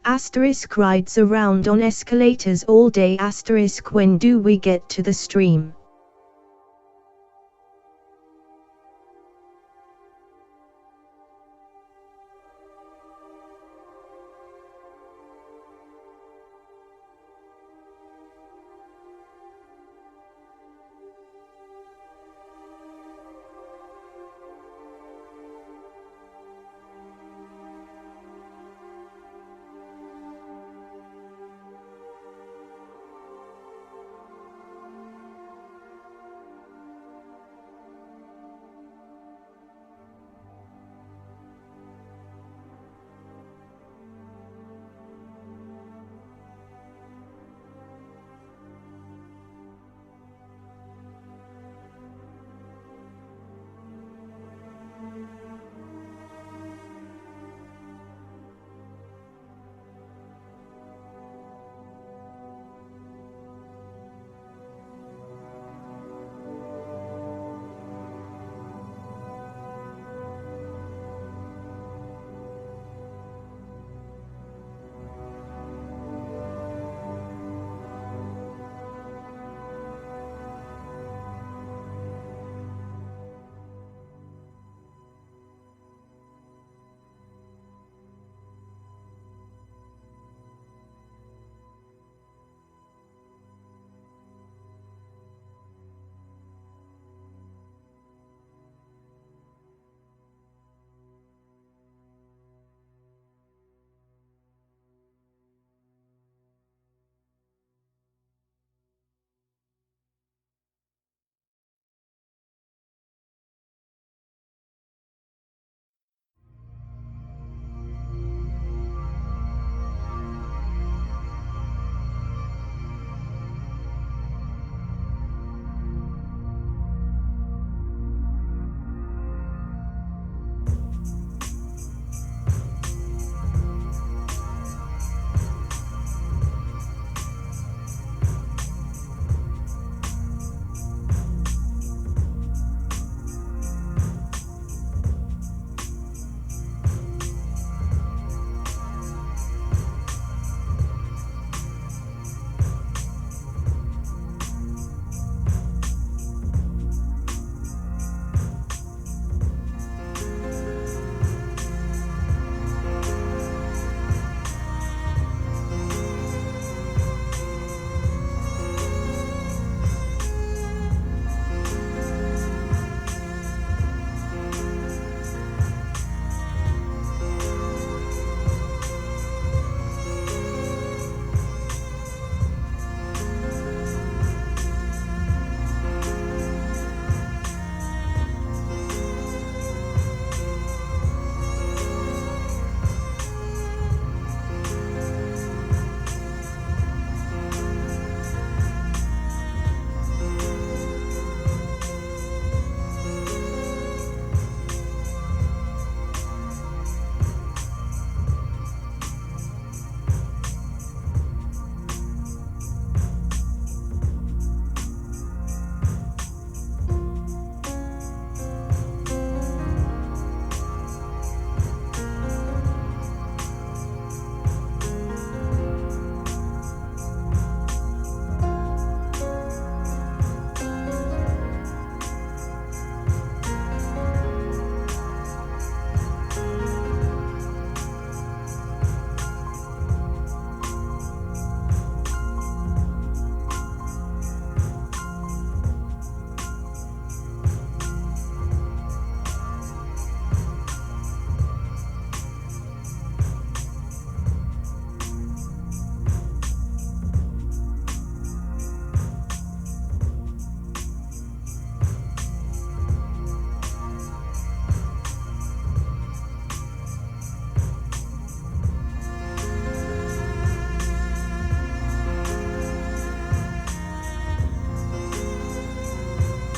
Asterisk rides around on escalators all day. Asterisk when do we get to the stream?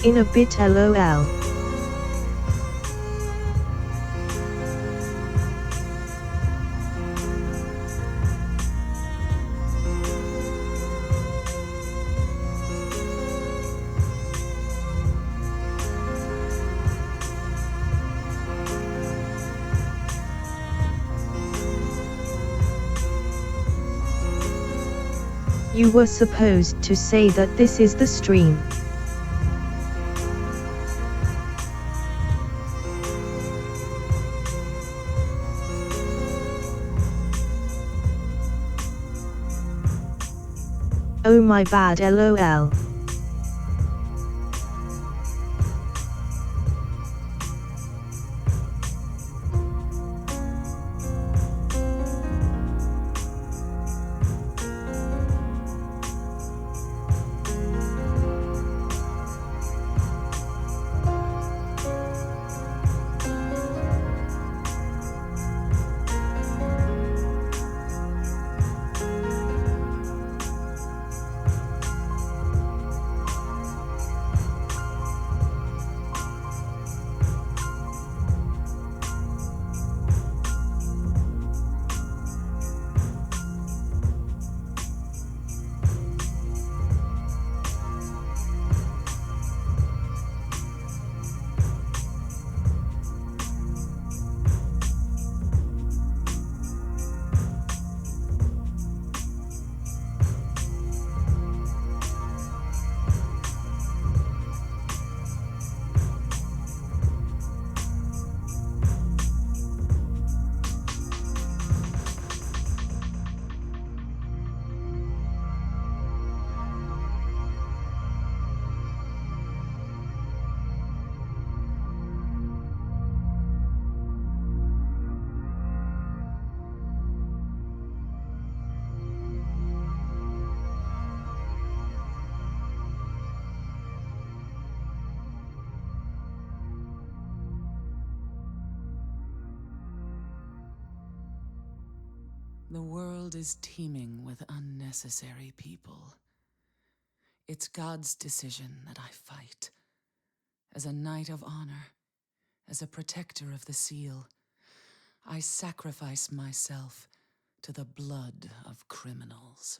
In a bit lol. You were supposed to say that this is the stream. Oh my bad, lol. The world is teeming with unnecessary people. It's God's decision that I fight. As a knight of honor, as a protector of the seal, I sacrifice myself to the blood of criminals.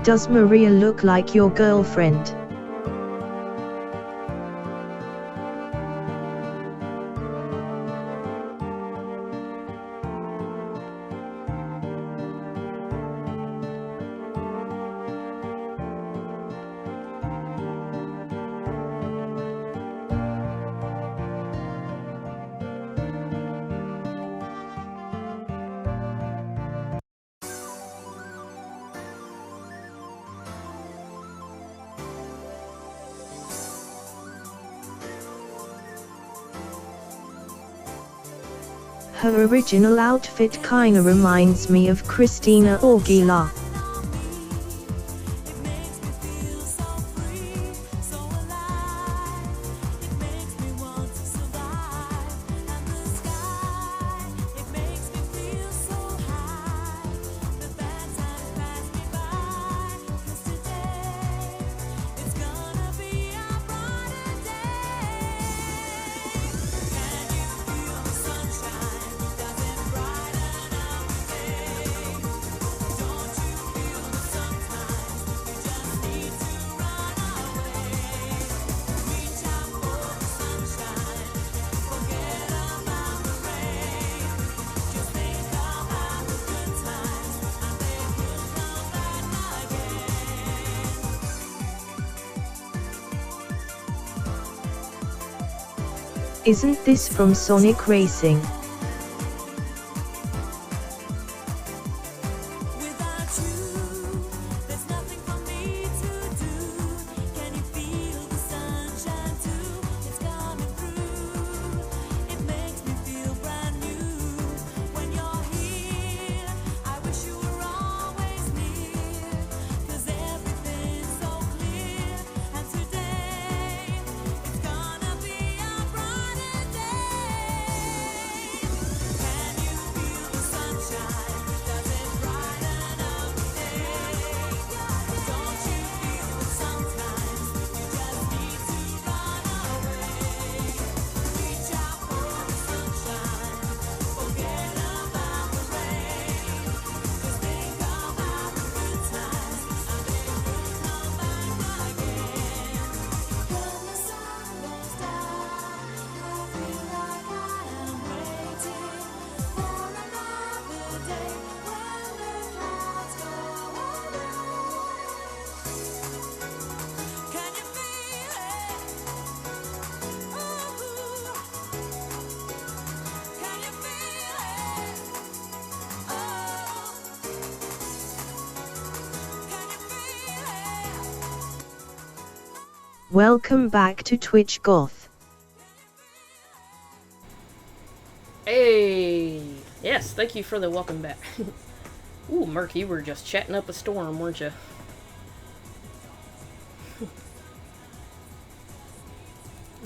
Does Maria look like your girlfriend? Her original outfit kinda reminds me of Christina Aguilera. Isn't this from Sonic Racing? Welcome back to Twitch Goth. Hey! Yes, thank you for the welcome back. Ooh, Merc, you were just chatting up a storm, weren't you?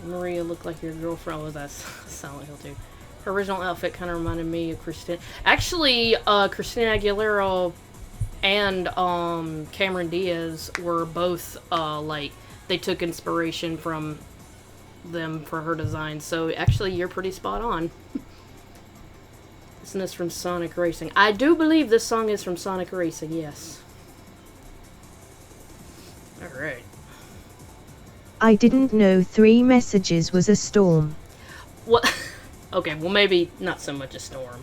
Maria looked like your girlfriend. Was that Silent Hill too? Her original outfit kind of reminded me of Christina. Actually, Christina Aguilera and Cameron Diaz were both like, they took inspiration from them for her design. So actually, you're pretty spot on. Isn't this from Sonic Racing? I do believe this song is from Sonic Racing, yes. Alright. I didn't know 3 messages was a storm. What? Okay, well maybe not so much a storm.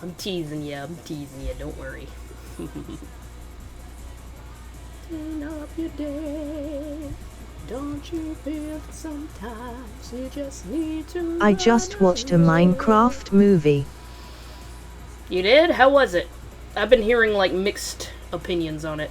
I'm teasing you, don't worry. Clean up your day. Don't you feel that sometimes you just need to... I just watched a Minecraft movie. You did? How was it? I've been hearing like mixed opinions on it.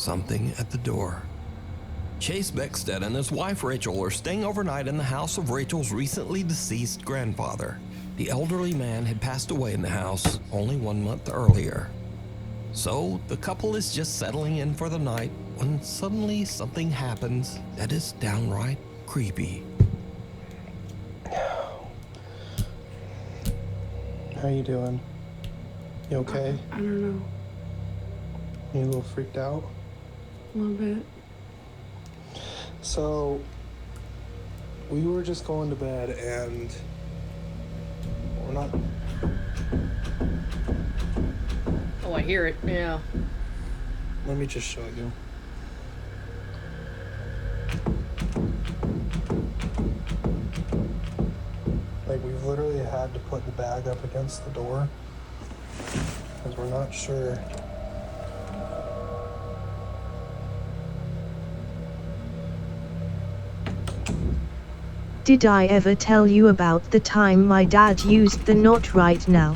something at the door. Chase Beckstead and his wife Rachel are staying overnight in the house of Rachel's recently deceased grandfather. The elderly man had passed away in the house only 1 month earlier. So the couple is just settling in for the night when suddenly something happens that is downright creepy. How you doing? You okay? I don't know. You a little freaked out? A little bit. So, we were just going to bed and we're not... Oh, I hear it. Yeah. Let me just show you. Like, we've literally had to put the bag up against the door because we're not sure. Did I ever tell you about the time my dad used the "not right now"?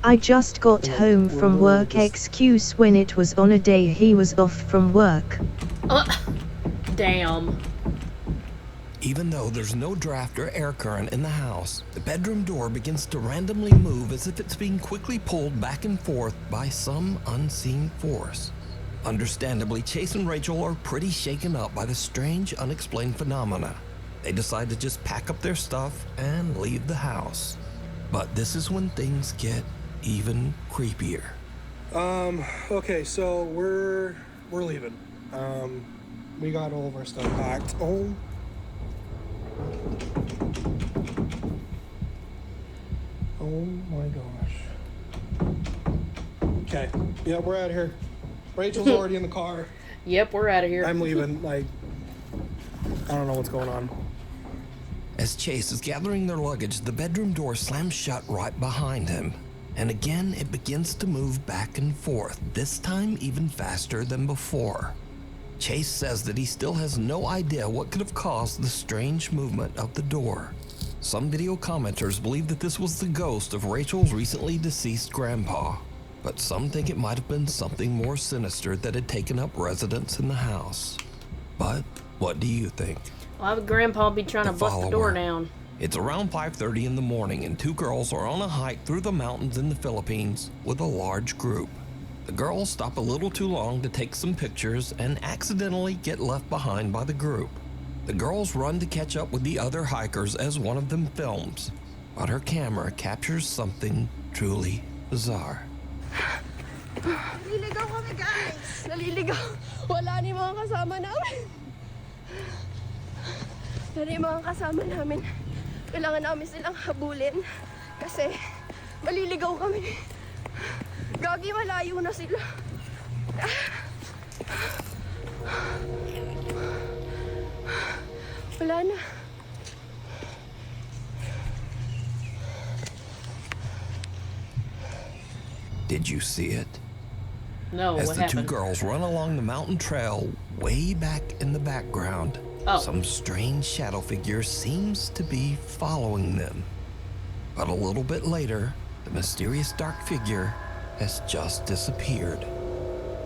I just got home from work excuse when it was on a day he was off from work. Damn. Even though there's no draft or air current in the house, the bedroom door begins to randomly move as if it's being quickly pulled back and forth by some unseen force. Understandably, Chase and Rachel are pretty shaken up by the strange, unexplained phenomena. They decide to just pack up their stuff and leave the house. But this is when things get even creepier. Okay, so we're leaving. We got all of our stuff packed. Oh my gosh. Okay, yeah, we're out of here. Rachel's already in the car. Yep, we're out of here. I'm leaving. Like, I don't know what's going on. As Chase is gathering their luggage, the bedroom door slams shut right behind him. And again, it begins to move back and forth, this time even faster than before. Chase says that he still has no idea what could have caused the strange movement of the door. Some video commenters believe that this was the ghost of Rachel's recently deceased grandpa, but some think it might have been something more sinister that had taken up residence in the house. But what do you think? Well, have Grandpa be trying to bust the door down. It's around 5:30 in the morning and two girls are on a hike through the mountains in the Philippines with a large group. The girls stop a little too long to take some pictures and accidentally get left behind by the group. The girls run to catch up with the other hikers as one of them films, but her camera captures something truly bizarre. Naliligaw kami, guys! Naliligaw! Wala ni mga kasama namin! Pero yung mga kasama namin, kailangan namin silang habulin kasi maliligaw kami. Gagi, malayo na sila. Wala na. Did you see it? No, As what the two happened? girls run along the mountain trail, way back in the background, some strange shadow figure seems to be following them. But a little bit later, the mysterious dark figure has just disappeared.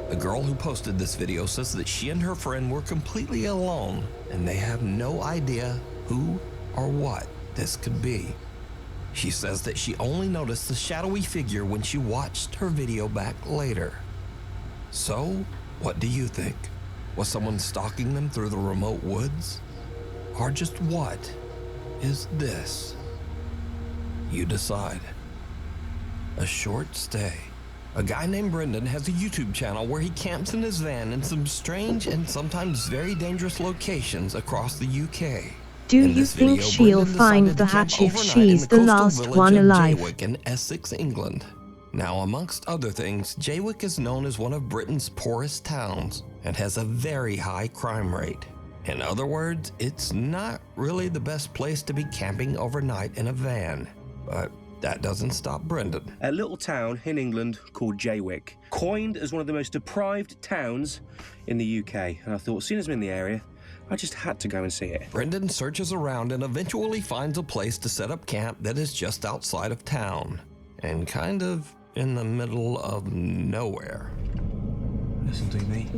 The girl who posted this video says that she and her friend were completely alone, and they have no idea who or what this could be. She says that she only noticed the shadowy figure when she watched her video back later. So, what do you think? Was someone stalking them through the remote woods? Or just what is this? You decide. A short stay. A guy named Brendan has a YouTube channel where he camps in his van in some strange and sometimes very dangerous locations across the UK. Do In you this think video, she'll Brendan find decided the to camp hatch if overnight she's in the coastal last village one of alive? Jaywick in Essex, England. Now, amongst other things, Jaywick is known as one of Britain's poorest towns and has a very high crime rate. In other words, it's not really the best place to be camping overnight in a van. But that doesn't stop Brendan. A little town in England called Jaywick, coined as one of the most deprived towns in the UK. And I thought, as soon as I'm in the area, I just had to go and see it. Brendan searches around and eventually finds a place to set up camp that is just outside of town and kind of in the middle of nowhere. Listen to me.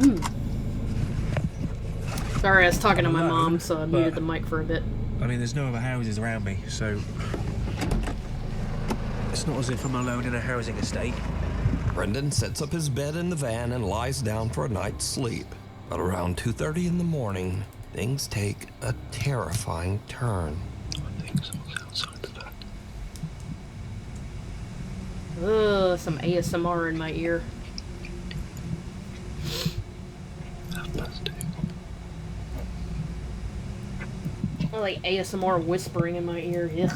Sorry, I was talking to my Hello, mom, so I muted the mic for a bit. I mean, there's no other houses around me, so it's not as if I'm alone in a housing estate. Brendan sets up his bed in the van and lies down for a night's sleep. But around 2:30 in the morning, things take a terrifying turn. I think someone's outside the back. Ugh, some ASMR in my ear. I like ASMR whispering in my ear, yeah.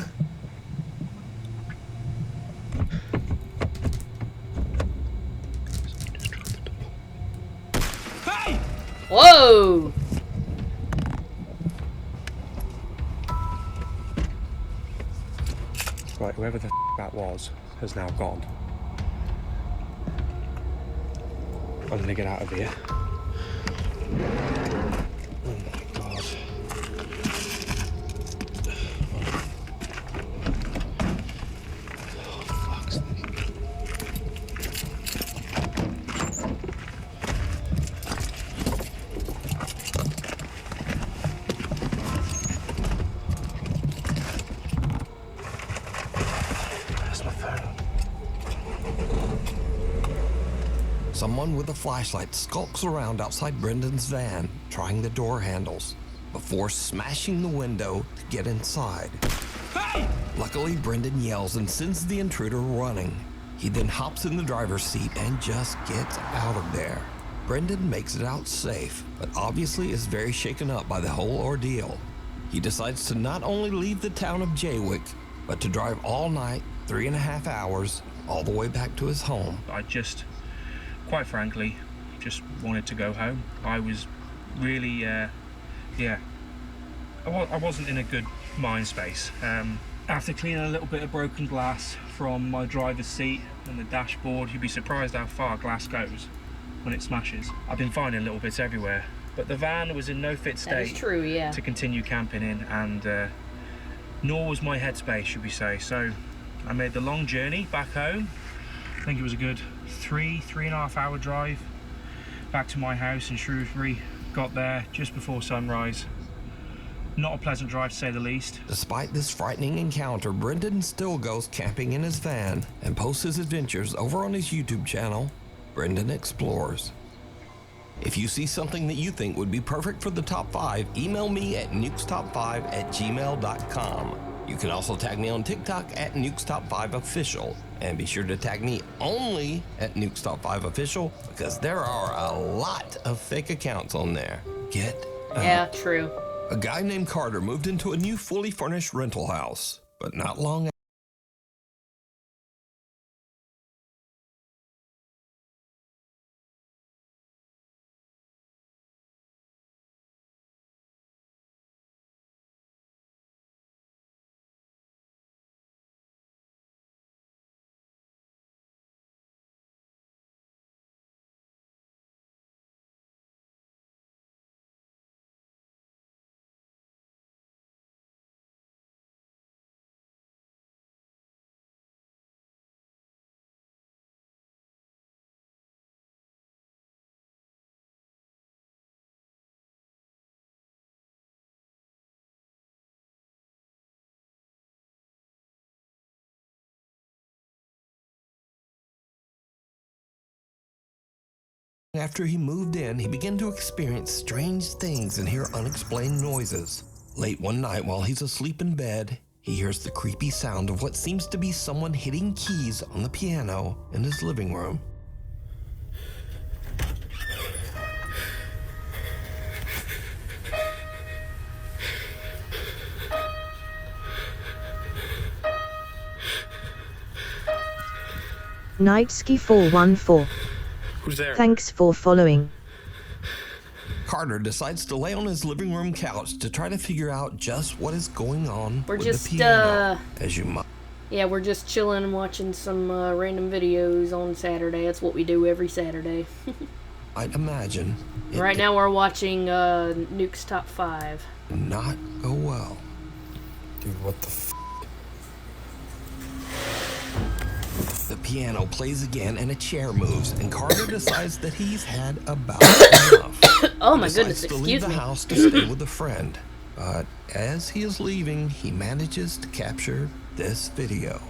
Hey! Whoa! Right, whoever the that was has now gone. I'm gonna get out of here. Oh my god. Oh, fuck's sake. Where's my phone? Someone with a flashlight skulks around outside Brendan's van, trying the door handles, before smashing the window to get inside. Hey! Luckily, Brendan yells and sends the intruder running. He then hops in the driver's seat and just gets out of there. Brendan makes it out safe, but obviously is very shaken up by the whole ordeal. He decides to not only leave the town of Jaywick, but to drive all night, 3.5 hours, all the way back to his home. I just, quite frankly, just wanted to go home. I was really, I wasn't in a good mind space. After cleaning a little bit of broken glass from my driver's seat and the dashboard, you'd be surprised how far glass goes when it smashes. I've been finding little bits everywhere, but the van was in no fit That is state true, yeah. to continue camping in, and nor was my headspace, should we say. So I made the long journey back home. I think it was a good 3.5 hour drive back to my house in Shrewsbury. Got there just before sunrise. Not a pleasant drive, to say the least. Despite this frightening encounter, Brendan still goes camping in his van and posts his adventures over on his YouTube channel, Brendan Explores. If you see something that you think would be perfect for the top 5, email me at nukestop5@gmail.com. You can also tag me on TikTok at nukestop5official, and be sure to tag me only at nukestop5official, because there are a lot of fake accounts on there. Get out. Yeah, true. A guy named Carter moved into a new fully furnished rental house, but not long after he moved in, he began to experience strange things and hear unexplained noises. Late one night while he's asleep in bed, he hears the creepy sound of what seems to be someone hitting keys on the piano in his living room. Nightski 414. Who's there? Thanks for following. Carter decides to lay on his living room couch to try to figure out just what is going on We're with just, the piano. As you might. Yeah, we're just chilling and watching some random videos on Saturday. That's what we do every Saturday. I'd imagine. Right now we're watching Nuke's Top 5. Not go well. Dude, what the f? The piano plays again and a chair moves, and Carter decides that he's had about enough. Oh my He goodness, decides to excuse leave the me. house to stay with a friend. But as he is leaving, he manages to capture this video.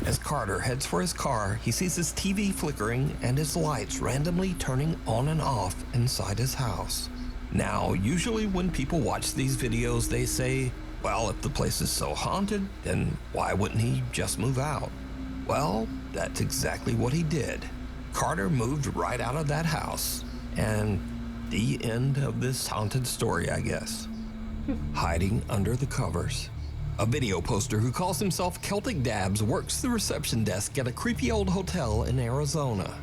As Carter heads for his car, he sees his TV flickering and his lights randomly turning on and off inside his house. Now, usually when people watch these videos, they say, well, if the place is so haunted, then why wouldn't he just move out? Well, that's exactly what he did. Carter moved right out of that house. And the end of this haunted story, I guess. Hiding under the covers. A video poster who calls himself Celtic Dabs works the reception desk at a creepy old hotel in Arizona.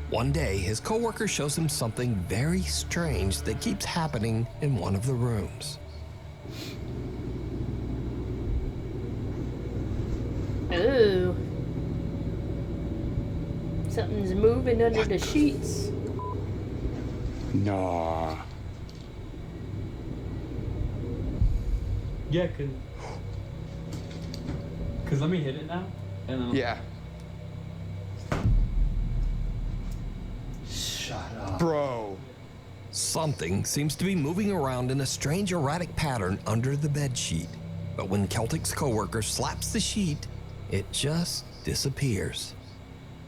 One day, his coworker shows him something very strange that keeps happening in one of the rooms. Ooh. Something's moving under the sheets. Nah. Yeah, cause let me hit it now. And then Yeah. Shut up. Bro. Something seems to be moving around in a strange erratic pattern under the bedsheet. But when Celtic's coworker slaps the sheet, it just disappears.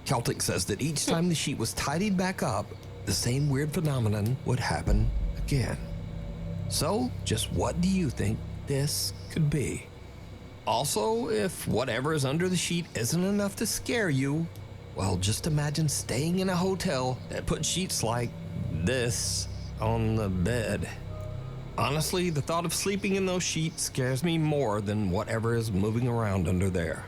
Celtic says that each time the sheet was tidied back up, the same weird phenomenon would happen again. So, just what do you think this could be? Also, if whatever is under the sheet isn't enough to scare you, well, just imagine staying in a hotel that puts sheets like this on the bed. Honestly, the thought of sleeping in those sheets scares me more than whatever is moving around under there.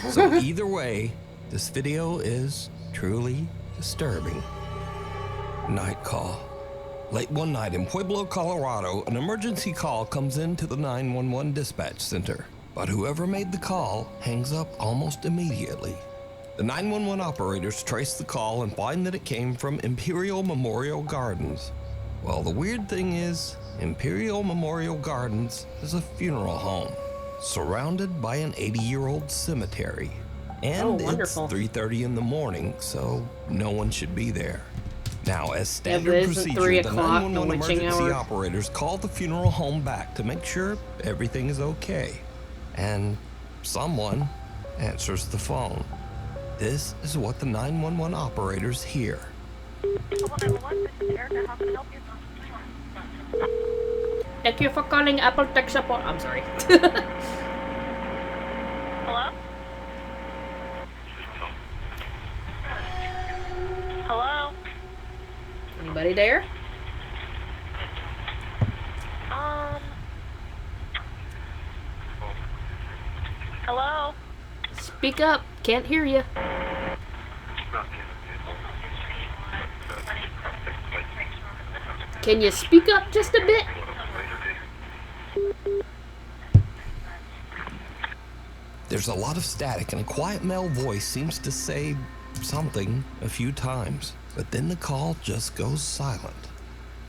So either way, this video is truly disturbing. Night call. Late one night in Pueblo, Colorado, an emergency call comes into the 911 dispatch center. But whoever made the call hangs up almost immediately. The 911 operators trace the call and find that it came from Imperial Memorial Gardens. Well, the weird thing is, Imperial Memorial Gardens is a funeral home, surrounded by an 80-year-old cemetery. And it's 3:30 in the morning, so no one should be there. Now, as standard procedure, the 911 emergency operators call the funeral home back to make sure everything is okay. And someone answers the phone. This is what the 911 operators hear. Thank you for calling Apple Tech Support. I'm sorry. Hello? Hello? Anybody there? Hello? Speak up. Can't hear you. Can you speak up just a bit? There's a lot of static and a quiet male voice seems to say something a few times, but then the call just goes silent.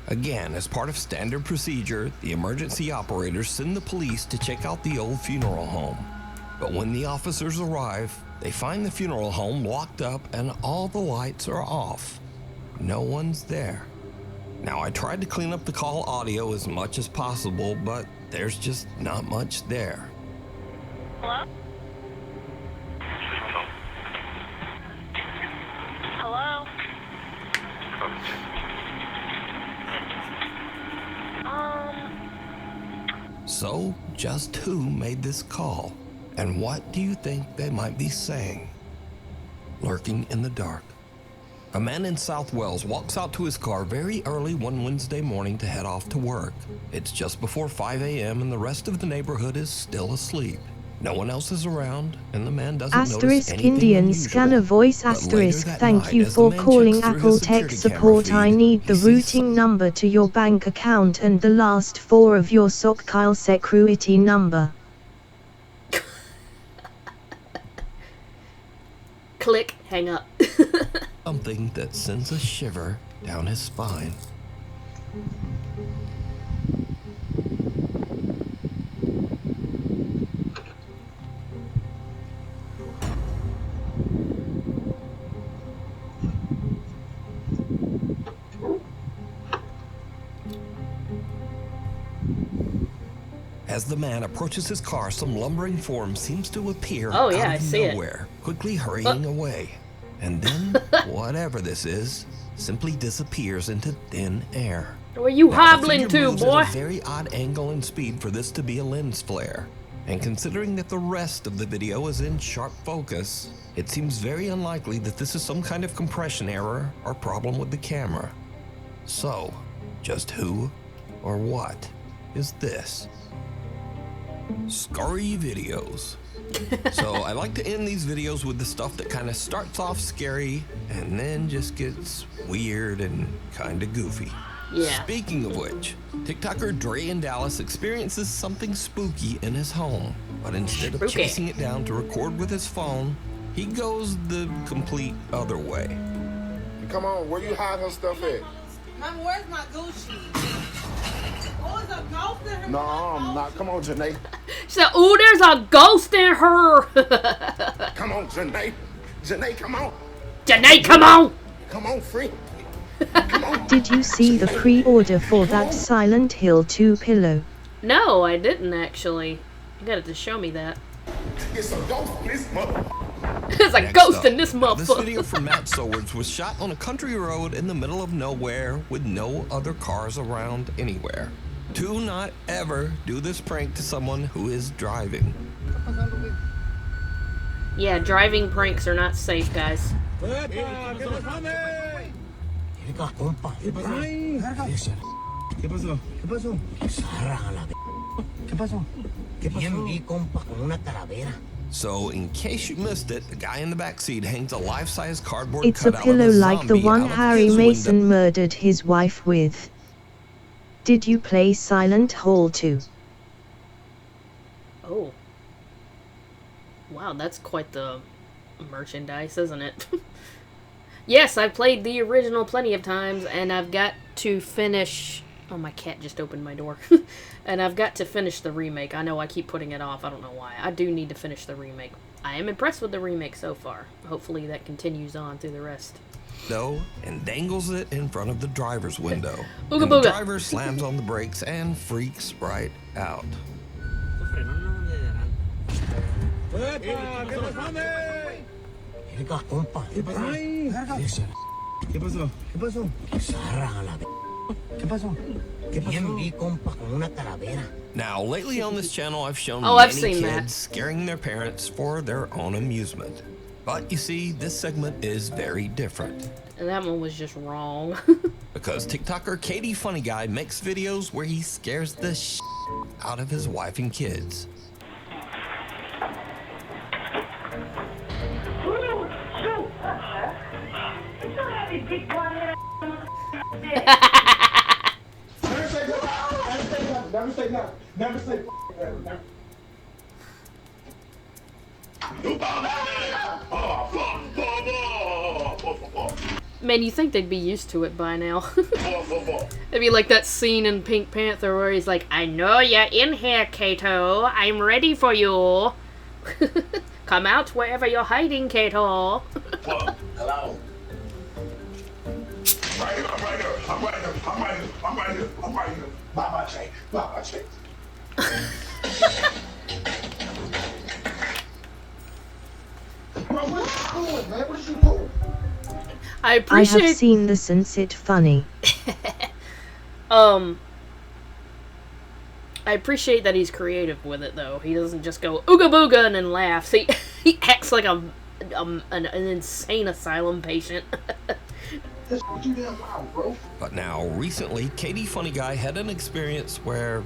Again, as part of standard procedure, the emergency operators send the police to check out the old funeral home. But when the officers arrive, they find the funeral home locked up and all the lights are off. No one's there. Now, I tried to clean up the call audio as much as possible, but there's just not much there. Hello? Hello? So, just who made this call? And what do you think they might be saying? Lurking in the dark. A man in South Wales walks out to his car very early one Wednesday morning to head off to work. It's just before 5 a.m. and the rest of the neighborhood is still asleep. No one else is around, and the man doesn't notice anything Indian unusual. scanner voice *. Thank you for calling Apple Tech Support. I need the routing number to your bank account and the last 4 of your SOCKILE security number. Click, hang up. Something that sends a shiver down his spine. As the man approaches his car, some lumbering form seems to appear Oh, yeah, out I of see it. nowhere, quickly hurrying away. And then, whatever this is, simply disappears into thin air. Where you Now, the hobbling figure to, moves boy? at a very odd angle and speed for this to be a lens flare. And considering that the rest of the video is in sharp focus, it seems very unlikely that this is some kind of compression error or problem with the camera. So, just who or what is this? Scary videos. So I like to end these videos with the stuff that kind of starts off scary and then just gets weird and kind of goofy. Yeah. Speaking of which, TikToker Dre in Dallas experiences something spooky in his home, but instead of Spooky. chasing it down to record with his phone, he goes the complete other way. Come on, where you hide her stuff at? Mama, where's my Gucci? Oh, it's a ghost in her. No, I'm not. Come on, Janae. She said, ooh, there's a ghost in her. Come on, Janae. Janae, come on. Janae, come on. Come on, free. Did you see the pre-order for that Silent Hill 2 pillow? No, I didn't actually. You gotta just show me that. It's a ghost in this mother. There's a Next ghost up, in this now, This motherfucker. video from Matt Sowards was shot on a country road in the middle of nowhere with no other cars around anywhere. Do not ever do this prank to someone who is driving. Yeah, driving pranks are not safe, guys. ¿Qué pasó? ¿Qué pasó? ¿Qué pasó? ¿Qué pasó? So, in case you missed it, the guy in the back seat hangs a life-size cardboard It's a cutout pillow of a like the zombie one out of Harry his Mason window. murdered his wife with. Did you play Silent Hill 2? Oh. Wow, that's quite the merchandise, isn't it? Yes, I've played the original plenty of times, and I've got to finish... Oh, my cat just opened my door. And I've got to finish the remake. I know I keep putting it off. I don't know why. I do need to finish the remake. I am impressed with the remake so far. Hopefully that continues on through the rest. And dangles it in front of the driver's window. Ooga And the booga. driver slams on the brakes and freaks right out. ¿Qué pasó? ¿Qué pasó? ¿Qué pasó? Now, lately on this channel, I've shown Oh, I've many seen kids that. scaring their parents for their own amusement. But you see, this segment is very different. And that one was just wrong. Because TikToker Katie Funny Guy makes videos where he scares the out of his wife and kids. Never say no. Never say never. Man, you think they'd be used to it by now. It'd be like that scene in Pink Panther where he's like, I know you're in here, Kato. I'm ready for you. Come out wherever you're hiding, Kato. Hello. Right here, I'm right here. I'm right here. I'm right here. I'm right here. I'm right here. Bye-bye, Jay. Bye-bye, Jay. Bro, what are you doing, man? What are you doing? I I appreciate... have seen the Sunset funny. I appreciate that he's creative with it, though. He doesn't just go ooga booga and then laughs. He acts like an insane asylum patient. That's what you damn wild, bro. But now, recently, Katie Funny Guy had an experience where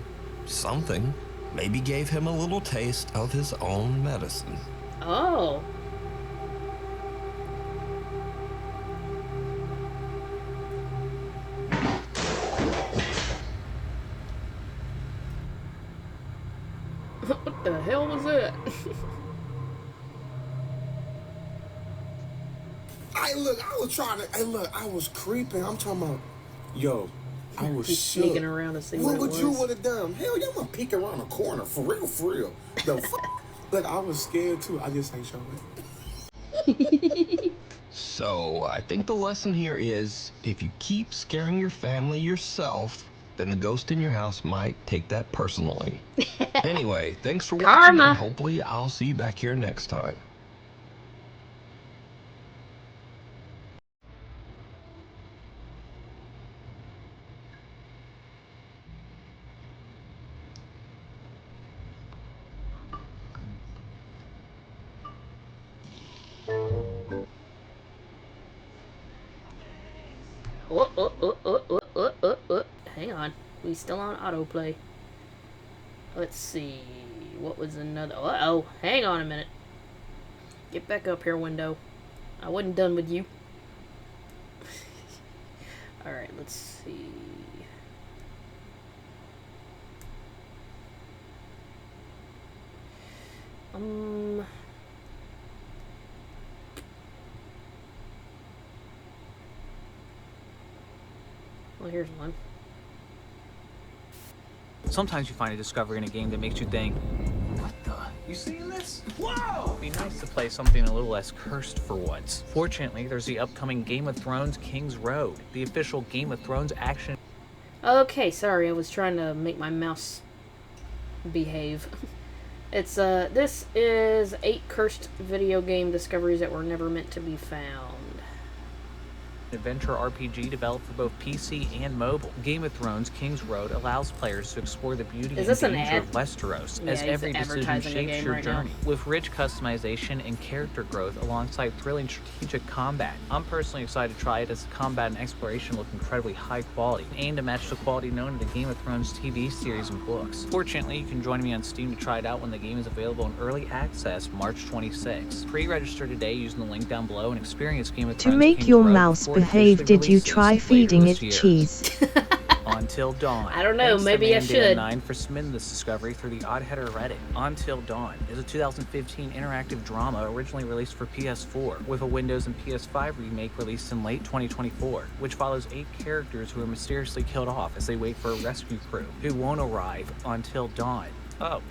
something maybe gave him a little taste of his own medicine. Oh. What the hell was that? Hey, look, I was trying to. Hey, look, I was creeping. I'm talking about. Yo, I was He's shook. sneaking around to see What what would it you was. would have done? Hell, you gonna peek around the corner for real, for real. The Look, I was scared too. I just ain't showing it. So, I think the lesson here is, if you keep scaring your family yourself, then the ghost in your house might take that personally. Anyway, thanks for watching, Karma. and hopefully I'll see you back here next time. Hang on. We still on autoplay. Let's see. What was another... Uh-oh. Hang on a minute. Get back up here, window. I wasn't done with you. Alright, let's see. Well, here's one. Sometimes you find a discovery in a game that makes you think, what the? You seen this? Whoa! It'd be nice to play something a little less cursed for once. Fortunately, there's the upcoming Game of Thrones King's Road, the official Game of Thrones action. Okay, sorry, I was trying to make my mouse behave. It's, this is 8 cursed video game discoveries that were never meant to be found. Adventure RPG developed for both PC and mobile. Game of Thrones King's Road allows players to explore the beauty and danger of Westeros, as every decision shapes your journey, with rich customization and character growth alongside thrilling strategic combat. I'm personally excited to try it, as the combat and exploration look incredibly high quality, and aim to match the quality known in the Game of Thrones TV series and books. Fortunately, you can join me on Steam to try it out when the game is available in early access March 26. Pre-register today using the link down below and experience Game of Thrones To make King's your Road mouse behave, did you try feeding it cheese? Until Dawn. I don't know, maybe I should. 9 for submitting this discovery through the Odd Header Reddit. Until Dawn is a 2015 interactive drama originally released for PS4, with a Windows and PS5 remake released in late 2024, which follows 8 characters who are mysteriously killed off as they wait for a rescue crew, who won't arrive until dawn. Oh,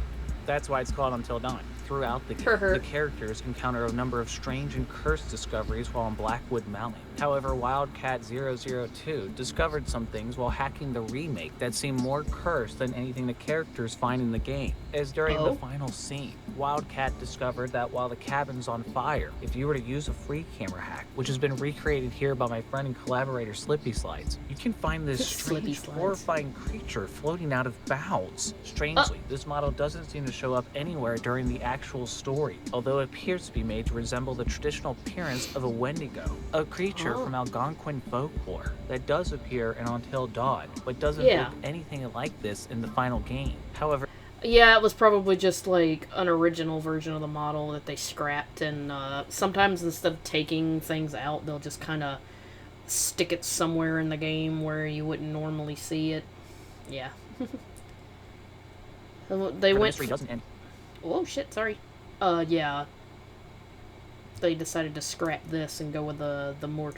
that's why it's called Until Dawn. Throughout the game, the characters encounter a number of strange and cursed discoveries while on Blackwood Mountain. However, Wildcat 002 discovered some things while hacking the remake that seemed more cursed than anything the characters find in the game. As during the final scene, Wildcat discovered that while the cabin's on fire, if you were to use a free camera hack, which has been recreated here by my friend and collaborator Slippy Slides, you can find this strange, horrifying creature floating out of bounds. Strangely, this model doesn't seem to show up anywhere during the actual story, although it appears to be made to resemble the traditional appearance of a Wendigo, a creature from Algonquin folklore that does appear in Until Dawn, but doesn't look anything like this in the final game. However, yeah, it was probably just like an original version of the model that they scrapped, and sometimes instead of taking things out, they'll just kind of stick it somewhere in the game where you wouldn't normally see it. Yeah. They went. Oh shit! Sorry. Yeah. They decided to scrap this and go with the more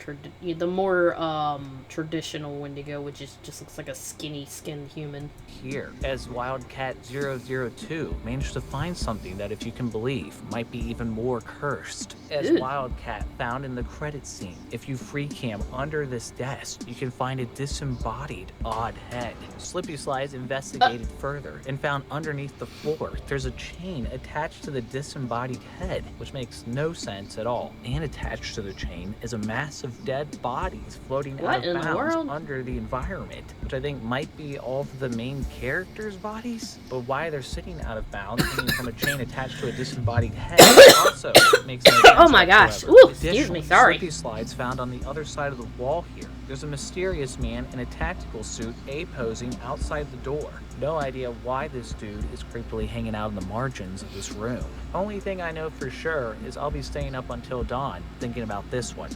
traditional Wendigo, which is just looks like a skinny skinned human. Here, as Wildcat 002 managed to find something that, if you can believe, might be even more cursed. As Wildcat found in the credit scene, if you free cam under this desk, you can find a disembodied odd head. Slippy Slides investigated further and found underneath the floor there's a chain attached to the disembodied head, which makes no sense at all. And attached to the chain is a mass of dead bodies floating out of bounds under the environment, which I think might be all of the main characters' bodies. But why they're sitting out of bounds hanging from a chain attached to a disembodied head also makes no sense. Oh my gosh! Ooh, excuse me, sorry. Slippy Slides found on the other side of the wall here. There's a mysterious man in a tactical suit posing outside the door. No idea why this dude is creepily hanging out in the margins of this room. Only thing I know for sure is I'll be staying up until dawn thinking about this one.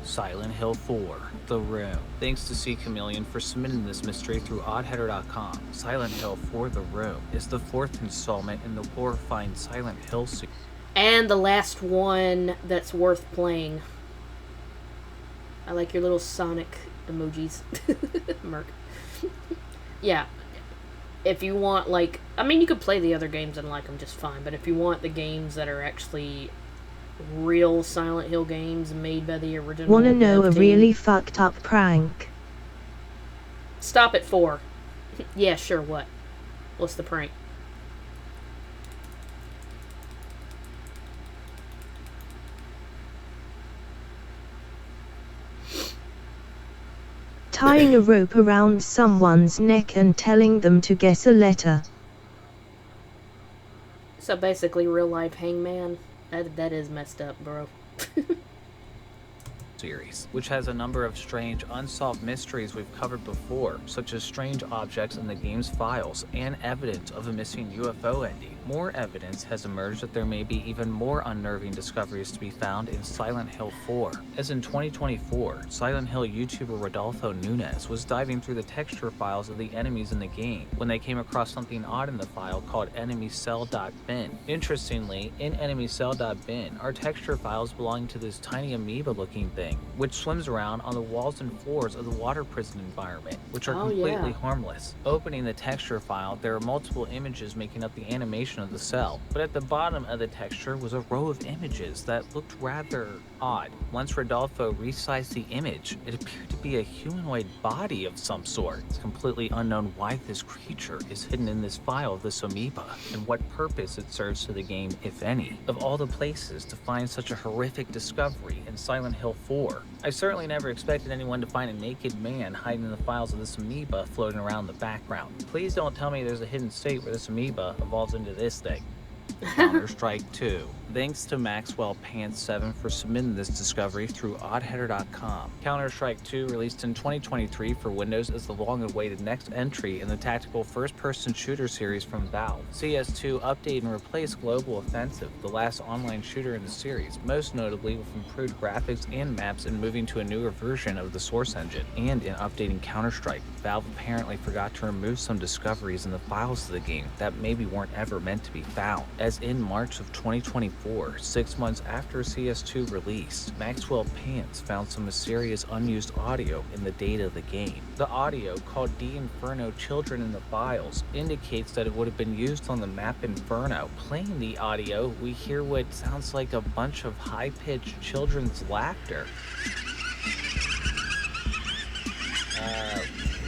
Silent Hill 4, The Room. Thanks to C Chameleon for submitting this mystery through oddheader.com. Silent Hill 4, The Room is the 4th installment in the horrifying Silent Hill series. And the last one that's worth playing. I like your little Sonic emojis. Merc. Yeah. If you want, like... I mean, you could play the other games and like them just fine, but if you want the games that are actually real Silent Hill games made by the original... Wanna know a really fucked up prank? Stop at 4. Yeah, sure, what? What's the prank? Tying a rope around someone's neck and telling them to guess a letter. So basically, real life hangman. That is messed up, bro. Series, which has a number of strange unsolved mysteries we've covered before, such as strange objects in the game's files and evidence of a missing UFO ending. More evidence has emerged that there may be even more unnerving discoveries to be found in Silent Hill 4. As in 2024, Silent Hill YouTuber Rodolfo Nunez was diving through the texture files of the enemies in the game when they came across something odd in the file called enemycell.bin. Interestingly, in enemycell.bin are texture files belonging to this tiny amoeba-looking thing, which swims around on the walls and floors of the water prison environment, which are completely harmless. Opening the texture file, there are multiple images making up the animation of the cell, but at the bottom of the texture was a row of images that looked rather odd. Once Rodolfo resized the image, it appeared to be a humanoid body of some sort. It's completely unknown why this creature is hidden in this file of this amoeba, and what purpose it serves to the game, if any. Of all the places to find such a horrific discovery in Silent Hill 4, I certainly never expected anyone to find a naked man hiding in the files of this amoeba floating around in the background. Please don't tell me there's a hidden state where this amoeba evolves into this thing. Counter-Strike 2. Thanks to Maxwell Pants 7 for submitting this discovery through oddheader.com. Counter-Strike 2, released in 2023 for Windows, is the long-awaited next entry in the tactical first-person shooter series from Valve. CS2 update and replace Global Offensive, the last online shooter in the series, most notably with improved graphics and maps and moving to a newer version of the source engine. And in updating Counter-Strike, Valve apparently forgot to remove some discoveries in the files of the game that maybe weren't ever meant to be found. As in March of 2024, 6 months after CS2 released, Maxwell Pants found some mysterious unused audio in the data of the game. The audio, called D Inferno Children in the Files, indicates that it would have been used on the map Inferno. Playing the audio, we hear what sounds like a bunch of high-pitched children's laughter.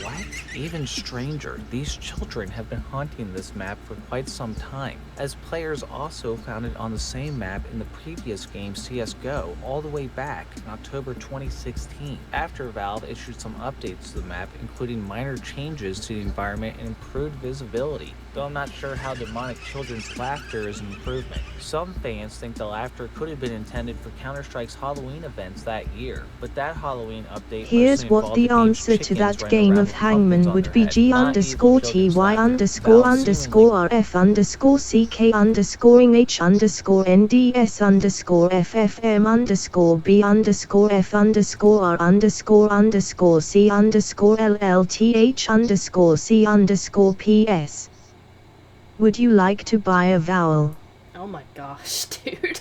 What? Even stranger, these children have been haunting this map for quite some time, as players also found it on the same map in the previous game CSGO all the way back in October 2016, after Valve issued some updates to the map, including minor changes to the environment and improved visibility. Though I'm not sure how demonic children's laughter is an improvement. Some fans think the laughter could have been intended for Counter-Strike's Halloween events that year, but that Halloween update Here's what the answer to that game of Hangman would be: G_TY_FF_CK_FF_FF_B_RF_LLTH_C_PS. Would you like to buy a vowel? Oh my gosh, dude.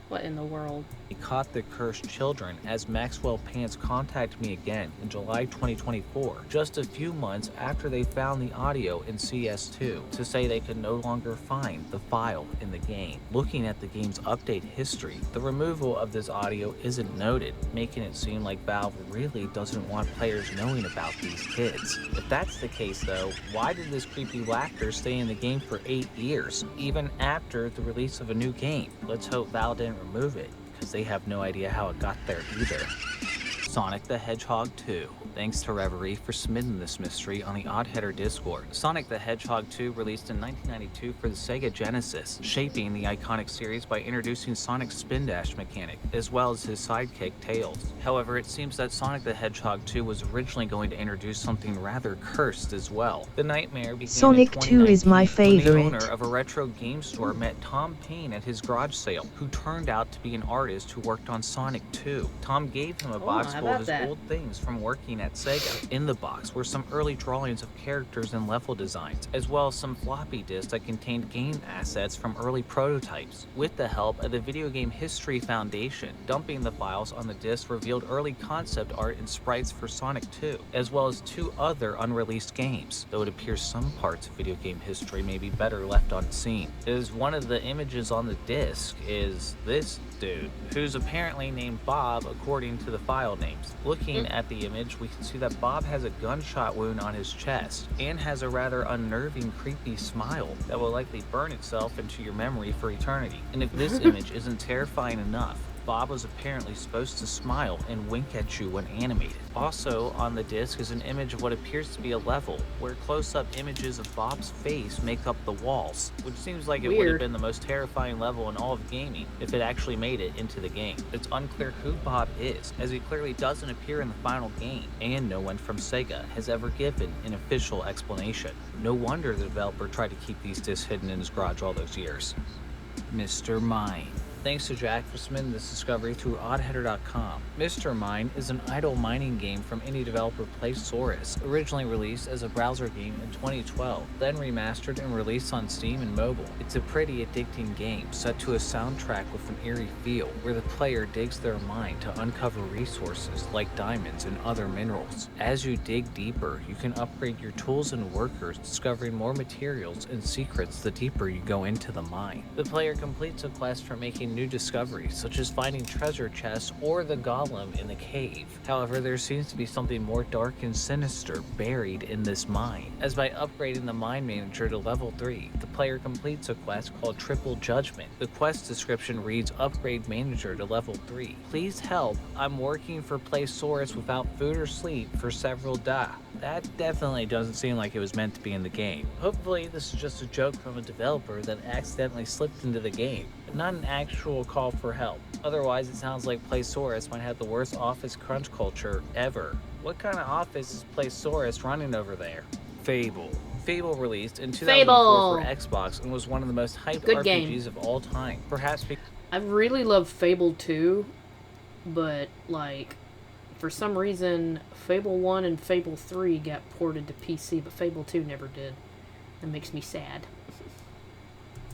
What in the world? He caught the cursed children, as Maxwell Pants contacted me again in July 2024, just a few months after they found the audio in CS2, to say they could no longer find the file in the game. Looking at the game's update history, the removal of this audio isn't noted, making it seem like Valve really doesn't want players knowing about these kids. If that's the case though, why did this creepy laughter stay in the game for 8 years, even after the release of a new game? Let's hope Valve didn't remove it, because they have no idea how it got there either. Sonic the Hedgehog 2. Thanks to Reverie for submitting this mystery on the Oddheader Discord. Sonic the Hedgehog 2 released in 1992 for the Sega Genesis, shaping the iconic series by introducing Sonic's spin dash mechanic, as well as his sidekick Tails. However, it seems that Sonic the Hedgehog 2 was originally going to introduce something rather cursed as well. The nightmare began Sonic in 2 is my when the favorite. owner of a retro game store met Tom Payne at his garage sale, who turned out to be an artist who worked on Sonic 2. Tom gave him a box full of his old things from working at Sega. In the box were some early drawings of characters and level designs, as well as some floppy disks that contained game assets from early prototypes. With the help of the Video Game History Foundation, dumping the files on the disc revealed early concept art and sprites for Sonic 2, as well as 2 other unreleased games, though it appears some parts of video game history may be better left unseen. As one of the images on the disc is this dude, who's apparently named Bob according to the file name. claims. Looking at the image, we can see that Bob has a gunshot wound on his chest and has a rather unnerving, creepy smile that will likely burn itself into your memory for eternity. And if this image isn't terrifying enough, Bob was apparently supposed to smile and wink at you when animated. Also on the disc is an image of what appears to be a level, where close-up images of Bob's face make up the walls, which seems like it would have been the most terrifying level in all of gaming if it actually made it into the game. It's unclear who Bob is, as he clearly doesn't appear in the final game, and no one from Sega has ever given an official explanation. No wonder the developer tried to keep these discs hidden in his garage all those years. Mr. Mine. Thanks to Jack for submitting this discovery through oddheader.com. Mr. Mine is an idle mining game from indie developer Playsaurus, originally released as a browser game in 2012, then remastered and released on Steam and mobile. It's a pretty addicting game set to a soundtrack with an eerie feel, where the player digs their mine to uncover resources like diamonds and other minerals. As you dig deeper, you can upgrade your tools and workers, discovering more materials and secrets the deeper you go into the mine. The player completes a quest for making new discoveries, such as finding treasure chests or the golem in the cave. However, there seems to be something more dark and sinister buried in this mine, as by upgrading the mine manager to level 3, the player completes a quest called Triple Judgment. The quest description reads, upgrade manager to level 3. Please help, I'm working for Playsaurus without food or sleep for several days. That definitely doesn't seem like it was meant to be in the game. Hopefully this is just a joke from a developer that accidentally slipped into the game, but not an actual call for help. Otherwise, it sounds like Playsaurus might have the worst office crunch culture ever. What kind of office is Playsaurus running over there? Fable. Fable released in 2004 for Xbox and was one of the most hyped RPGs of all time. Perhaps I really love Fable 2, but like for some reason Fable 1 and Fable 3 got ported to PC, but Fable 2 never did. That makes me sad.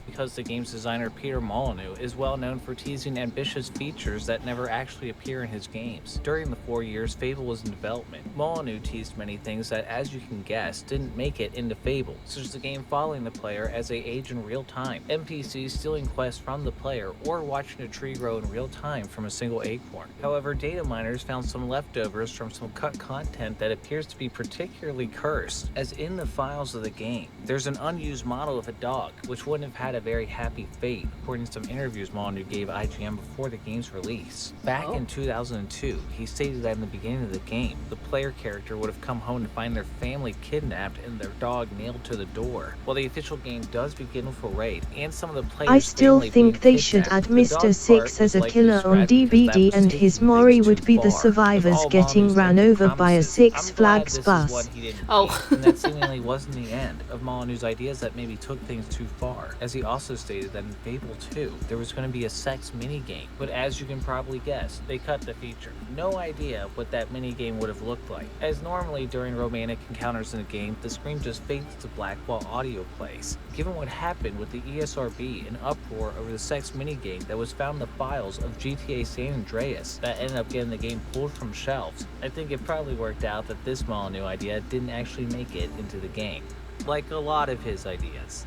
because the game's designer Peter Molyneux is well known for teasing ambitious features that never actually appear in his games. During the 4 years Fable was in development, Molyneux teased many things that, as you can guess, didn't make it into Fable, such as the game following the player as they age in real time, NPCs stealing quests from the player, or watching a tree grow in real time from a single acorn. However, data miners found some leftovers from some cut content that appears to be particularly cursed, as in the files of the game, there's an unused model of a dog, which wouldn't have had a very happy fate, according to some interviews Molyneux gave IGN before the game's release. Back in 2002, he stated that in the beginning of the game, the player character would have come home to find their family kidnapped and their dog nailed to the door. While the official game does begin with a raid, and some of the players' I still family think being they should add kidnapped, the Mr. dog Six part as a was killer likely on scrapped because that DVD was and taking his things Mori too would be the far. survivors With all getting Molyneux's ran empty over by a promises, Six I'm glad Flags this is bus. what he didn't keep, and that seemingly wasn't the end of Molyneux's ideas that maybe took things too far, as he also stated that in Fable 2, there was going to be a sex minigame, but as you can probably guess, they cut the feature. No idea what that minigame would have looked like, as normally during romantic encounters in a game, the screen just fades to black while audio plays. Given what happened with the ESRB and uproar over the sex minigame that was found in the files of GTA San Andreas that ended up getting the game pulled from shelves, I think it probably worked out that this Molyneux idea didn't actually make it into the game. Like a lot of his ideas.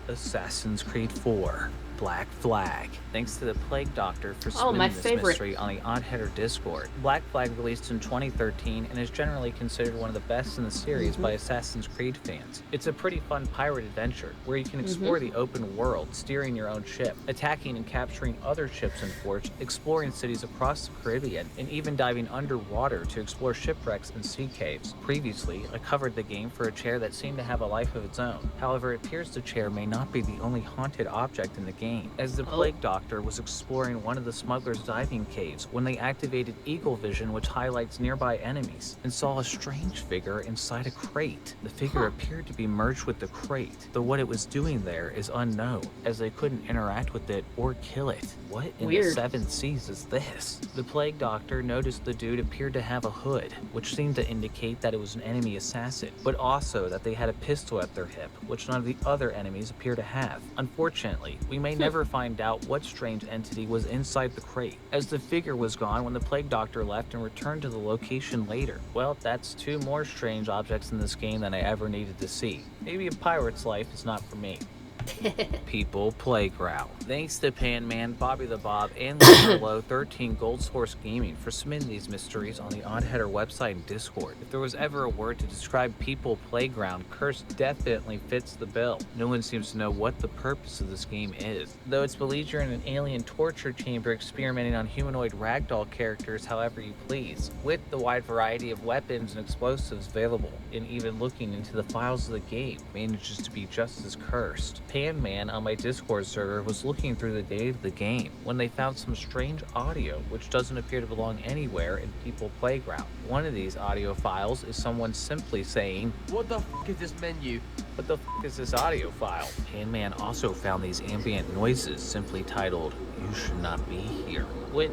Assassin's Creed 4 Black Flag. Thanks to the Plague Doctor for spinning this mystery on the Oddheader Discord. Black Flag released in 2013 and is generally considered one of the best in the series by Assassin's Creed fans. It's a pretty fun pirate adventure where you can explore the open world, steering your own ship, attacking and capturing other ships and forts, exploring cities across the Caribbean, and even diving underwater to explore shipwrecks and sea caves. Previously, I covered the game for a chair that seemed to have a life of its own. However, it appears the chair may not be the only haunted object in the game, as the Plague Doctor was exploring one of the smugglers' diving caves when they activated Eagle Vision, which highlights nearby enemies, and saw a strange figure inside a crate. The figure appeared to be merged with the crate, though what it was doing there is unknown, as they couldn't interact with it or kill it. What in the seven seas is this? The Plague Doctor noticed the dude appeared to have a hood, which seemed to indicate that it was an enemy assassin, but also that they had a pistol at their hip, which none of the other enemies appear to have. Unfortunately, we may never find out what strange entity was inside the crate, as the figure was gone when the Plague Doctor left and returned to the location later. Well, that's two more strange objects in this game than I ever needed to see. Maybe a pirate's life is not for me. People Playground. Thanks to Pan-Man, Bobby the Bob, and Low 13 Gold Source Gaming for submitting these mysteries on the Odd Header website and Discord. If there was ever a word to describe People Playground, Curse definitely fits the bill. No one seems to know what the purpose of this game is. Though it's believed you're in an alien torture chamber experimenting on humanoid ragdoll characters however you please, with the wide variety of weapons and explosives available, and even looking into the files of the game manages to be just as cursed. Pan-Man on my Discord server was looking through the data of the game when they found some strange audio which doesn't appear to belong anywhere in People Playground. One of these audio files is someone simply saying, "What the f is this menu? What the f is this audio file?" Pan-Man also found these ambient noises simply titled, "You should not be here," which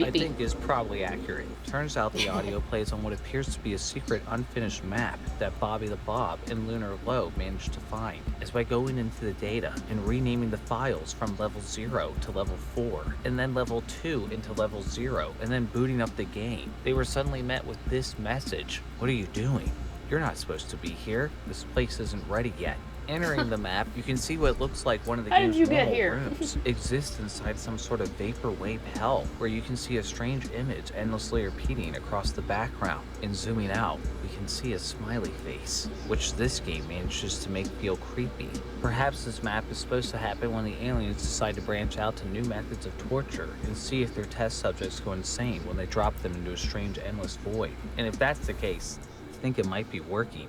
I think is probably accurate. Turns out the audio plays on what appears to be a secret unfinished map that Bobby the Bob and Lunar Low managed to find. As by going into the data and renaming the files from level 0 to level 4, and then level 2 into level 0, and then booting up the game, they were suddenly met with this message: "What are you doing? You're not supposed to be here. This place isn't ready yet." Entering the map, you can see what looks like one of the game's normal rooms exists inside some sort of vaporwave hell, where you can see a strange image endlessly repeating across the background. And zooming out, we can see a smiley face, which this game manages to make feel creepy. Perhaps this map is supposed to happen when the aliens decide to branch out to new methods of torture and see if their test subjects go insane when they drop them into a strange endless void. And if that's the case, I think it might be working.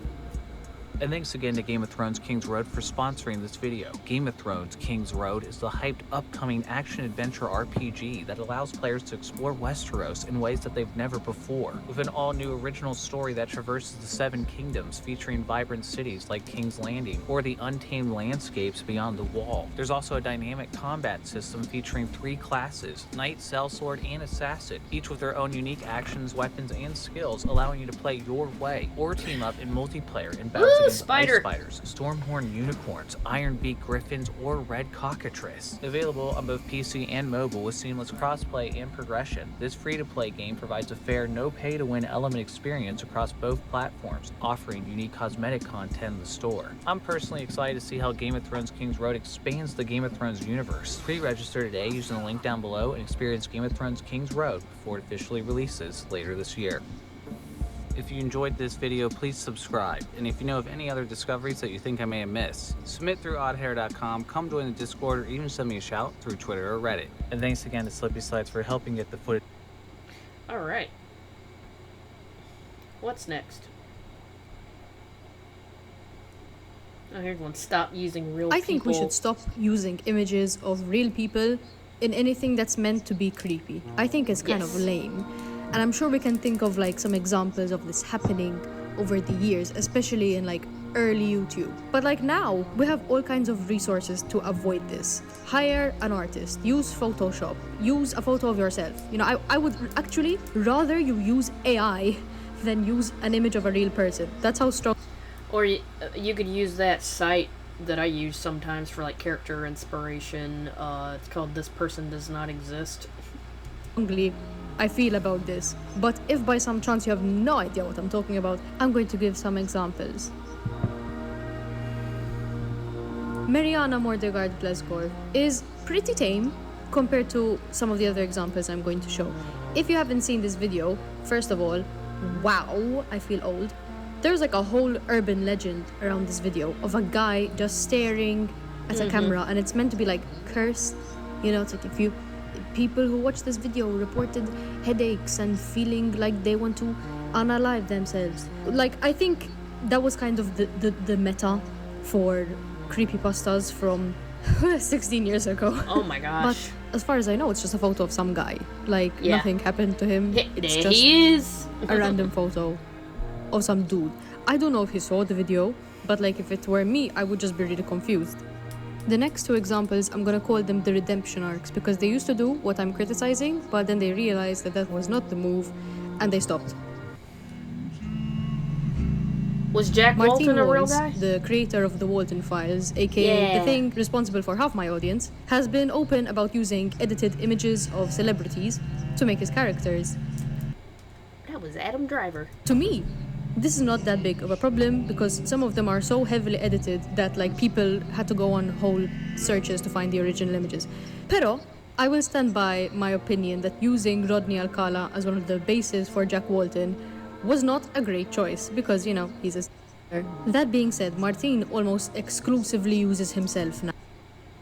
And thanks again to Game of Thrones King's Road for sponsoring this video. Game of Thrones King's Road is the hyped upcoming action-adventure RPG that allows players to explore Westeros in ways that they've never before, with an all-new original story that traverses the Seven Kingdoms featuring vibrant cities like King's Landing or the untamed landscapes beyond the Wall. There's also a dynamic combat system featuring 3 classes, Knight, Sellsword, and Assassin, each with their own unique actions, weapons, and skills, allowing you to play your way or team up in multiplayer and bounce against ice spiders, stormhorn unicorns, ironbeak griffins, or red cockatrice. Available on both PC and mobile with seamless crossplay and progression, this free-to-play game provides a fair, no-pay-to-win element experience across both platforms, offering unique cosmetic content in the store. I'm personally excited to see how Game of Thrones King's Road expands the Game of Thrones universe. Pre-register today using the link down below and experience Game of Thrones King's Road before it officially releases later this year. If you enjoyed this video, please subscribe, and if you know of any other discoveries that you think I may have missed, submit through oddhair.com, come join the Discord, or even send me a shout through Twitter or Reddit. And thanks again to Slippy Slides for helping get the footage. Alright. What's next? Oh, here's one. Stop using real people. I think we should stop using images of real people in anything that's meant to be creepy. I think it's kind of lame. And I'm sure we can think of like some examples of this happening over the years, especially in like early YouTube. But like now, we have all kinds of resources to avoid this. Hire an artist, use Photoshop, use a photo of yourself. You know, I would actually rather you use AI than use an image of a real person. That's how strong. Or you could use that site that I use sometimes for like character inspiration. It's called This Person Does Not Exist. I feel about this, but if by some chance you have no idea what I'm talking about, I'm going to give some examples. Mariana Mordegard Blesgor is pretty tame compared to some of the other examples I'm going to show. If you haven't seen this video, first of all, wow, I feel old. There's like a whole urban legend around this video of a guy just staring at a camera, and it's meant to be like cursed. You know, it's like if you people who watch this video reported headaches and feeling like they want to unalive themselves. Like, I think that was kind of the meta for creepypastas from 16 years ago. Oh my gosh. But as far as I know, it's just a photo of some guy. Like, nothing happened to him. It's just he is. a random photo of some dude. I don't know if he saw the video, but like if it were me, I would just be really confused. The next 2 examples, I'm gonna call them the redemption arcs, because they used to do what I'm criticizing, but then they realized that that was not the move, and they stopped. Was Jack Walton a real guy? The creator of the Walton Files, aka the thing responsible for half my audience, has been open about using edited images of celebrities to make his characters. That was Adam Driver. To me, this is not that big of a problem because some of them are so heavily edited that like people had to go on whole searches to find the original images. Pero I will stand by my opinion that using Rodney Alcala as one of the bases for Jack Walton was not a great choice because, you know, he's a That being said, Martin almost exclusively uses himself now.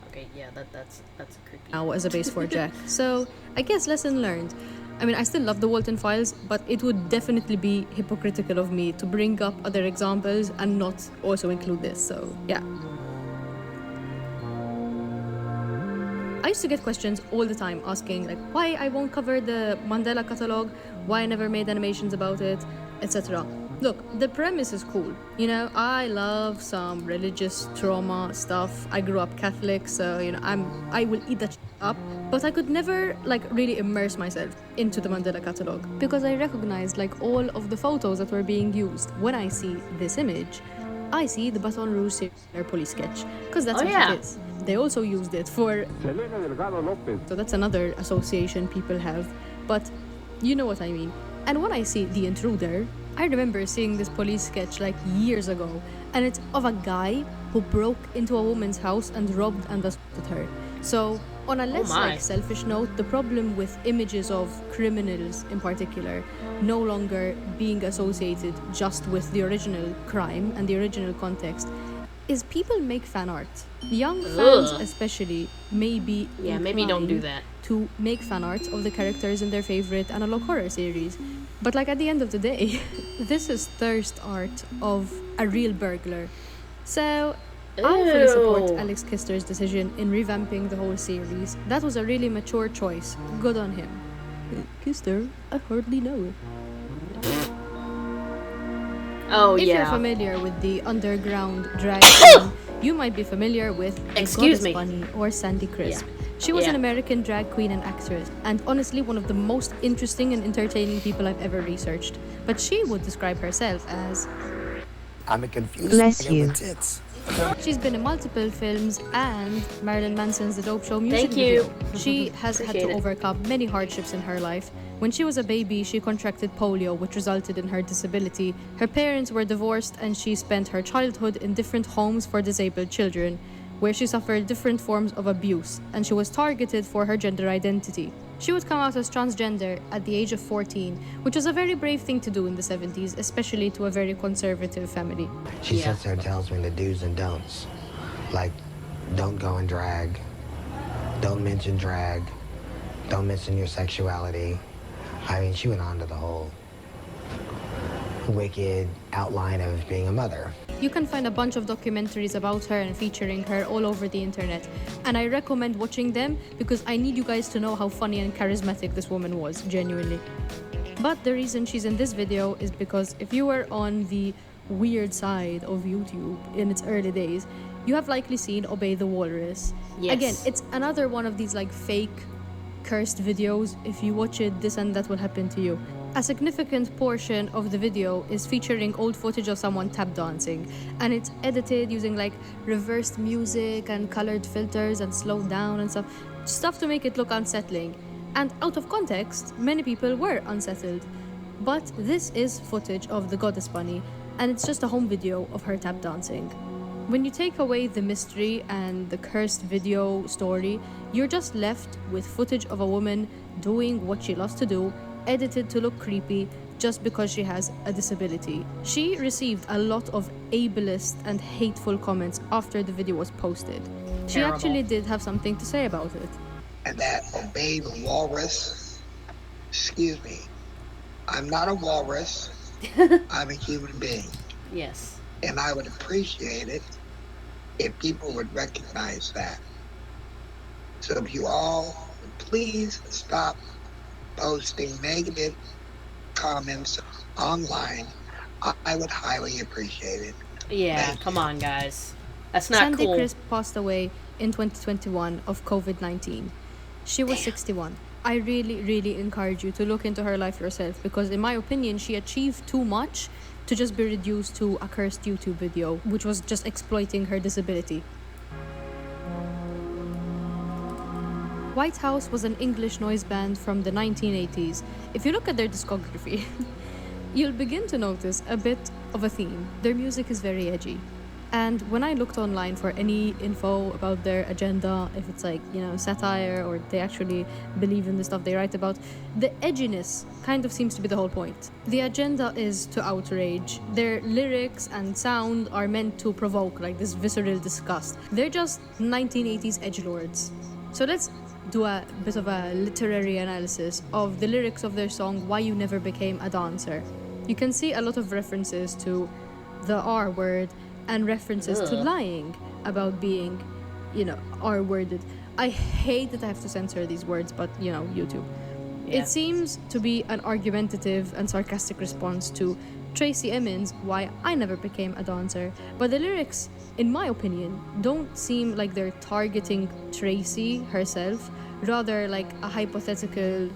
Okay, yeah, that's creepy. Now as a base for Jack. So I guess lesson learned. I mean, I still love the Walton Files, but it would definitely be hypocritical of me to bring up other examples and not also include this. So yeah. I used to get questions all the time asking like why I won't cover the Mandela catalog, why I never made animations about it, etc. Look, the premise is cool. You know, I love some religious trauma stuff. I grew up Catholic, so you know, I will eat that up. But I could never like really immerse myself into the Mandela catalog because I recognized like all of the photos that were being used. When I see this image, I see the Baton Rouge serial police sketch because that's what it is. They also used it for so that's another association people have, but you know what I mean. And when I see The Intruder, I remember seeing this police sketch like years ago, and it's of a guy who broke into a woman's house and robbed and assaulted her. So on a less like selfish note, the problem with images of criminals in particular no longer being associated just with the original crime and the original context is people make fan art. Young fans especially maybe don't do that. To make fan art of the characters in their favorite analog horror series. But like at the end of the day, this is thirst art of a real burglar. So I fully support Alex Kister's decision in revamping the whole series. That was a really mature choice. Good on him. Kister, I hardly know it. If you're familiar with the underground drag scene, you might be familiar with the Goddess Bunny or Sandy Crisp. She was an American drag queen and actress, and honestly one of the most interesting and entertaining people I've ever researched. But she would describe herself as I'm a confused. Bless you. She's been in multiple films and Marilyn Manson's The Dope Show music video. She has had to overcome many hardships in her life. When she was a baby, she contracted polio, which resulted in her disability. Her parents were divorced and she spent her childhood in different homes for disabled children, where she suffered different forms of abuse, and she was targeted for her gender identity. She would come out as transgender at the age of 14, which was a very brave thing to do in the 70s, especially to a very conservative family. She sits there and tells me the do's and don'ts. Like, don't go in drag, don't mention drag, don't mention your sexuality. I mean, she went on to the whole wicked outline of being a mother. You can find a bunch of documentaries about her and featuring her all over the internet, and I recommend watching them because I need you guys to know how funny and charismatic this woman was, genuinely. But the reason she's in this video is because if you were on the weird side of YouTube in its early days, you have likely seen Obey the Walrus. Yes. Again, it's another one of these like fake cursed videos. If you watch it, this and that will happen to you. A significant portion of the video is featuring old footage of someone tap dancing, and it's edited using like reversed music and colored filters and slowed down and stuff to make it look unsettling. And out of context, many people were unsettled. But this is footage of the Goddess Bunny, and it's just a home video of her tap dancing. When you take away the mystery and the cursed video story, you're just left with footage of a woman doing what she loves to do, edited to look creepy just because she has a disability. She received a lot of ableist and hateful comments after the video was posted. She actually did have something to say about it. And that Obey the Walrus, excuse me, I'm not a walrus, I'm a human being. Yes. And I would appreciate it if people would recognize that. So if you all would please stop posting negative comments online, I would highly appreciate it. Yeah, come on, guys. That's not Sandy cool. Crisp passed away in 2021 of COVID-19. She was 61. I really encourage you to look into her life yourself because in my opinion, she achieved too much to just be reduced to a cursed YouTube video, which was just exploiting her disability. White House was an English noise band from the 1980s. If you look at their discography, you'll begin to notice a bit of a theme. Their music is very edgy. And when I looked online for any info about their agenda, if it's like, satire or they actually believe in the stuff they write about, the edginess kind of seems to be the whole point. The agenda is to outrage. Their lyrics and sound are meant to provoke like this visceral disgust. They're just 1980s edgelords. So let's do a bit of a literary analysis of the lyrics of their song Why You Never Became a Dancer. You can see a lot of references to the R word and references to lying about being, R-worded. I hate that I have to censor these words, but, YouTube. Yeah. It seems to be an argumentative and sarcastic response to Tracy Emin's Why I Never Became a Dancer. But the lyrics, in my opinion, don't seem like they're targeting Tracy herself, rather like a hypothetical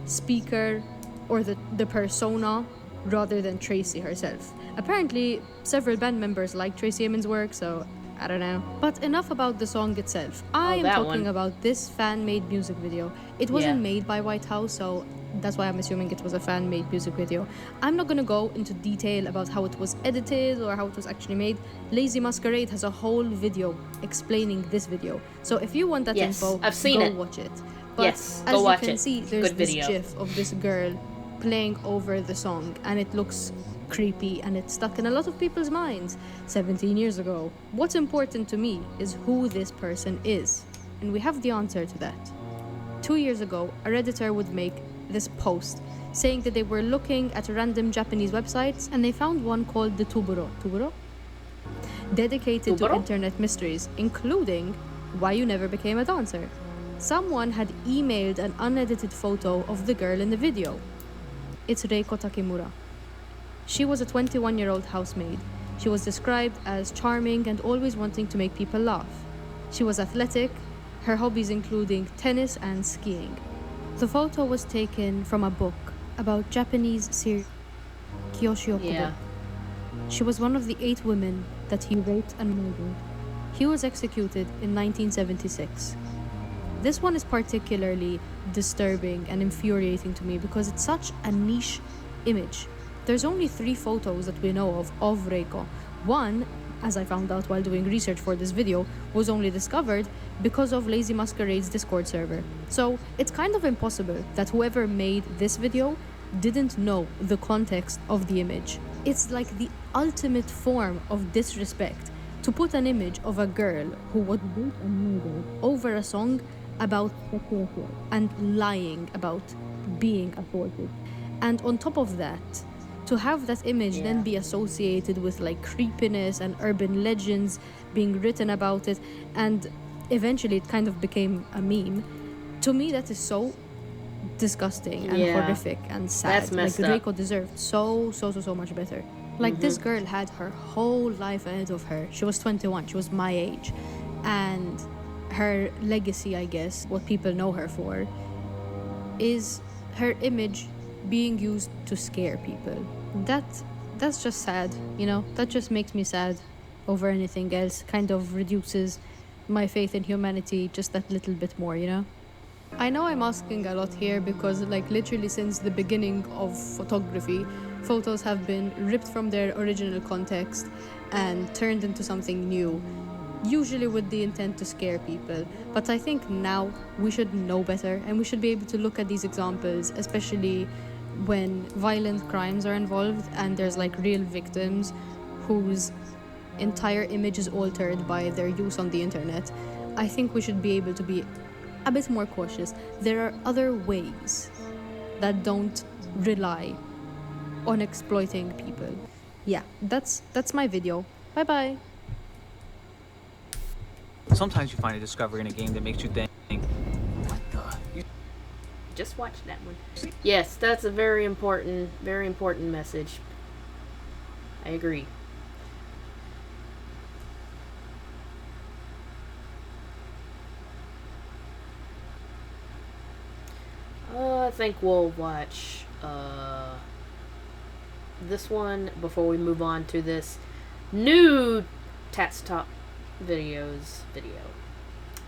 speaker or the persona rather than Tracy herself. Apparently, several band members like Tracy Emin's work, so I don't know. But enough about the song itself. I am talking about this fan-made music video. It wasn't made by White House, so that's why I'm assuming it was a fan-made music video. I'm not gonna go into detail about how it was edited or how it was actually made. Lazy Masquerade has a whole video explaining this video. So if you want that info, I've seen go it. watch it. But Yes, as go you watch can it. see, there's Good this video. gif of this girl playing over the song, and it looks creepy and it's stuck in a lot of people's minds 17 years ago. What's important to me is who this person is, and we have the answer to that. 2 years ago, a Redditor would make this post saying that they were looking at random Japanese websites and they found one called the Tuburo, dedicated to internet mysteries, including Why You Never Became a Dancer. Someone had emailed an unedited photo of the girl in the video. It's Reiko Takemura. She was a 21-year-old housemaid. She was described as charming and always wanting to make people laugh. She was athletic, her hobbies including tennis and skiing. The photo was taken from a book about Japanese serial Kiyoshi Okubo. Yeah. She was one of the 8 women that he raped and murdered. He was executed in 1976. This one is particularly disturbing and infuriating to me because it's such a niche image. There's only 3 photos that we know of Reiko. One, as I found out while doing research for this video, was only discovered because of Lazy Masquerade's Discord server. So it's kind of impossible that whoever made this video didn't know the context of the image. It's like the ultimate form of disrespect to put an image of a girl who was raped and murdered over a song about sexual assault and lying about being assaulted. And on top of that, to have that image then be associated with like creepiness and urban legends being written about it, and eventually it kind of became a meme. To me, that is so disgusting and horrific and sad. That's messed like up. Reiko deserved so much better. Like this girl had her whole life ahead of her. She was 21, she was my age, and her legacy, I guess, what people know her for, is her image being used to scare people. That's just sad, that just makes me sad over anything else. Kind of reduces my faith in humanity just that little bit more, I know I'm asking a lot here because like literally since the beginning of photography, photos have been ripped from their original context and turned into something new, usually with the intent to scare people. But I think now we should know better and we should be able to look at these examples, especially when violent crimes are involved and there's like real victims whose entire image is altered by their use on the internet. I think we should be able to be a bit more cautious. There are other ways that don't rely on exploiting people. Yeah, that's my video. Bye bye. Sometimes you find a discovery in a game that makes you think, what the? Just watch that one. Yes, that's a very important message. I agree. I think we'll watch this one before we move on to this new Tats Top videos video.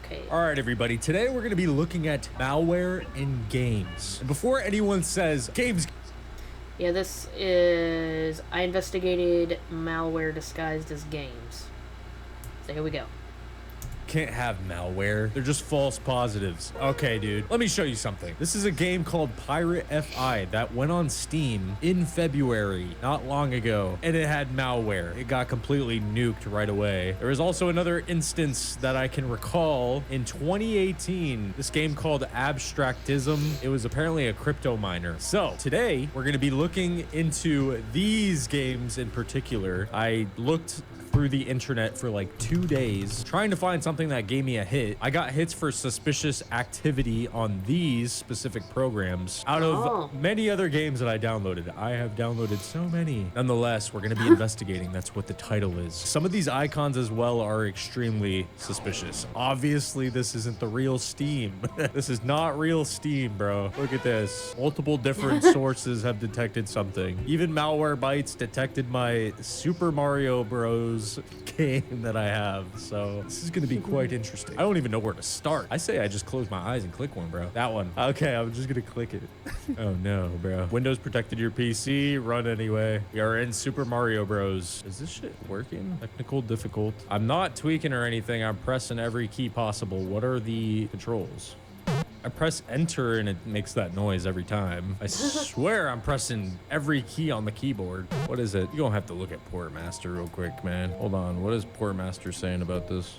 Okay. Alright everybody, today we're going to be looking at malware in games. And before anyone says, games Yeah, this is... I investigated malware disguised as games. So here we go. Can't have malware. They're just false positives. Okay, dude. Let me show you something. This is a game called Pirate FI that went on Steam in February, not long ago, and it had malware. It got completely nuked right away. There was also another instance that I can recall in 2018. This game called Abstractism. It was apparently a crypto miner. So today we're going to be looking into these games in particular. I looked through the internet for like 2 days trying to find something that gave me a hit. I got hits for suspicious activity on these specific programs out of many other games that I downloaded. I have downloaded so many. Nonetheless, we're going to be investigating. That's what the title is. Some of these icons as well are extremely suspicious. Obviously, this isn't the real Steam. This is not real Steam, bro. Look at this. Multiple different sources have detected something. Even Malwarebytes detected my Super Mario Bros. Game that I have, so this is gonna be quite interesting. I don't even know where to start. I say I just close my eyes and click one, bro. That one. Okay, I'm just gonna click it. Oh no, bro. Windows protected your PC. Run anyway. We are in Super Mario Bros. Is this shit working? Technical difficult. I'm not tweaking or anything. I'm pressing every key possible. What are the controls? I press enter and it makes that noise every time. I swear I'm pressing every key on the keyboard. What is it? You're gonna have to look at Port Master real quick, man. Hold on. What is Port Master saying about this?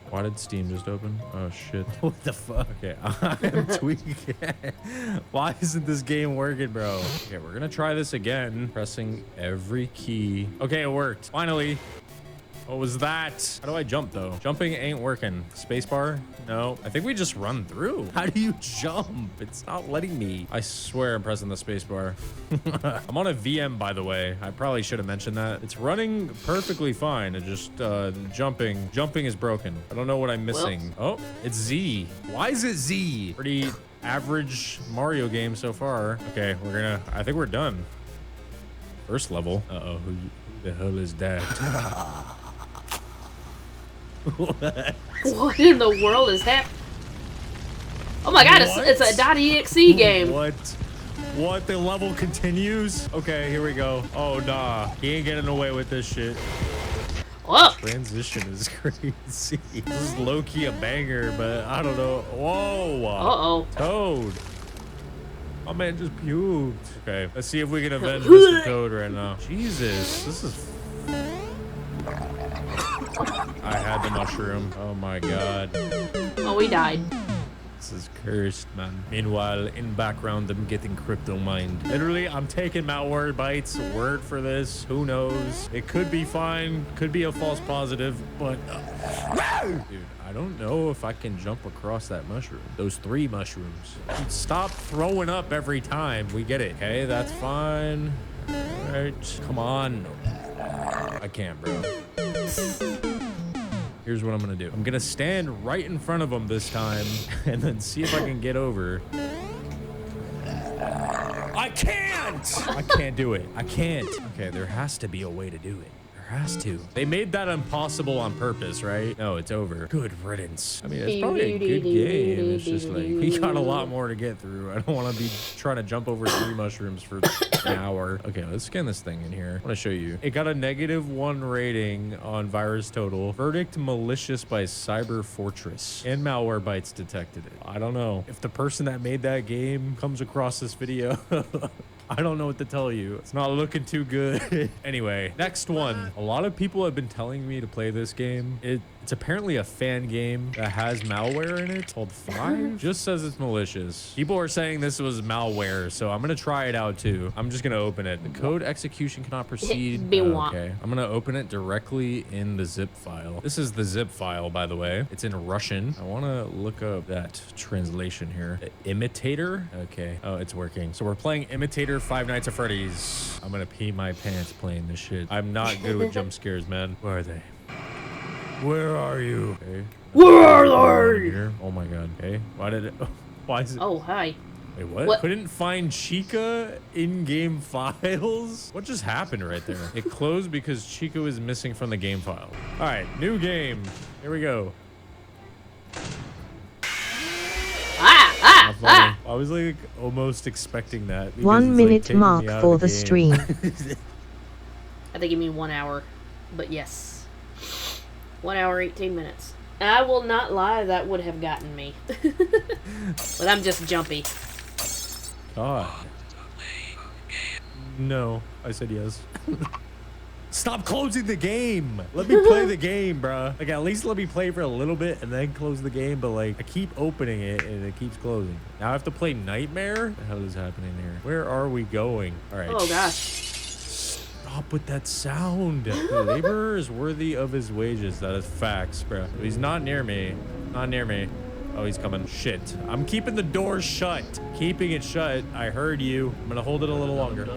Why did Steam just open? Oh shit. What the fuck? Okay, I am tweaking. Why isn't this game working, bro? Okay, we're gonna try this again. Pressing every key. Okay, it worked. Finally. What was that? How do I jump though? Jumping ain't working. Spacebar? No. I think we just run through. How do you jump? It's not letting me. I swear I'm pressing the spacebar. I'm on a VM, by the way. I probably should have mentioned that. It's running perfectly fine. It just jumping is broken. I don't know what I'm missing. Oh, it's Z. Why is it Z? Pretty average Mario game so far. Okay, I think we're done. First level. Uh-oh, who the hell is that? What in the world is happening? Oh my god, it's a .exe game. What? The level continues? Okay, here we go. Oh, nah. He ain't getting away with this shit. Whoa. Transition is crazy. This is low-key a banger, but I don't know. Whoa. Uh-oh. Toad. My man just puked. Okay, let's see if we can avenge Mr. Toad right now. Jesus, this is... I had the mushroom. Oh my god. Oh, we died. This is cursed, man. Meanwhile, in background, I'm getting crypto mined. Literally, I'm taking Malwarebytes' word for this. Who knows? It could be fine. Could be a false positive, but... Dude, I don't know if I can jump across that mushroom. Those 3 mushrooms. Dude, stop throwing up every time. We get it. Okay, that's fine. All right. Come on. I can't, bro. Here's what I'm gonna do. I'm gonna stand right in front of him this time and then see if I can get over. I can't! I can't do it. I can't. Okay, there has to be a way to do it. Has to. They made that impossible on purpose, right? No, it's over. Good riddance. I mean, it's probably a good game. It's just like, we got a lot more to get through. I don't want to be trying to jump over 3 mushrooms for an hour. Okay, let's scan this thing in here. I want to show you. It got a -1 rating on Virus Total. Verdict malicious by Cyber Fortress. And Malwarebytes detected it. I don't know. If the person that made that game comes across this video... I don't know what to tell you. It's not looking too good. Anyway, next one. A lot of people have been telling me to play this game. It's apparently a fan game that has malware in it called 5. Just says it's malicious. People are saying this was malware, so I'm going to try it out too. I'm just going to open it. The code execution cannot proceed. Okay. I'm going to open it directly in the zip file. This is the zip file, by the way. It's in Russian. I want to look up that translation here. Imitator? Okay. Oh, it's working. So we're playing Imitator Five Nights at Freddy's. I'm going to pee my pants playing this shit. I'm not good with jump scares, man. Where are they? Where are you? Okay. Where are they? Oh my god. Okay. Why did it... Why is it... Oh, hi. Wait, what? Couldn't find Chica in-game files? What just happened right there? It closed because Chica was missing from the game file. All right, new game. Here we go. funny. I was like almost expecting that. because 1 it's, like, minute taking me mark out for of the game. stream. I think you mean 1 hour, but yes. 1 hour, 18 minutes. I will not lie, that would have gotten me. But I'm just jumpy. God. No, I said yes. Stop closing the game. Let me play the game, bruh. Like, at least let me play for a little bit and then close the game. But, like, I keep opening it and it keeps closing. Now I have to play Nightmare? What the hell is happening here? Where are we going? All right. Oh, gosh. Stop with that sound. The laborer is worthy of his wages. That is facts, bruh. He's not near me. Not near me. Oh, he's coming. Shit. I'm keeping the door shut. Keeping it shut. I heard you. I'm gonna hold it a little longer.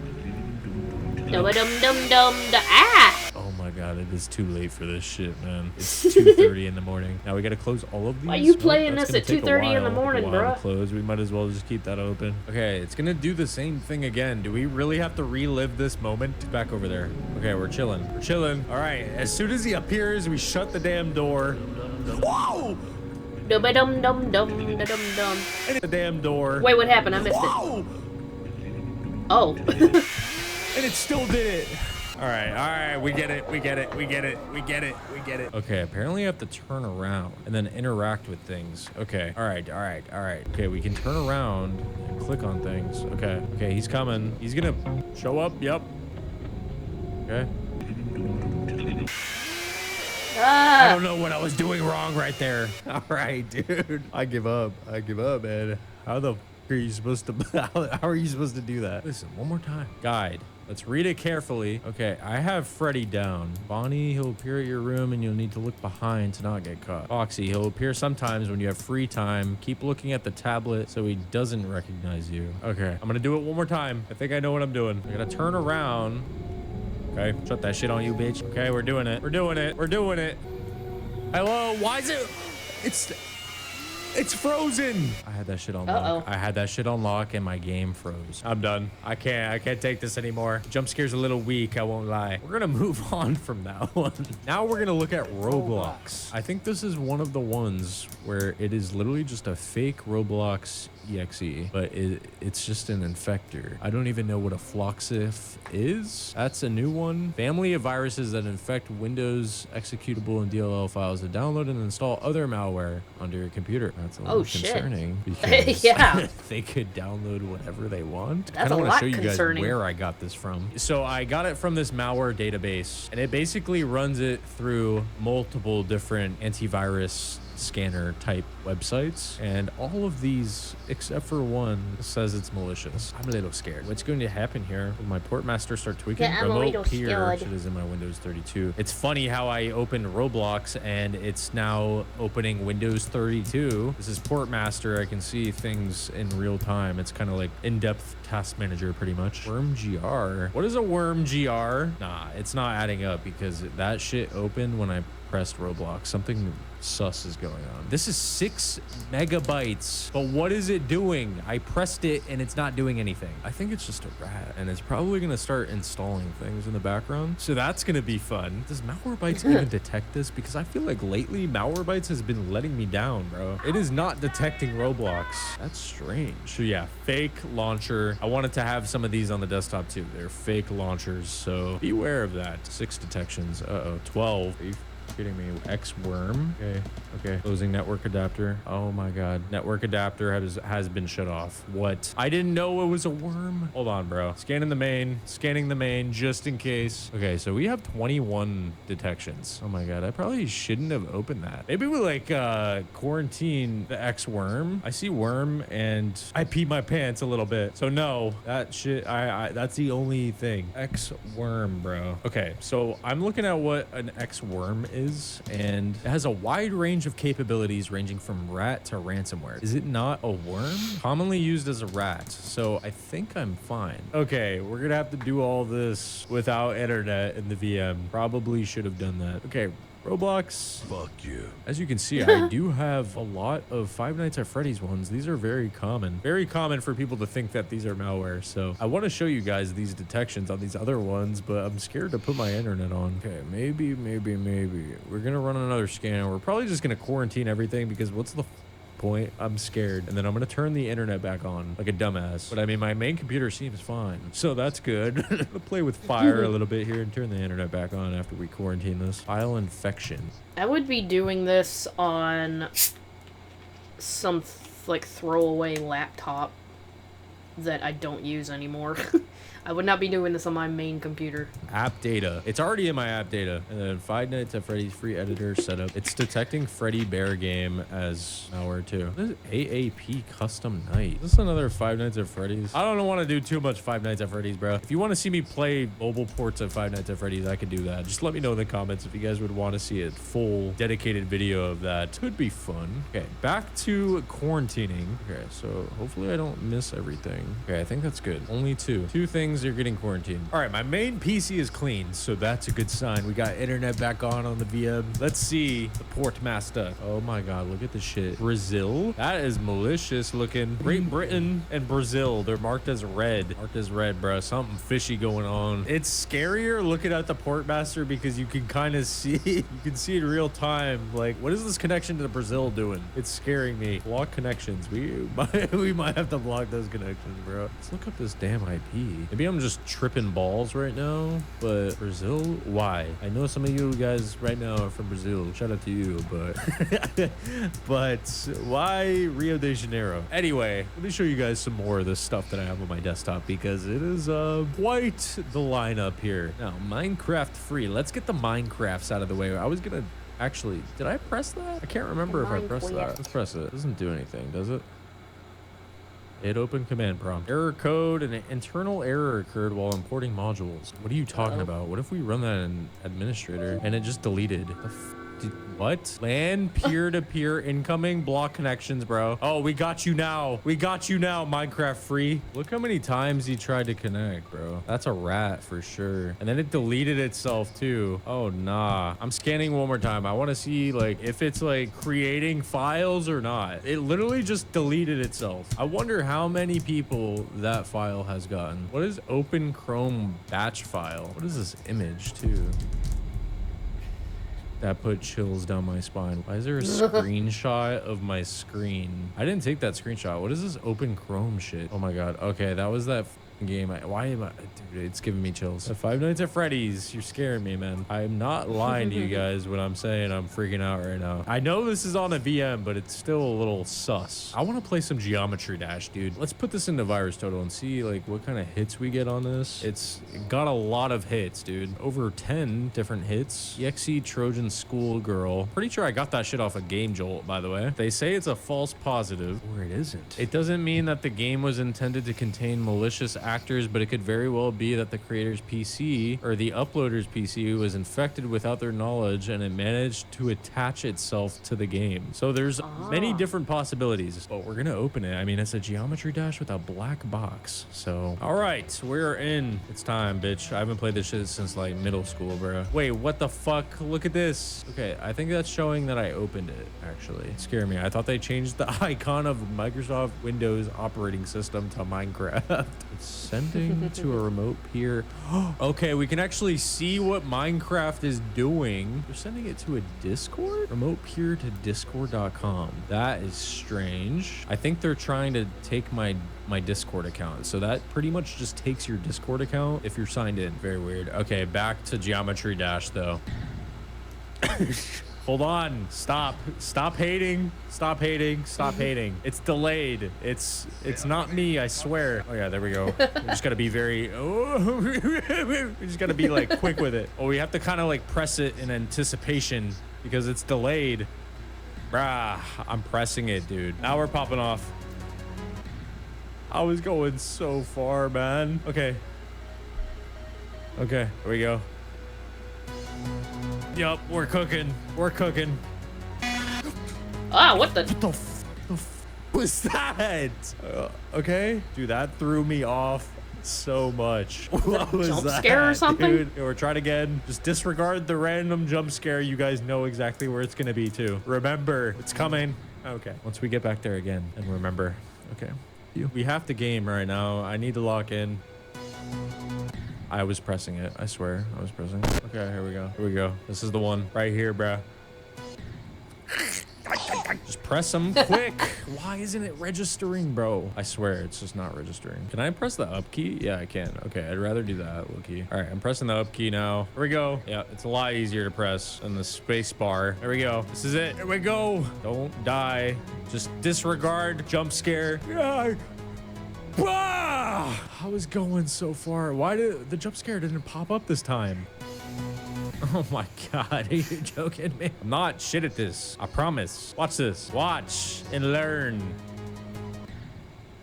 Ah! Oh my god, it is too late for this shit, man. It's 2:30 in the morning. Now we gotta close all of these. Why you Nope, playing that's this gonna at take a 2:30 in the while. morning, Take a while bruh? to close. We might as well just keep that open. Okay, it's gonna do the same thing again. Do we really have to relive this moment? Back over there. Okay, we're chilling. We're chilling. All right, as soon as he appears, we shut the damn door. Whoa! Dum-ba-dum-dum-dum-da-dum-dum. The damn door. Wait, what happened? I missed Whoa! it. Oh. And it still did it. All right, we get it, we get it, we get it, we get it, we get it. Okay, apparently I have to turn around and then interact with things. Okay, all right. Okay, we can turn around and click on things. Okay, he's coming. He's gonna show up, yep. Okay. I don't know what I was doing wrong right there. All right, dude. I give up, man. How the f are you supposed to, how are you supposed to do that? Listen, one more time. Guide. Let's read it carefully. Okay, I have Freddy down. Bonnie, he'll appear at your room and you'll need to look behind to not get caught. Foxy, he'll appear sometimes when you have free time. Keep looking at the tablet so he doesn't recognize you. Okay, I'm gonna do it one more time. I think I know what I'm doing. I gotta turn around. Okay, shut that shit on you, bitch. Okay, we're doing it. We're doing it. We're doing it. Hello, why is it? It's frozen. I had that shit on lock. I had that shit on lock and my game froze. I'm done. I can't take this anymore. Jump scare's a little weak, I won't lie. We're gonna move on from that one. Now we're gonna look at Roblox. I think this is one of the ones where it is literally just a fake Roblox EXE, but it's just an infector. I don't even know what a Floxif is. That's a new one. Family of viruses that infect Windows executable and DLL files to download and install other malware onto your computer. That's a little concerning because yeah. they could download whatever they want. That's I a want to lot show you guys concerning. where I got this from. So I got it from this malware database, and it basically runs it through multiple different antivirus scanner type websites, and all of these except for one says it's malicious. I'm a little scared. What's going to happen here? Will my port master start tweaking? Yeah, I'm a little scared. It is in my Windows 32. It's funny how I opened Roblox and it's now opening Windows 32. This is port master. I can see things in real time. It's kind of like in-depth task manager pretty much. Worm GR. What is a worm GR? Nah, it's not adding up because that shit opened when I pressed Roblox. Something sus is going on. This is 6 megabytes, but what is it doing? I pressed it and it's not doing anything. I think it's just a rat, and it's probably gonna start installing things in the background. So that's gonna be fun. Does Malwarebytes even detect this? Because I feel like lately Malwarebytes has been letting me down, bro. It is not detecting Roblox. That's strange. So yeah, fake launcher. I wanted to have some of these on the desktop too. They're fake launchers, so beware of that. 6 detections. 12. Are you kidding me? X-worm. Okay. Closing network adapter. Oh my god. Network adapter has been shut off. What? I didn't know it was a worm. Hold on, bro. Scanning the main just in case. Okay, so we have 21 detections. Oh my god. I probably shouldn't have opened that. Maybe we like quarantine the X-worm. I see worm and I peed my pants a little bit. So no, that shit, that's the only thing. X-worm, bro. Okay, so I'm looking at what an X-worm is, and it has a wide range of capabilities ranging from rat to ransomware. Is it not a worm? Commonly used as a rat, so I think I'm fine. Okay, we're gonna have to do all this without internet in the VM. Probably should have done that. Okay, Roblox. Fuck you. As you can see, I do have a lot of Five Nights at Freddy's ones. These are very common. Very common for people to think that these are malware. So I want to show you guys these detections on these other ones, but I'm scared to put my internet on. Okay, maybe. We're going to run another scan. We're probably just going to quarantine everything because what's the point. I'm scared. And then I'm gonna turn the internet back on like a dumbass. But I mean, my main computer seems fine, so that's good. I'm gonna play with fire a little bit here and turn the internet back on after we quarantine this. File infection. I would be doing this on some like throwaway laptop that I don't use anymore. I would not be doing this on my main computer. App data. It's already in my app data. And then Five Nights at Freddy's free editor setup. It's detecting Freddy Bear game as malware too. What is AAP custom night? Is this another Five Nights at Freddy's? I don't want to do too much Five Nights at Freddy's, bro. If you want to see me play mobile ports of Five Nights at Freddy's, I could do that. Just let me know in the comments if you guys would want to see a full dedicated video of that. Could be fun. Okay, back to quarantining. Okay, so hopefully I don't miss everything. Okay, I think that's good. Only two things you're getting quarantined. All right, my main PC is clean, so that's a good sign. We got internet back on the VM. Let's see the port master. Oh my god, look at this shit. Brazil? That is malicious looking. Great Britain and Brazil, they're marked as red. Marked as red, bro. Something fishy going on. It's scarier looking at the port master because you can kind of see, you can see in real time, like, what is this connection to Brazil doing? It's scaring me. Block connections. We might have to block those connections, bro. Let's look up this damn IP. Maybe I'm just tripping balls right now, but Brazil, why? I know some of you guys right now are from Brazil. Shout out to you, but but why Rio de Janeiro? Anyway, let me show you guys some more of the stuff that I have on my desktop because it is quite the lineup here. Now, Minecraft free. Let's get the Minecrafts out of the way. I was gonna actually, did I press that? I can't remember if I pressed that. Let's press it. It doesn't do anything, does it? It opened command prompt. Error code. An internal error occurred while importing modules. What are you talking about? What if we run that in administrator and it just deleted? What? LAN peer-to-peer incoming block connections, bro. Oh, we got you now. We got you now, Minecraft free. Look how many times he tried to connect, bro. That's a rat for sure. And then it deleted itself too. Oh, nah. I'm scanning one more time. I want to see like if it's like creating files or not. It literally just deleted itself. I wonder how many people that file has gotten. What is open Chrome batch file? What is this image too? That put chills down my spine. Why is there a screenshot of my screen? I didn't take that screenshot. What is this open Chrome shit? Oh my god. Okay, that was that game. Why am I... Dude, it's giving me chills. Five Nights at Freddy's. You're scaring me, man. I'm not lying to you guys when I'm saying I'm freaking out right now. I know this is on a VM, but it's still a little sus. I want to play some Geometry Dash, dude. Let's put this into Virus Total and see like what kind of hits we get on this. It's got a lot of hits, dude. Over 10 different hits. EXE Trojan Schoolgirl. Pretty sure I got that shit off of Game Jolt, by the way. They say it's a false positive, or it isn't. It doesn't mean that the game was intended to contain malicious actors, but it could very well be that the creator's PC or the uploader's PC was infected without their knowledge and it managed to attach itself to the game. So there's many different possibilities, but we're gonna open it. I mean, it's a Geometry Dash with a black box. So, all right, we're in. It's time, bitch. I haven't played this shit since like middle school, bro. Wait, what the fuck? Look at this. Okay, I think that's showing that I opened it, actually. It scared me. I thought they changed the icon of Microsoft Windows operating system to Minecraft. It's sending to a remote peer. Okay, we can actually see what Minecraft is doing. They're sending it to a Discord? Remote peer to discord.com. That is strange. I think they're trying to take my Discord account. So that pretty much just takes your Discord account if you're signed in. Very weird. Okay, back to Geometry Dash though. Hold on. Stop hating. Stop hating. Stop hating. It's delayed. It's not me, I swear. Oh yeah, there we go. We just gotta be very, we just gotta be like quick with it. Oh, we have to kind of like press it in anticipation because it's delayed. Brah, I'm pressing it, dude. Now we're popping off. I was going so far, man. Okay. Okay, here we go. Yup, we're cooking. We're cooking. Ah, what the f was that? Okay. Dude, that threw me off so much. What was jump that, scare or something? dude? Yeah, we're trying again. Just disregard the random jump scare. You guys know exactly where it's going to be, too. Remember, it's coming. Okay. Once we get back there again and remember. Okay. We have to game right now. I need to lock in. I was pressing it. I swear. I was pressing it. Okay, here we go. Here we go. This is the one right here, bruh. Just Press them quick. Why isn't it registering, bro? I swear it's just not registering. Can I press the up key? Yeah, I can. Okay, I'd rather do that little key. All right, I'm pressing the up key now. Here we go. Yeah, it's a lot easier to press than the space bar. There we go. This is it. Here we go. Don't die. Just disregard. Jump scare. Yeah. I was going so far. Why did the jump scare didn't pop up this time? Oh my God, are you joking me? I'm not shit at this. I promise. Watch this. Watch and learn.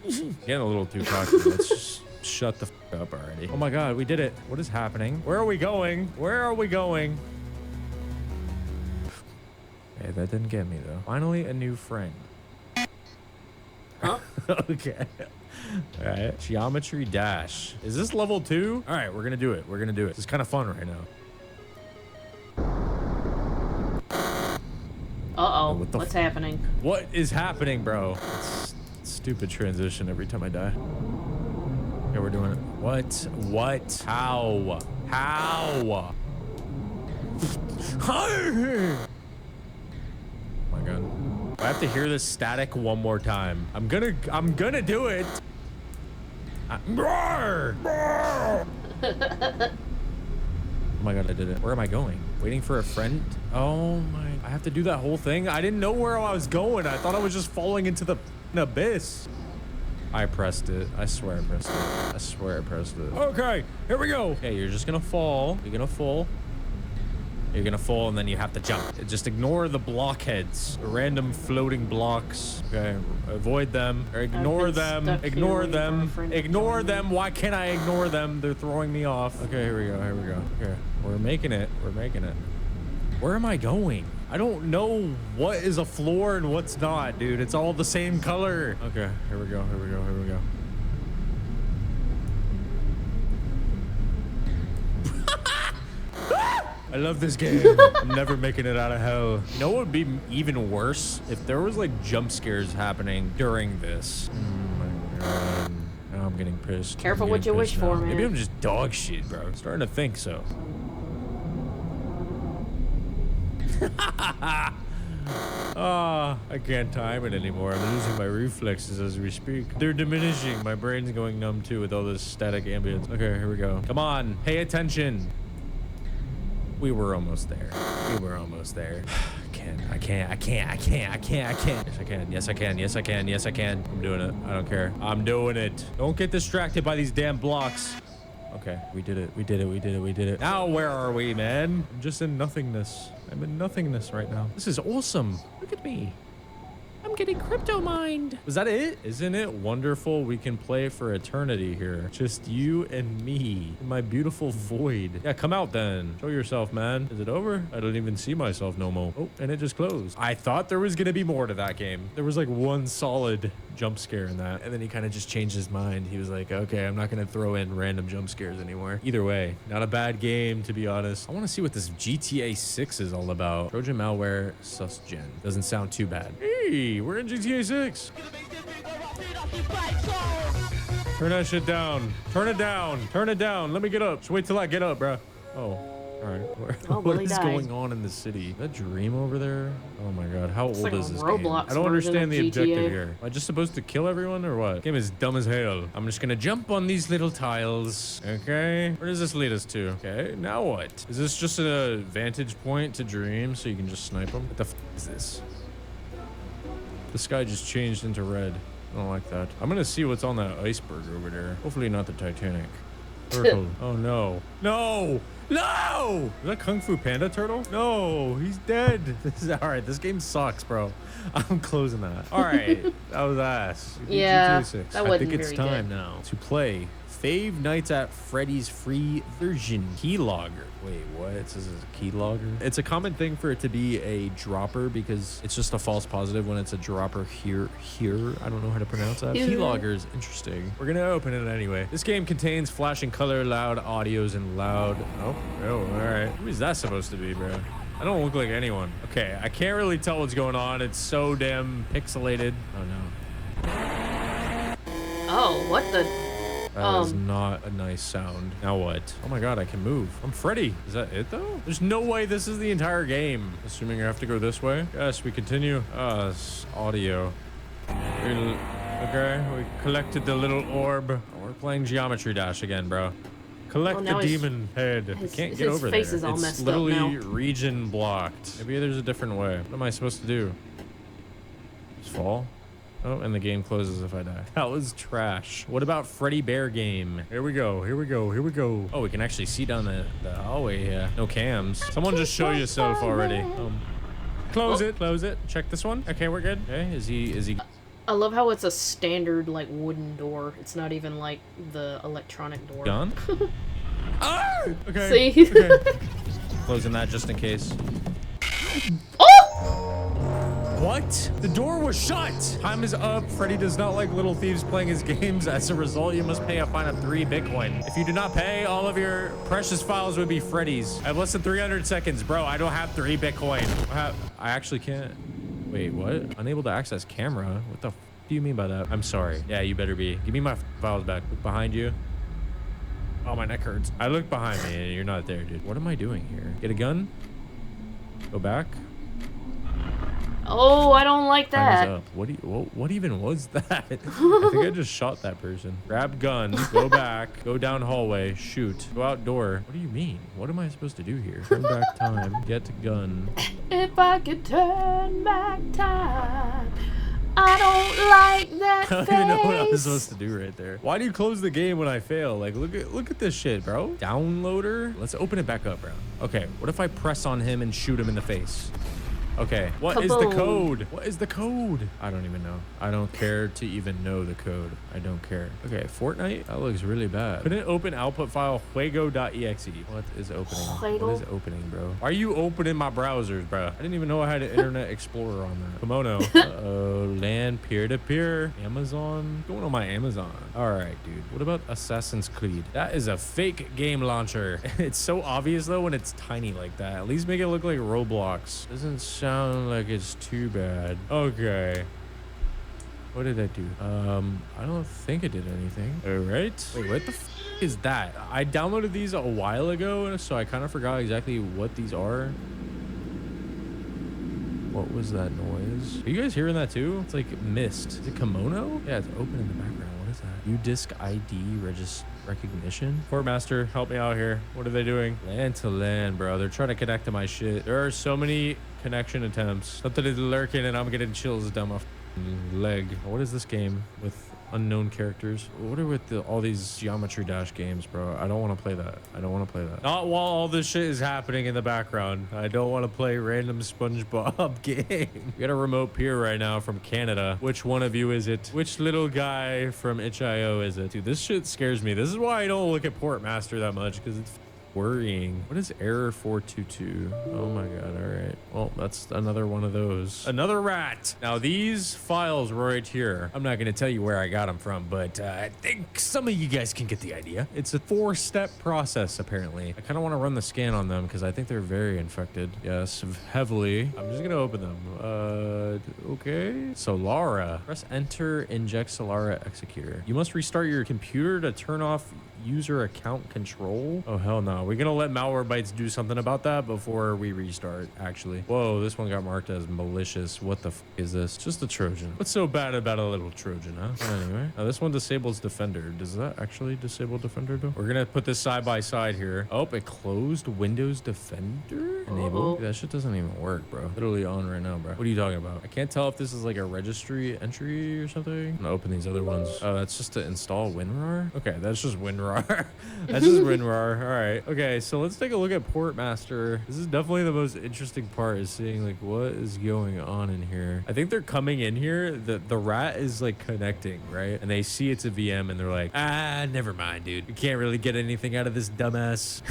Getting a little too cocky. Let's just shut the f up already. Oh my God, we did it. What is happening? Where are we going? Where are we going? Hey, that didn't get me though. Finally, a new friend. Huh? Okay. All right. Geometry dash. Is this level 2? All right, we're gonna do it. We're gonna do it. This is kind of fun right now. Uh-oh. What's happening? What is happening, bro? It's stupid transition every time I die. Okay, we're doing it. What? What? How? How? Oh my God. I have to hear this static one more time. I'm gonna do it. Oh my God, I did it. Where am I going? Waiting for a friend? Oh my, I have to do that whole thing? I didn't know where I was going. I thought I was just falling into the abyss. I pressed it. I swear I pressed it. I swear I pressed it. Okay, here we go. Okay, you're just gonna fall. You're gonna fall. You're gonna fall and then you have to jump. Just ignore the blockheads, the random floating blocks. Okay, avoid them. Or ignore them. Ignore them. Ignore them. Why can't I ignore them? They're throwing me off. Okay, here we go. Here we go. Okay, we're making it. We're making it. Where am I going? I don't know what is a floor and what's not, dude. It's all the same color. Okay, here we go. Here we go. Here we go. I love this game. I'm never making it out of hell. You know what would be even worse? If there was like jump scares happening during this. Oh my God. Now I'm getting pissed. Careful what you wish for, man. Maybe I'm just dog shit, bro. I'm starting to think so. I can't time it anymore. I'm losing my reflexes as we speak. They're diminishing. My brain's going numb too with all this static ambience. Okay, here we go. Come on, pay attention. We were almost there. We were almost there. I can't. Yes, I can. Yes, I can. Yes, I can. Yes, I can. I'm doing it. I don't care. I'm doing it. Don't get distracted by these damn blocks. Okay, we did it. We did it. We did it. We did it. Now where are we, man? I'm just in nothingness. I'm in nothingness right now. This is awesome. Look at me. I'm getting crypto mined. Was that it? Isn't it wonderful? We can play for eternity here. Just you and me in my beautiful void. Yeah, come out then. Show yourself, man. Is it over? I don't even see myself no more. Oh, and it just closed. I thought there was gonna be more to that game. There was like one solid jump scare in that. And then he kind of just changed his mind. He was like, okay, I'm not gonna throw in random jump scares anymore. Either way, not a bad game, to be honest. I wanna see what this GTA 6 is all about. Trojan malware susgen. Doesn't sound too bad. Hey, we're in GTA 6. Turn that shit down. Turn it down. Turn it down. Let me get up. Just wait till I get up, bro. Oh. All right. What is going on in the city? Is that Dream over there? Oh my God. How old is this game? I don't understand the objective here. Am I just supposed to kill everyone or what? Game is dumb as hell. I'm just gonna jump on these little tiles. Okay. Where does this lead us to? Okay. Now what? Is this just a vantage point to Dream so you can just snipe them? What the f is this? The sky just changed into red. I don't like that. I'm gonna see what's on that iceberg over there. Hopefully not the Titanic. Turtle. Oh no. No! No! Is that Kung Fu Panda turtle? No, he's dead. This is all right. This game sucks, bro. I'm closing that. All right, that was ass. Yeah, GTA 6. that I wasn't think it's very time good. now to play Fave Nights at Freddy's free version keylogger. Wait, what? This is a keylogger? It's a common thing for it to be a dropper because it's just a false positive when it's a dropper here. I don't know how to pronounce that. Here. Keylogger is interesting. We're gonna open it anyway. This game contains flashing color, loud audios, and loud. Oh, all right. Who is that supposed to be, bro? I don't look like anyone. Okay, I can't really tell what's going on. It's so damn pixelated. Oh no. Oh, what the? That is not a nice sound. Now what? Oh my god, I can move. I'm Freddy. Is that it though? There's no way this is the entire game. Assuming I have to go this way. Yes, we continue. It's audio. Okay, we collected the little orb. We're playing Geometry Dash again, bro. Collect the demon head. I can't get over there. His face is all messed up literally now. region blocked. Maybe there's a different way. What am I supposed to do? Just fall? Oh, and the game closes if I die. That was trash. What about Freddy Bear game? Here we go. Here we go. Here we go. Oh, we can actually see down the hallway here. No cams. Someone just show yourself already. Close it. Close it. Check this one. Okay, we're good. Okay, is he... I love how it's a standard, like, wooden door. It's not even, like, the electronic door. Done? Oh! Okay. See? Okay. Closing that just in case. Oh! What? The door was shut. Time is up. Freddy does not like little thieves playing his games. As a result, you must pay a fine of 3 Bitcoin. If you do not pay, all of your precious files would be Freddy's. I have less than 300 seconds. Bro, I don't have 3 Bitcoin. I actually can't. Wait, what? Unable to access camera? What the f do you mean by that? I'm sorry. Yeah, you better be. Give me my files back. Look behind you. Oh, my neck hurts. I look behind me and you're not there, dude. What am I doing here? Get a gun? Go back? Oh, I don't like that. Up. What even was that? I think I just shot that person. Grab gun, go back, go down hallway, shoot, go outdoor. What do you mean? What am I supposed to do here? Turn back time, get gun. If I could turn back time, I don't like that I don't even know what I was supposed to do right there. Why do you close the game when I fail? Like, look at this shit, bro. Downloader. Let's open it back up, bro. Okay, what if I press on him and shoot him in the face? Okay, what is the code? What is the code? I don't even know. I don't care to even know the code. I don't care. Okay, Fortnite? That looks really bad. Couldn't open output file juego.exe. What is opening? What is opening, bro? Why are you opening my browsers, bro? I didn't even know I had an Internet Explorer on that. Kimono. Uh-oh, LAN peer-to-peer. Amazon. What's going on my Amazon? All right, dude. What about Assassin's Creed? That is a fake game launcher. It's so obvious, though, when it's tiny like that. At least make it look like Roblox. Doesn't sound like it's too bad. Okay. What did that do? I don't think it did anything. All right. Wait, what the f is that? I downloaded these a while ago, so I kind of forgot exactly what these are. What was that noise? Are you guys hearing that too? It's like mist. Is it kimono? Yeah, it's open in the background. What is that? U-Disc ID recognition. Portmaster, help me out here. What are they doing? LAN to LAN, bro. They're trying to connect to my shit. There are so many connection attempts. Something is lurking and I'm getting chills down my leg. What is this game with unknown characters? What are with all these Geometry Dash games, bro? I don't want to play that. I don't want to play that. Not while all this shit is happening in the background. I don't want to play random SpongeBob game. We got a remote peer right now from Canada. Which one of you is it? Which little guy from itch.io is it? Dude, this shit scares me. This is why I don't look at Portmaster that much, because it's worrying. What is error 422? Oh my god. All right, well, that's another one of those. Another rat. Now these files right here, I'm not going to tell you where I got them from, but I think some of you guys can get the idea. It's a 4-step process apparently. I kind of want to run the scan on them because I think they're very infected. Yes, heavily. I'm just gonna open them. Okay, Solara. Press enter, inject Solara executor. You must restart your computer to turn off user account control. Oh hell no. We're gonna let Malwarebytes do something about that before we restart, actually. Whoa, this one got marked as malicious. What the f is this? Just a Trojan. What's so bad about a little Trojan, huh? Anyway, now this one disables Defender. Does that actually disable Defender though? We're gonna put this side by side here. Oh, it closed Windows Defender? Enable. That shit doesn't even work, bro. Literally on right now, bro. What are you talking about? I can't tell if this is like a registry entry or something. I'm gonna open these other ones. Oh, that's just to install WinRAR? Okay, that's just WinRAR. That's just WinRAR. All right. Okay, so let's take a look at Portmaster. This is definitely the most interesting part, is seeing like what is going on in here. I think they're coming in here. The rat is like connecting, right? And they see it's a VM and they're like, ah, never mind, dude. We can't really get anything out of this dumbass,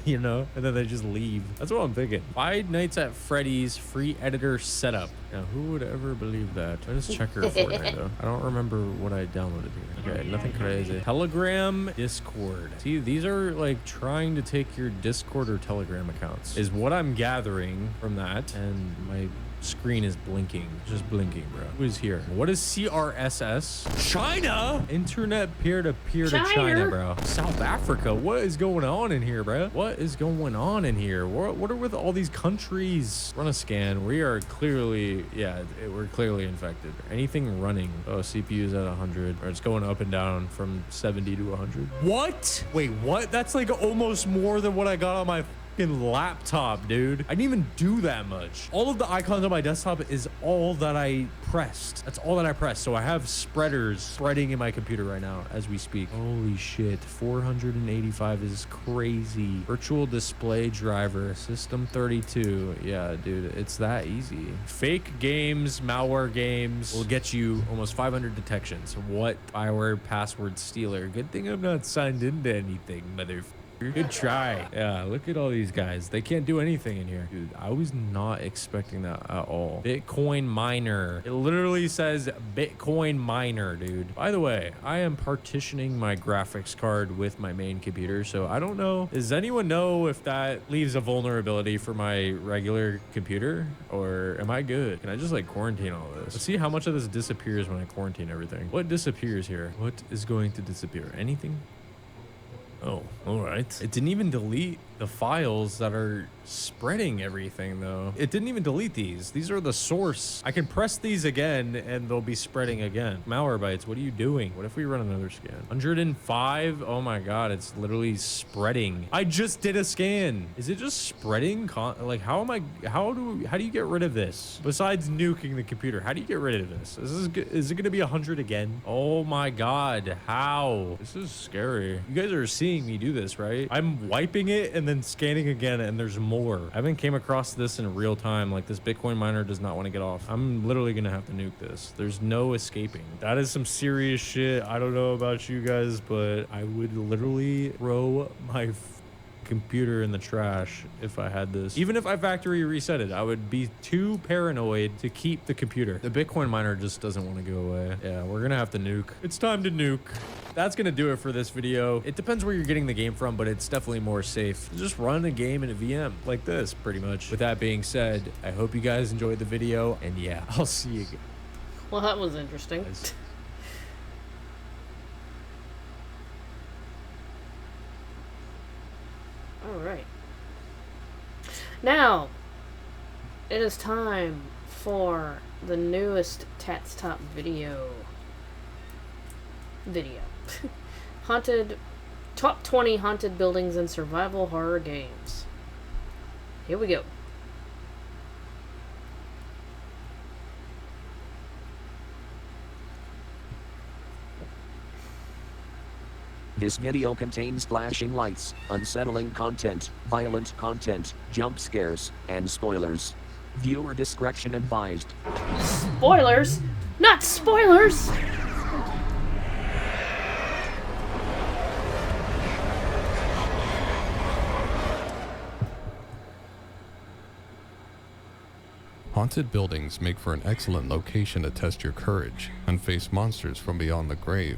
you know? And then they just leave. That's what I'm thinking. 5 Nights at Freddy's free editor setup. Now, who would ever believe that? I just check her Fortnite though. I don't remember what I downloaded here. Okay, nothing crazy. Telegram, Discord. See, these are like trying to take your Discord or Telegram accounts, is what I'm gathering from that. And my screen is blinking. Just blinking, bro. Who is here? What is CRSS? China? Internet peer-to-peer to China, bro. South Africa. What is going on in here, bro? What is going on in here? What are with all these countries? Run a scan. We are clearly, yeah, we're clearly infected. Anything running? Oh, CPU's at 100. Or it's going up and down from 70 to 100. What? Wait, what? That's like almost more than what I got on my laptop, dude. I didn't even do that much. All of the icons on my desktop is all that I pressed. That's all that I pressed. So I have spreaders spreading in my computer right now as we speak. Holy shit. 485 is crazy. Virtual display driver, system 32. Yeah, dude, it's that easy. Fake games, malware games will get you almost 500 detections. What? Spyware password stealer. Good thing I'm not signed into anything, motherfucker. Good try. Yeah, look at all these guys. They can't do anything in here. Dude, I was not expecting that at all. Bitcoin miner. It literally says Bitcoin miner, dude. By the way, I am partitioning my graphics card with my main computer, so I don't know. Does anyone know if that leaves a vulnerability for my regular computer? Or am I good? Can I just like quarantine all this? Let's see how much of this disappears when I quarantine everything. What disappears here? What is going to disappear? Anything? Oh, all right. It didn't even delete the files that are spreading everything, though. It didn't even delete these. These are the source. I can press these again, and they'll be spreading again. Malwarebytes, what are you doing? What if we run another scan? 105? Oh my god, it's literally spreading. I just did a scan. Is it just spreading? Like, how do you get rid of this? Besides nuking the computer, how do you get rid of this? Is it gonna be 100 again? Oh my god, how? This is scary. You guys are seeing me do this, right? I'm wiping it and then scanning again, and there's more. I haven't came across this in real time. Like, this Bitcoin miner does not want to get off. I'm literally gonna have to nuke this. There's no escaping. That is some serious shit. I don't know about you guys, but I would literally throw my computer in the trash if I had this. Even if I factory reset it, I would be too paranoid to keep the computer. The Bitcoin miner just doesn't want to go away. Yeah, we're gonna have to nuke. It's time to nuke. That's gonna do it for this video. It depends where you're getting the game from, but it's definitely more safe. Just run a game in a VM like this, pretty much. With that being said, I hope you guys enjoyed the video, and yeah, I'll see you again. Well, that was interesting. Alright. Now, it is time for the newest Tats Top video. Top 20 haunted buildings and survival horror games. Here we go. This video contains flashing lights, unsettling content, violent content, jump scares, and spoilers. Viewer discretion advised. Spoilers? Not spoilers! Haunted buildings make for an excellent location to test your courage and face monsters from beyond the grave.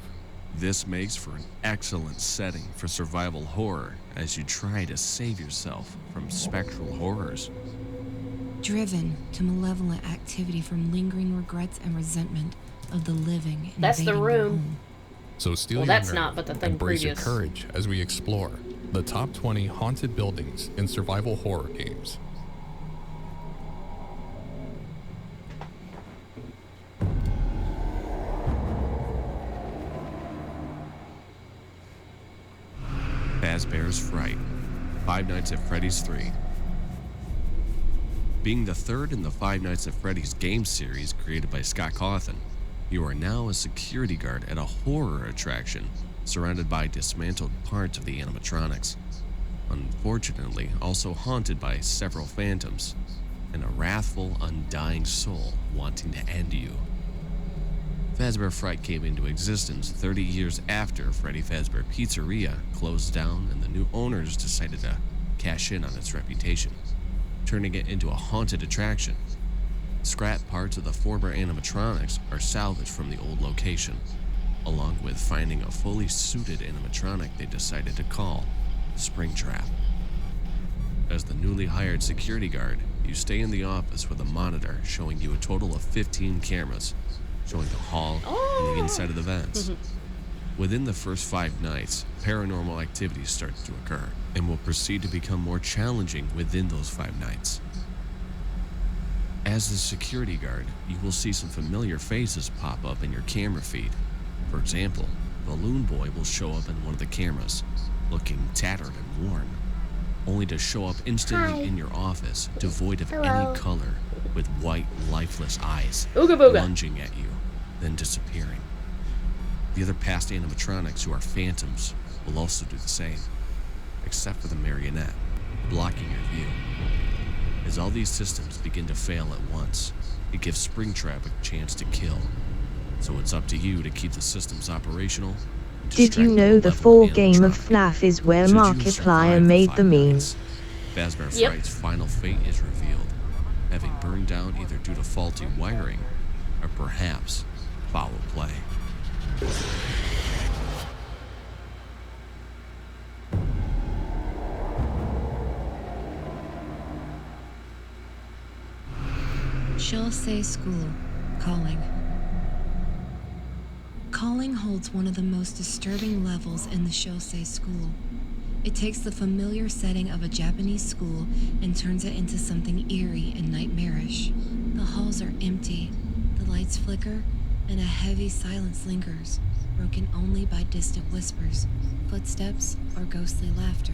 This makes for an excellent setting for survival horror as you try to save yourself from spectral horrors. Driven to malevolent activity from lingering regrets and resentment of the living. That's the room. So steal Well, your that's nerve not, but the thing and brace previous. your courage as we explore the top 20 haunted buildings in survival horror games. Fazbear's Fright, Five Nights at Freddy's 3. Being the third in the Five Nights at Freddy's game series created by Scott Cawthon, you are now a security guard at a horror attraction surrounded by dismantled parts of the animatronics. Unfortunately, also haunted by several phantoms and a wrathful, undying soul wanting to end you. Fazbear Fright came into existence 30 years after Freddy Fazbear Pizzeria closed down and the new owners decided to cash in on its reputation, turning it into a haunted attraction. Scrap parts of the former animatronics are salvaged from the old location, along with finding a fully suited animatronic they decided to call Springtrap. As the newly hired security guard, you stay in the office with a monitor showing you a total of 15 cameras, showing the hall and the inside of the vents. Within the first 5 nights, paranormal activity starts to occur and will proceed to become more challenging within those 5 nights. As the security guard, you will see some familiar faces pop up in your camera feed. For example, Balloon Boy will show up in one of the cameras, looking tattered and worn, only to show up instantly in your office, devoid of any color, with white, lifeless eyes, Ooga booga. lunging at you, then disappearing. The other past animatronics who are phantoms will also do the same, except for the marionette, blocking your view. As all these systems begin to fail at once, it gives Springtrap a chance to kill. So it's up to you to keep the systems operational. And Did you distract know the malevolent full game of animatronic. FNAF is where Should you Markiplier survive the made 5 the meme? nights, Fazbear Fright's final fate is revealed, having burned down either due to faulty wiring or perhaps foul play. Chelsea School. Calling. Calling holds one of the most disturbing levels in the Chelsea School. It takes the familiar setting of a Japanese school and turns it into something eerie and nightmarish. The halls are empty, the lights flicker, and a heavy silence lingers, broken only by distant whispers, footsteps, or ghostly laughter.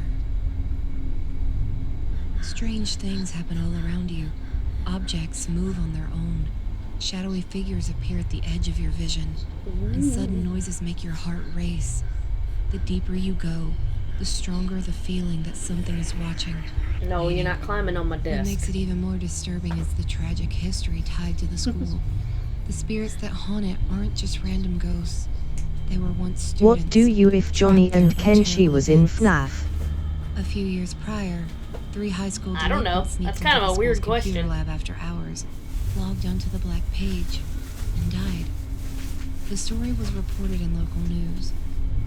Strange things happen all around you. Objects move on their own. Shadowy figures appear at the edge of your vision, and sudden noises make your heart race. The deeper you go, the stronger the feeling that something is watching. No, you're not climbing on my What desk. makes it even more disturbing is the tragic history tied to the school. The spirits that haunt it aren't just random ghosts. They were once students. What do you if Johnny and Kenshi was in FNAF? A few years prior, 3 high school I don't know. delinquents sneaked That's kind into of a the weird school's computer question. lab after hours, logged onto the black page, and died. The story was reported in local news,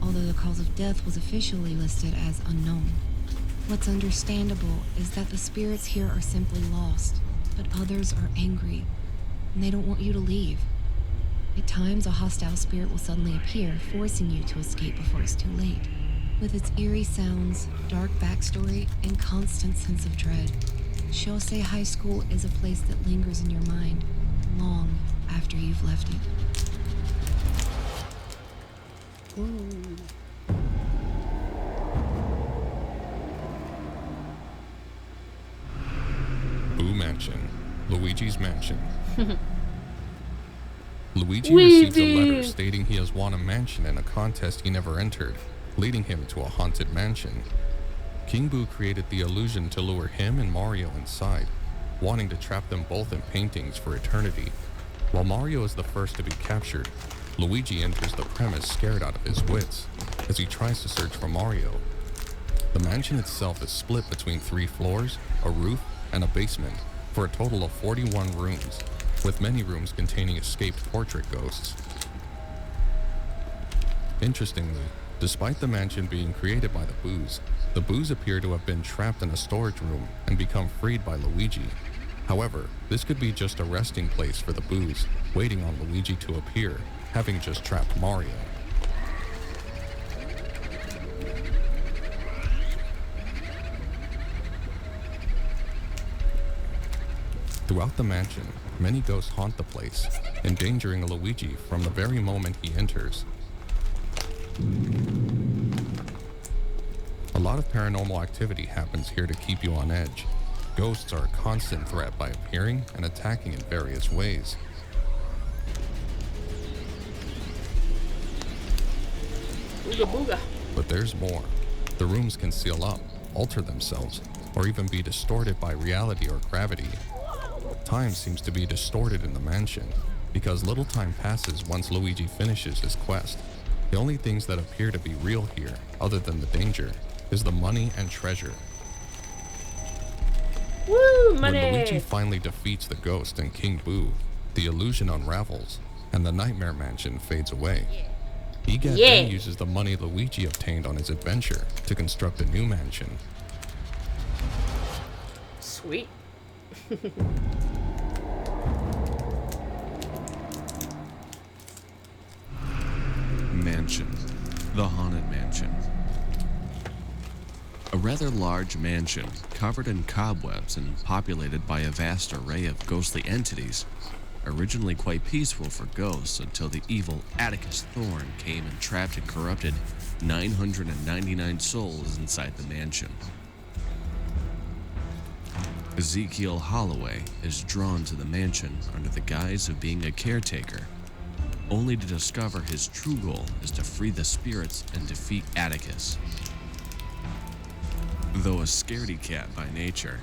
although the cause of death was officially listed as unknown. What's understandable is that the spirits here are simply lost, but others are angry, and they don't want you to leave. At times, a hostile spirit will suddenly appear, forcing you to escape before it's too late. With its eerie sounds, dark backstory, and constant sense of dread, Chelsea High School is a place that lingers in your mind long after you've left it. Boo Mansion. Luigi's Mansion. Luigi receives a letter stating he has won a mansion in a contest he never entered, leading him to a haunted mansion. King Boo created the illusion to lure him and Mario inside, wanting to trap them both in paintings for eternity. While Mario is the first to be captured, Luigi enters the premise scared out of his wits as he tries to search for Mario. The mansion itself is split between 3 floors, a roof, and a basement, for a total of 41 rooms, with many rooms containing escaped portrait ghosts. Interestingly, despite the mansion being created by the Boos appear to have been trapped in a storage room and become freed by Luigi. However, this could be just a resting place for the Boos, waiting on Luigi to appear, having just trapped Mario. Throughout the mansion, many ghosts haunt the place, endangering Luigi from the very moment he enters. A lot of paranormal activity happens here to keep you on edge. Ghosts are a constant threat by appearing and attacking in various ways. Booga booga. But there's more. The rooms can seal up, alter themselves, or even be distorted by reality or gravity. Time seems to be distorted in the mansion, because little time passes once Luigi finishes his quest. The only things that appear to be real here, other than the danger, is the money and treasure. Woo, money! When Luigi finally defeats the ghost and King Boo, the illusion unravels, and the Nightmare Mansion fades away. Egad then uses the money Luigi obtained on his adventure to construct a new mansion. Sweet. Mansion. The Haunted Mansion. A rather large mansion covered in cobwebs and populated by a vast array of ghostly entities. Originally quite peaceful for ghosts until the evil Atticus Thorne came and trapped and corrupted 999 souls inside the mansion. Ezekiel Holloway is drawn to the mansion under the guise of being a caretaker, only to discover his true goal is to free the spirits and defeat Atticus. Though a scaredy cat by nature,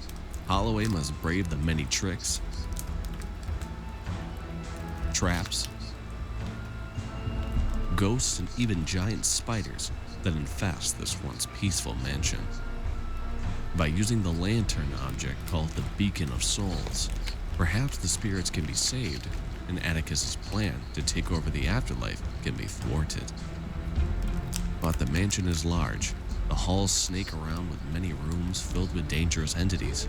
Holloway must brave the many tricks, traps, ghosts, and even giant spiders that infest this once peaceful mansion. By using the lantern object called the Beacon of Souls, perhaps the spirits can be saved and Atticus's plan to take over the afterlife can be thwarted. But the mansion is large. The halls snake around with many rooms filled with dangerous entities.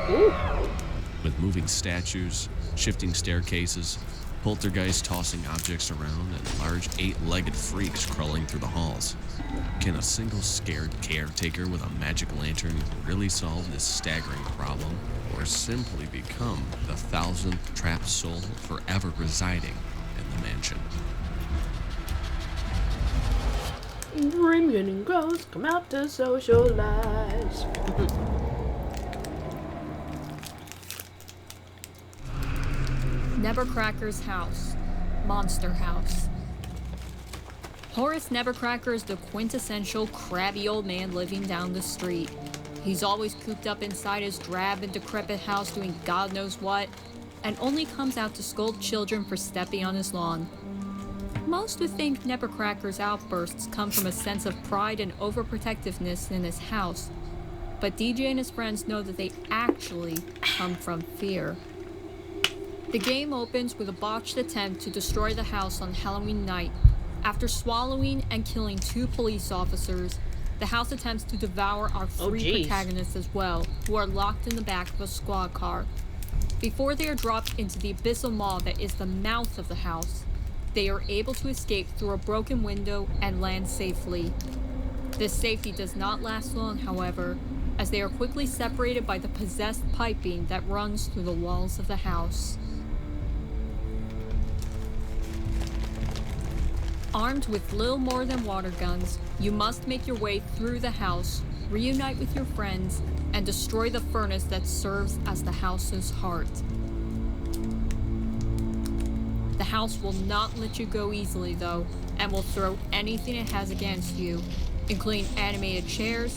Ooh. With moving statues, shifting staircases, poltergeists tossing objects around, and large 8-legged freaks crawling through the halls. Can a single scared caretaker with a magic lantern really solve this staggering problem, or simply become the 1,000th trapped soul forever residing in the mansion? Dreaming and ghosts come out to socialize. Nevercracker's house. Monster house. Horace Nevercracker is the quintessential crabby old man living down the street. He's always cooped up inside his drab and decrepit house doing God knows what, and only comes out to scold children for stepping on his lawn. Most would think Nevercracker's outbursts come from a sense of pride and overprotectiveness in his house, but DJ and his friends know that they actually come from fear. The game opens with a botched attempt to destroy the house on Halloween night. After swallowing and killing 2 police officers, the house attempts to devour our 3 protagonists as well, who are locked in the back of a squad car. Before they are dropped into the abyssal maw that is the mouth of the house, they are able to escape through a broken window and land safely. This safety does not last long, however, as they are quickly separated by the possessed piping that runs through the walls of the house. Armed with little more than water guns, you must make your way through the house, reunite with your friends, and destroy the furnace that serves as the house's heart. The house will not let you go easily, though, and will throw anything it has against you, including animated chairs,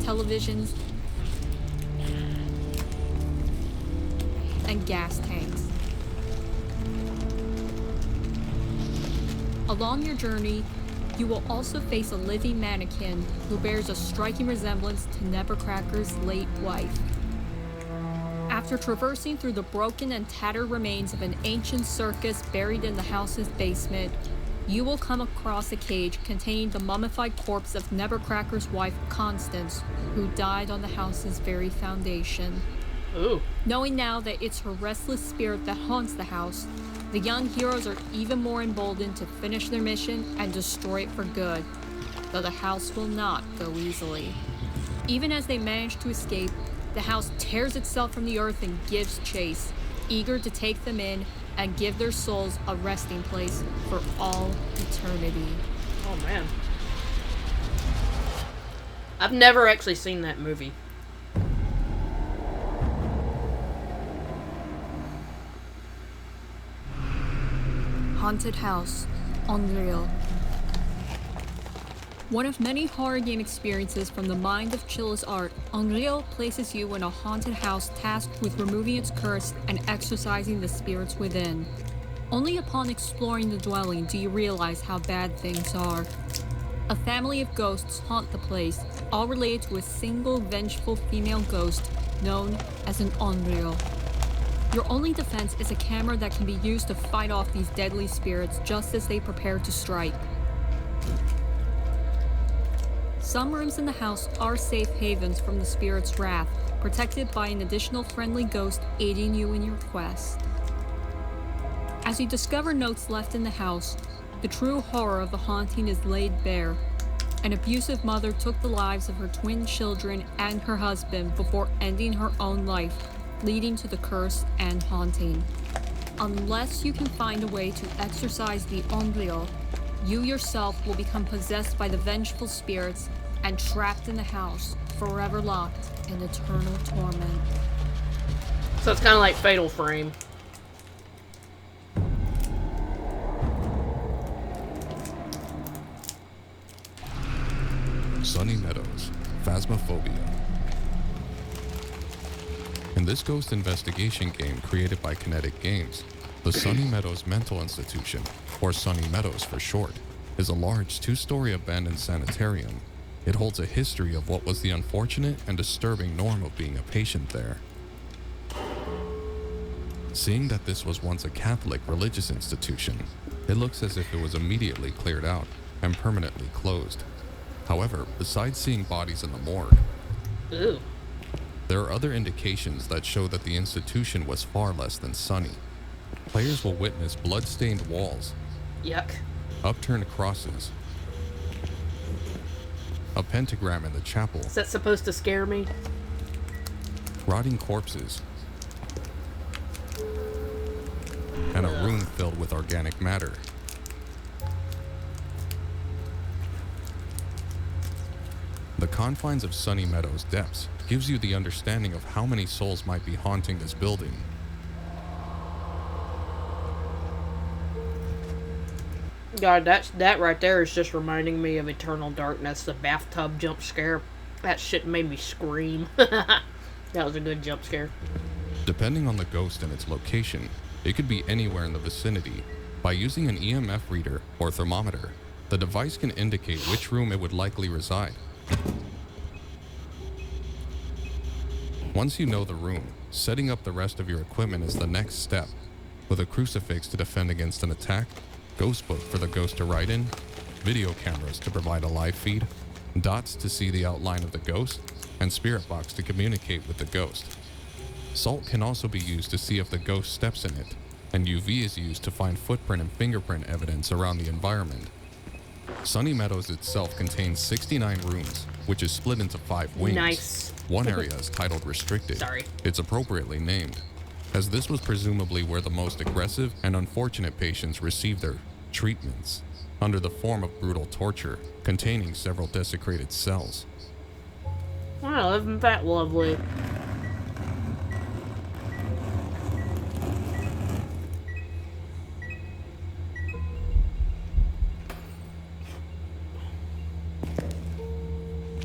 televisions, and gas tanks. Along your journey, you will also face a living mannequin who bears a striking resemblance to Nevercracker's late wife. After traversing through the broken and tattered remains of an ancient circus buried in the house's basement, you will come across a cage containing the mummified corpse of Nevercracker's wife, Constance, who died on the house's very foundation. Ooh. Knowing now that it's her restless spirit that haunts the house, the young heroes are even more emboldened to finish their mission and destroy it for good, though the house will not go easily. Even as they manage to escape, the house tears itself from the earth and gives chase, eager to take them in and give their souls a resting place for all eternity. Oh man. I've never actually seen that movie. Haunted House, Unreal. One of many horror game experiences from the mind of Chilla's art, Unreal places you in a haunted house tasked with removing its curse and exorcising the spirits within. Only upon exploring the dwelling do you realize how bad things are. A family of ghosts haunt the place, all related to a single vengeful female ghost known as an Unreal. Your only defense is a camera that can be used to fight off these deadly spirits just as they prepare to strike. some rooms in the house are safe havens from the spirit's wrath, protected by an additional friendly ghost aiding you in your quest. As you discover notes left in the house, the true horror of the haunting is laid bare. An abusive mother took the lives of her twin children and her husband before ending her own life, leading to the curse and haunting. Unless you can find a way to exorcise the Onryo, you yourself will become possessed by the vengeful spirits and trapped in the house, forever locked in eternal torment. So it's kind of like Fatal Frame. Sunny Meadows, Phasmophobia. In this ghost investigation game created by Kinetic Games, the Sunny Meadows Mental Institution, or Sunny Meadows for short, is a large two-story abandoned sanitarium. It holds a history of what was the unfortunate and disturbing norm of being a patient there. Seeing that this was once a Catholic religious institution, it looks as if it was immediately cleared out and permanently closed. However, besides seeing bodies in the morgue, Ew. there are other indications that show that the institution was far less than sunny. Players will witness blood-stained walls, Yuck. upturned crosses, a pentagram in the chapel, Is that supposed to scare me? rotting corpses, and a room filled with organic matter. The confines of Sunny Meadows depths gives you the understanding of how many souls might be haunting this building. God, that right there is just reminding me of Eternal Darkness, the bathtub jump scare. That shit made me scream. That was a good jump scare. Depending on the ghost and its location, it could be anywhere in the vicinity. By using an EMF reader or thermometer, the device can indicate which room it would likely reside. Once you know the room, setting up the rest of your equipment is the next step. With a crucifix to defend against an attack, ghost book for the ghost to write in, video cameras to provide a live feed, dots to see the outline of the ghost, and spirit box to communicate with the ghost. Salt can also be used to see if the ghost steps in it, and UV is used to find footprint and fingerprint evidence around the environment. Sunny Meadows itself contains 69 rooms, which is split into 5 wings. Nice. One area is titled Restricted. Sorry. It's appropriately named, as this was presumably where the most aggressive and unfortunate patients received their treatments, under the form of brutal torture, containing several desecrated cells. Wow, isn't that lovely?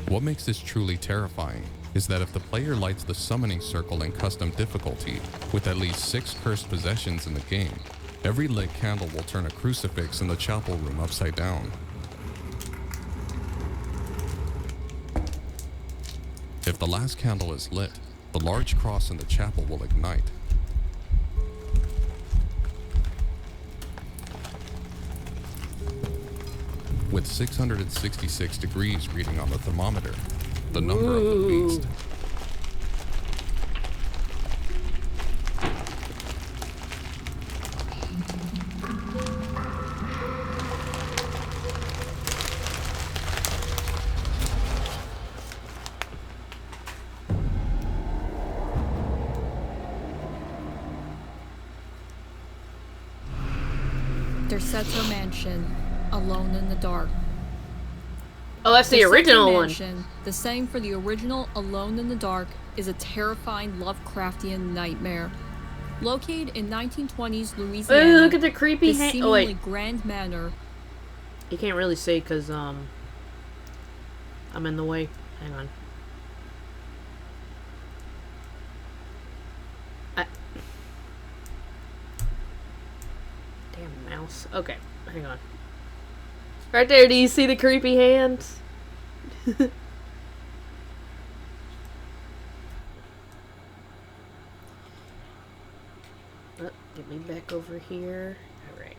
What makes this truly terrifying is that if the player lights the summoning circle in custom difficulty with at least 6 cursed possessions in the game, every lit candle will turn a crucifix in the chapel room upside down. If the last candle is lit, the large cross in the chapel will ignite. With 666 degrees reading on the thermometer, the number of the beast. Derceto Mansion, Alone in the Dark. Oh, that's the original one. Mansion, the same for the original Alone in the Dark, is a terrifying Lovecraftian nightmare. Located in 1920s Louisiana, Ooh, look at the creepy this seemingly oh, wait. grand manor. You can't really see because I'm in the way. Hang on. Damn mouse. Okay, hang on. Right there, do you see the creepy hands? Oh, get me back over here. Alright.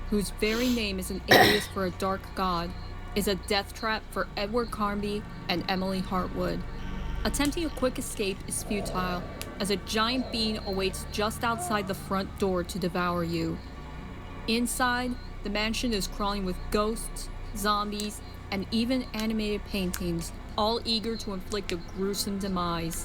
whose very name is an alias for a dark god, is a death trap for Edward Carnby and Emily Hartwood. Attempting a quick escape is futile, as a giant being awaits just outside the front door to devour you. Inside, the mansion is crawling with ghosts, zombies, and even animated paintings, all eager to inflict a gruesome demise.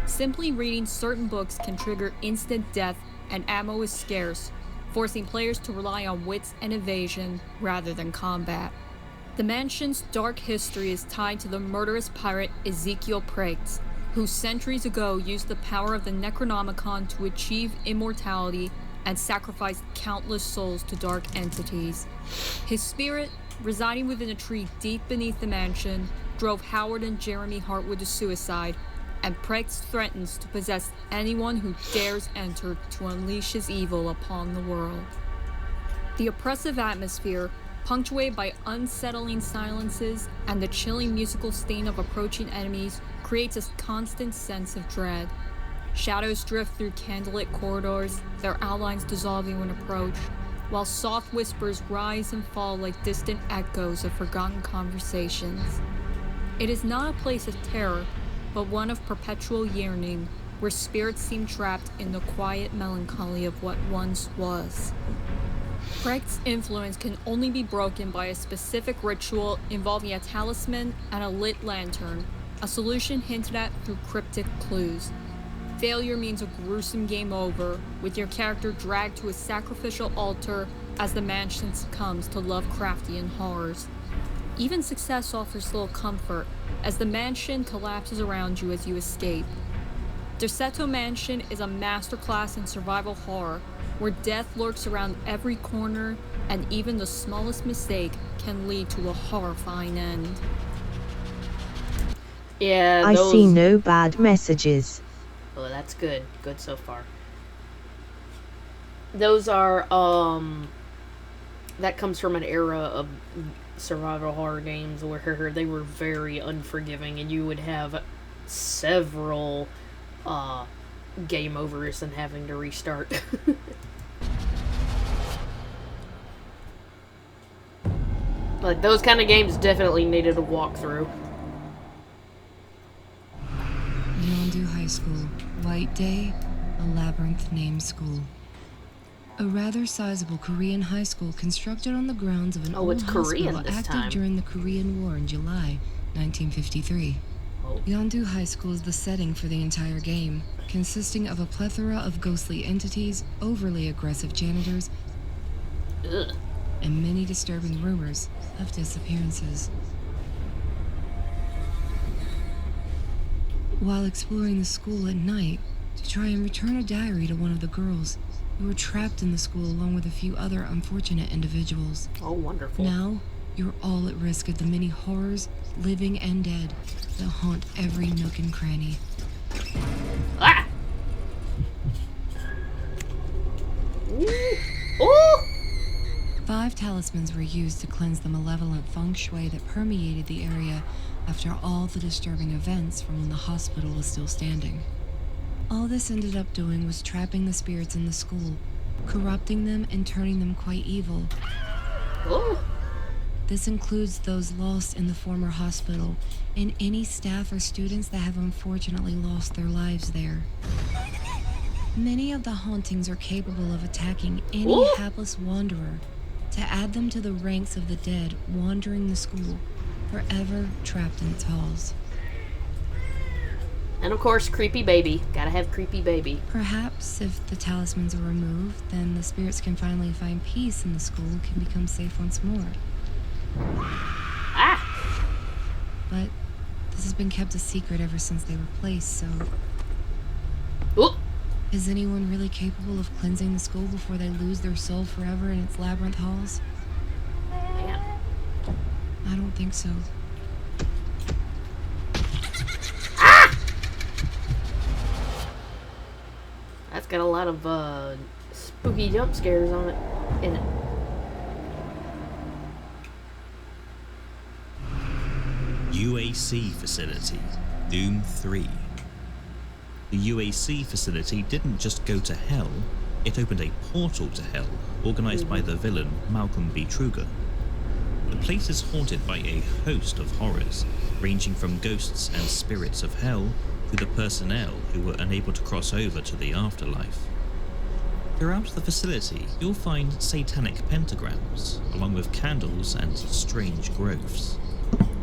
Simply reading certain books can trigger instant death, and ammo is scarce, forcing players to rely on wits and evasion rather than combat. The mansion's dark history is tied to the murderous pirate Ezekiel Prechts, who centuries ago used the power of the Necronomicon to achieve immortality and sacrificed countless souls to dark entities. His spirit, residing within a tree deep beneath the mansion, drove Howard and Jeremy Hartwood to suicide, and Prechts threatens to possess anyone who dares enter to unleash his evil upon the world. The oppressive atmosphere, punctuated by unsettling silences and the chilling musical sting of approaching enemies, creates a constant sense of dread. Shadows drift through candlelit corridors, their outlines dissolving when approached, while soft whispers rise and fall like distant echoes of forgotten conversations. It is not a place of terror, but one of perpetual yearning, where spirits seem trapped in the quiet melancholy of what once was. Prechts' influence can only be broken by a specific ritual involving a talisman and a lit lantern, a solution hinted at through cryptic clues. Failure means a gruesome game over, with your character dragged to a sacrificial altar as the mansion succumbs to Lovecraftian horrors. Even success offers little comfort, as the mansion collapses around you as you escape. Derceto Mansion is a masterclass in survival horror, where death lurks around every corner, and even the smallest mistake can lead to a horrifying end. Yeah, I see no bad messages. Oh, that's good. Good so far. Those are, that comes from an era of survival horror games where they were very unforgiving, and you would have several, game overs and having to restart. Like, those kind of games definitely needed a walkthrough. Yeondu High School, White Day, a labyrinth-named school. A rather sizable Korean high school constructed on the grounds of an old hospital active during the Korean War in July 1953. Yeondu High School is the setting for the entire game, consisting of a plethora of ghostly entities, overly aggressive janitors, and many disturbing rumors of disappearances. While exploring the school at night to try and return a diary to one of the girls, you were trapped in the school along with a few other unfortunate individuals. Oh, wonderful. Now, you're all at risk of the many horrors, living and dead, that haunt every nook and cranny. Ah! Ooh! 5 talismans were used to cleanse the malevolent feng shui that permeated the area after all the disturbing events from when the hospital was still standing. All this ended up doing was trapping the spirits in the school, corrupting them and turning them quite evil. Ooh. This includes those lost in the former hospital and any staff or students that have unfortunately lost their lives there. Many of the hauntings are capable of attacking any hapless wanderer to add them to the ranks of the dead wandering the school, forever trapped in its halls. And of course, creepy baby. Gotta have creepy baby. Perhaps if the talismans are removed, then the spirits can finally find peace and the school can become safe once more. Ah! But this has been kept a secret ever since they were placed, so... Ooh. Is anyone really capable of cleansing the school before they lose their soul forever in its labyrinth halls? Man. I don't think so. That's got a lot of spooky jump scares on it. In it. UAC facility, Doom 3. The UAC facility didn't just go to hell, it opened a portal to hell, organized by the villain Malcolm B. Truger. The place is haunted by a host of horrors, ranging from ghosts and spirits of hell to the personnel who were unable to cross over to the afterlife. Throughout the facility, you'll find satanic pentagrams, along with candles and strange growths.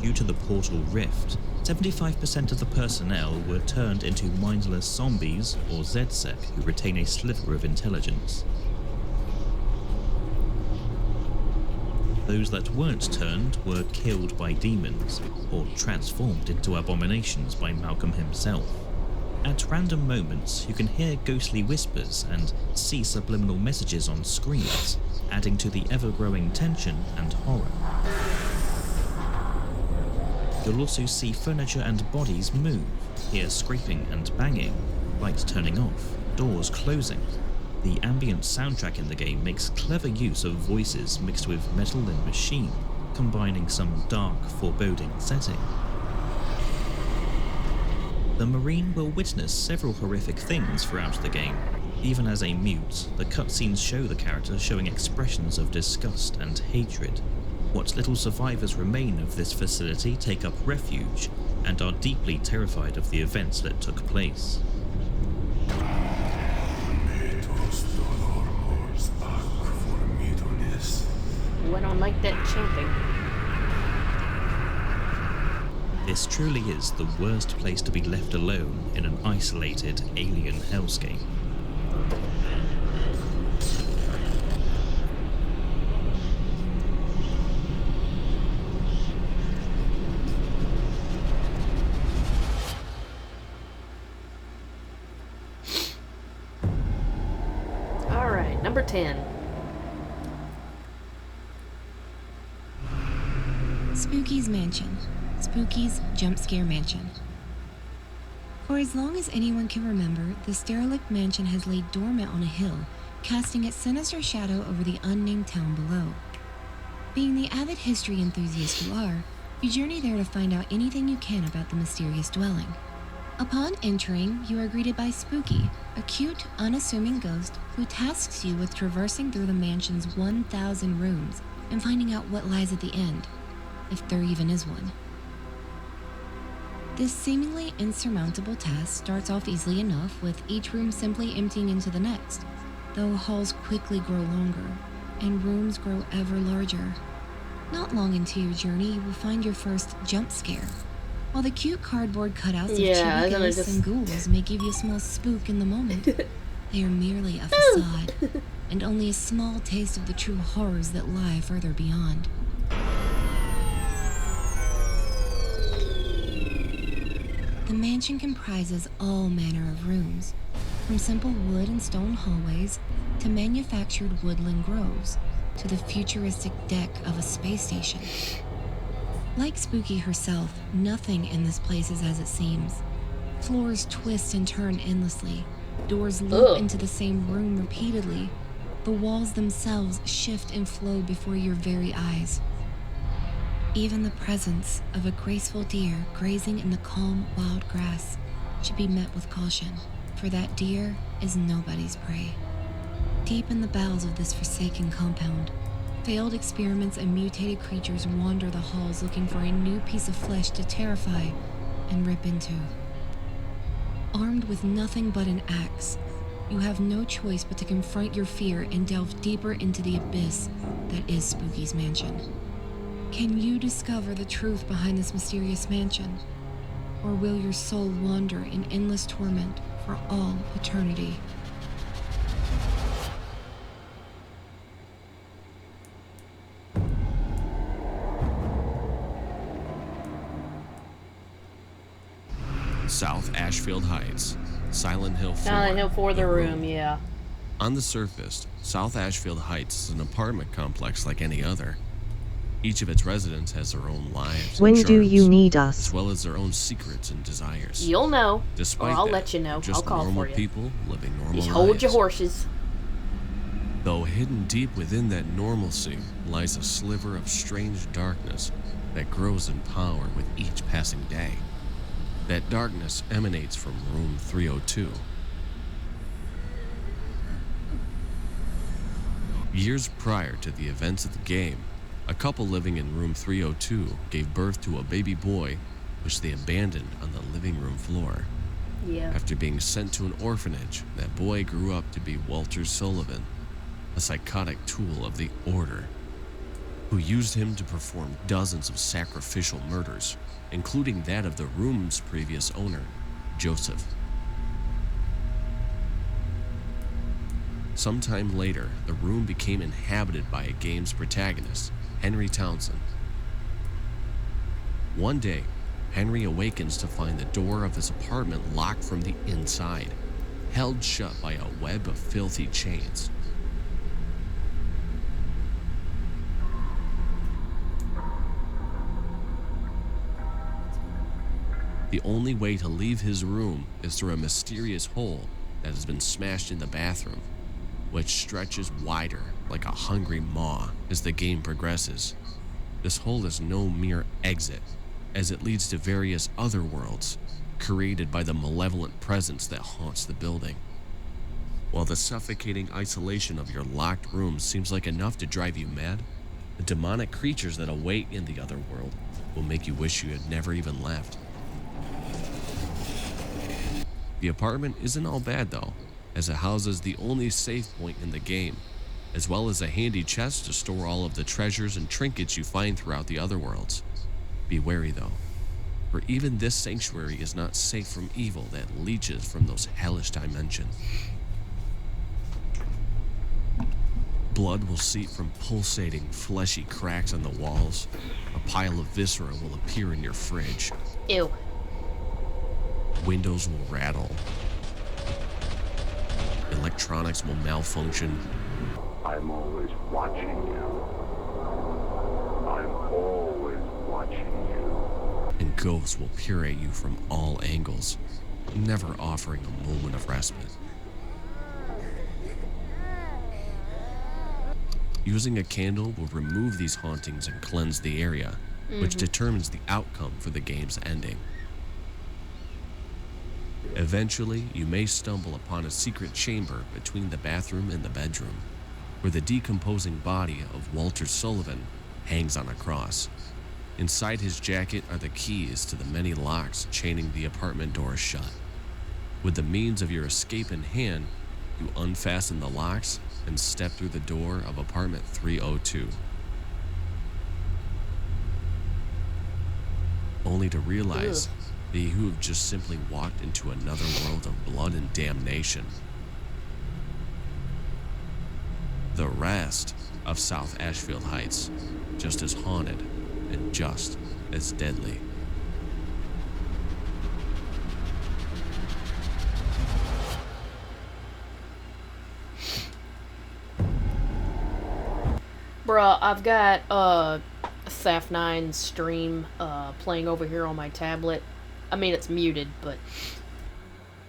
Due to the portal rift, 75% of the personnel were turned into mindless zombies or ZSEC who retain a sliver of intelligence. Those that weren't turned were killed by demons or transformed into abominations by Malcolm himself. At random moments, you can hear ghostly whispers and see subliminal messages on screens, adding to the ever-growing tension and horror. You'll also see furniture and bodies move, hear scraping and banging, lights turning off, doors closing. The ambient soundtrack in the game makes clever use of voices mixed with metal and machine, combining some dark, foreboding setting. The Marine will witness several horrific things throughout the game. Even as a mute, the cutscenes show the character showing expressions of disgust and hatred. What little survivors remain of this facility take up refuge and are deeply terrified of the events that took place. Oh, I don't like that chanting. This truly is the worst place to be left alone in an isolated alien hellscape. Alright, number 10. Spooky's Mansion. Spooky's Jump Scare Mansion. For as long as anyone can remember, this derelict mansion has laid dormant on a hill, casting its sinister shadow over the unnamed town below. Being the avid history enthusiast you are, you journey there to find out anything you can about the mysterious dwelling. Upon entering, you are greeted by Spooky, a cute, unassuming ghost who tasks you with traversing through the mansion's 1,000 rooms and finding out what lies at the end, if there even is one. This seemingly insurmountable task starts off easily enough, with each room simply emptying into the next, though halls quickly grow longer, and rooms grow ever larger. Not long into your journey, you will find your first jump scare. While the cute cardboard cutouts of chibi ghosts and ghouls may give you a small spook in the moment, they are merely a facade, and only a small taste of the true horrors that lie further beyond. The mansion comprises all manner of rooms, from simple wood and stone hallways to manufactured woodland groves to the futuristic deck of a space station. Like Spooky herself, nothing in this place is as it seems. Floors twist and turn endlessly, doors loop into the same room repeatedly, the walls themselves shift and flow before your very eyes. Even the presence of a graceful deer grazing in the calm, wild grass should be met with caution, for that deer is nobody's prey. Deep in the bowels of this forsaken compound, failed experiments and mutated creatures wander the halls looking for a new piece of flesh to terrify and rip into. Armed with nothing but an axe, you have no choice but to confront your fear and delve deeper into the abyss that is Spooky's Mansion. Can you discover the truth behind this mysterious mansion? Or will your soul wander in endless torment for all eternity? South Ashfield Heights, Silent Hill 4. Silent Hill 4, the room, yeah. On the surface, South Ashfield Heights is an apartment complex like any other. Each of its residents has their own lives When and do you charms, need us? as well as their own secrets and desires. You'll know, Despite or I'll that, let you know. they're just I'll call normal for you. people living normal Just lives. hold your horses. Though hidden deep within that normalcy lies a sliver of strange darkness that grows in power with each passing day. That darkness emanates from room 302. Years prior to the events of the game, a couple living in room 302 gave birth to a baby boy which they abandoned on the living room floor. Yeah. After being sent to an orphanage, that boy grew up to be Walter Sullivan, a psychotic tool of the Order, who used him to perform dozens of sacrificial murders, including that of the room's previous owner, Joseph. Sometime later, the room became inhabited by a game's protagonist, Henry Townsend. One day, Henry awakens to find the door of his apartment locked from the inside, held shut by a web of filthy chains. The only way to leave his room is through a mysterious hole that has been smashed in the bathroom, which stretches wider like a hungry maw as the game progresses. This hole is no mere exit, as it leads to various other worlds created by the malevolent presence that haunts the building. While the suffocating isolation of your locked room seems like enough to drive you mad, the demonic creatures that await in the other world will make you wish you had never even left. The apartment isn't all bad though, as it houses the only safe point in the game, as well as a handy chest to store all of the treasures and trinkets you find throughout the other worlds. Be wary though, for even this sanctuary is not safe from evil that leeches from those hellish dimensions. Blood will seep from pulsating, fleshy cracks on the walls. A pile of viscera will appear in your fridge. Ew. Windows will rattle. Electronics will malfunction. I'm always watching you. I'm always watching you. And ghosts will peer at you from all angles, never offering a moment of respite. Using a candle will remove these hauntings and cleanse the area, which determines the outcome for the game's ending. Eventually, you may stumble upon a secret chamber between the bathroom and the bedroom, where the decomposing body of Walter Sullivan hangs on a cross. Inside his jacket are the keys to the many locks chaining the apartment doors shut. With the means of your escape in hand, you unfasten the locks and step through the door of apartment 302. Only to realize that you have just simply walked into another world of blood and damnation. The rest of South Ashfield Heights, just as haunted and just as deadly. Bruh, I've got Saf9's stream playing over here on my tablet. I mean, it's muted, but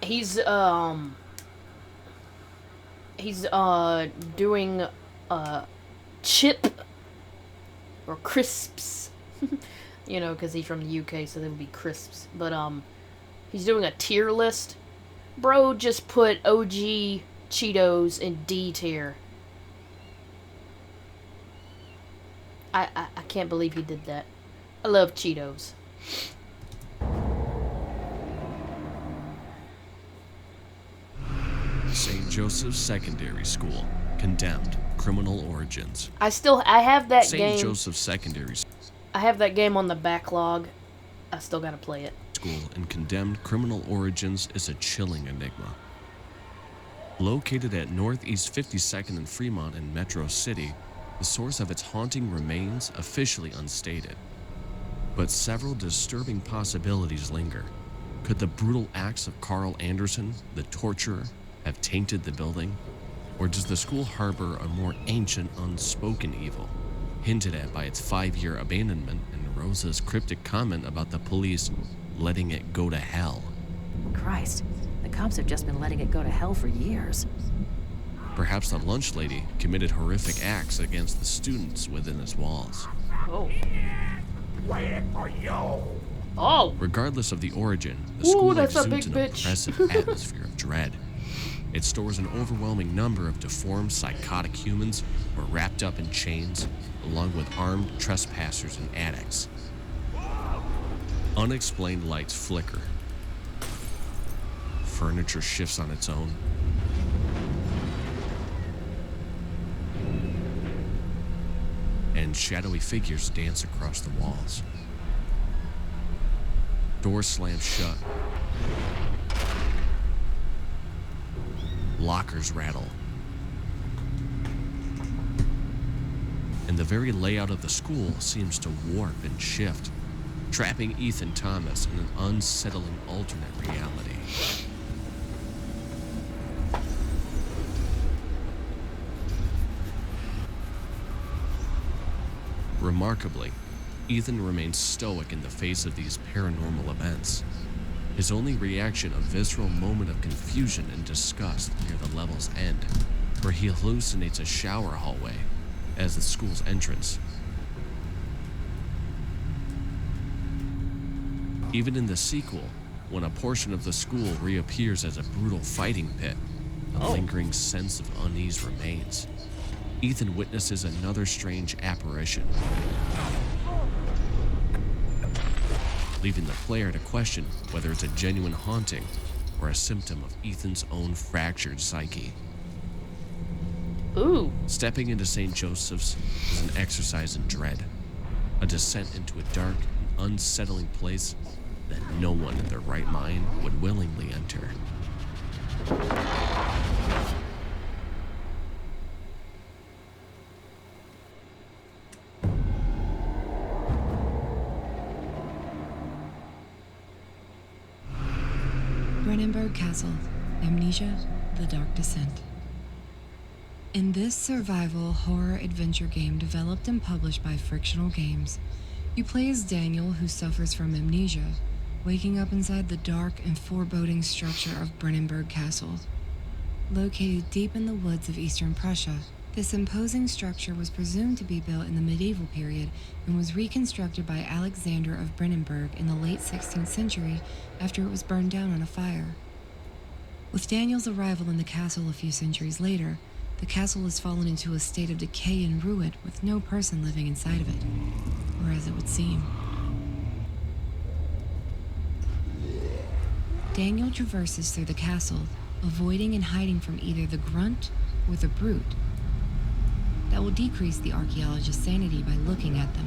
he's doing chip or crisps, you know, because he's from the UK, so they would be crisps. But he's doing a tier list. Bro just put OG Cheetos in D tier. I can't believe he did that. I love Cheetos. St. Joseph's Secondary School, Condemned, Criminal Origins. I have that St. game. Joseph's Secondary I have that game on the backlog. I still gotta play it. School and Condemned Criminal Origins is a chilling enigma. Located at Northeast 52nd and Fremont in Metro City, the source of its haunting remains officially unstated. But several disturbing possibilities linger. Could the brutal acts of Carl Anderson, the torturer, have tainted the building? Or does the school harbor a more ancient, unspoken evil, hinted at by its 5-year abandonment and Rosa's cryptic comment about the police letting it go to hell? Christ, the cops have just been letting it go to hell for years. Perhaps the lunch lady committed horrific acts against the students within its walls. Oh. Waiting for you. Oh! Regardless of the origin, the Ooh, school that's a exudes big an bitch. oppressive atmosphere of dread. It stores an overwhelming number of deformed, psychotic humans who are wrapped up in chains, along with armed trespassers and addicts. Unexplained lights flicker. Furniture shifts on its own. And shadowy figures dance across the walls. Doors slam shut. Lockers rattle. And the very layout of the school seems to warp and shift, trapping Ethan Thomas in an unsettling alternate reality. Remarkably, Ethan remains stoic in the face of these paranormal events. His only reaction a visceral moment of confusion and disgust near the level's end, where he hallucinates a shower hallway as the school's entrance. Even in the sequel, when a portion of the school reappears as a brutal fighting pit, a lingering sense of unease remains. Ethan witnesses another strange apparition, leaving the player to question whether it's a genuine haunting or a symptom of Ethan's own fractured psyche. Ooh. Stepping into St. Joseph's is an exercise in dread, a descent into a dark and unsettling place that no one in their right mind would willingly enter. Brennenburg Castle, Amnesia, The Dark Descent. In this survival horror adventure game developed and published by Frictional Games, you play as Daniel, who suffers from amnesia, waking up inside the dark and foreboding structure of Brennenburg Castle. Located deep in the woods of eastern Prussia, this imposing structure was presumed to be built in the medieval period and was reconstructed by Alexander of Brennenburg in the late 16th century after it was burned down on a fire. With Daniel's arrival in the castle a few centuries later, the castle has fallen into a state of decay and ruin with no person living inside of it, or as it would seem. Daniel traverses through the castle, avoiding and hiding from either the grunt or the brute. That will decrease the archaeologist's sanity by looking at them.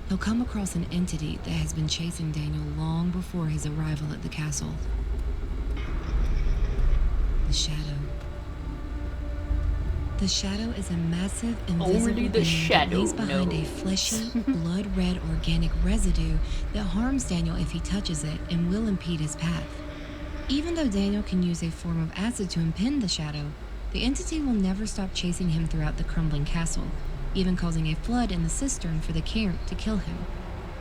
He'll come across an entity that has been chasing Daniel long before his arrival at the castle. The Shadow. The Shadow is a massive, invisible being that lays behind a fleshy, blood-red organic residue that harms Daniel if he touches it and will impede his path. Even though Daniel can use a form of acid to impede the Shadow, the entity will never stop chasing him throughout the crumbling castle, even causing a flood in the cistern for the camp to kill him.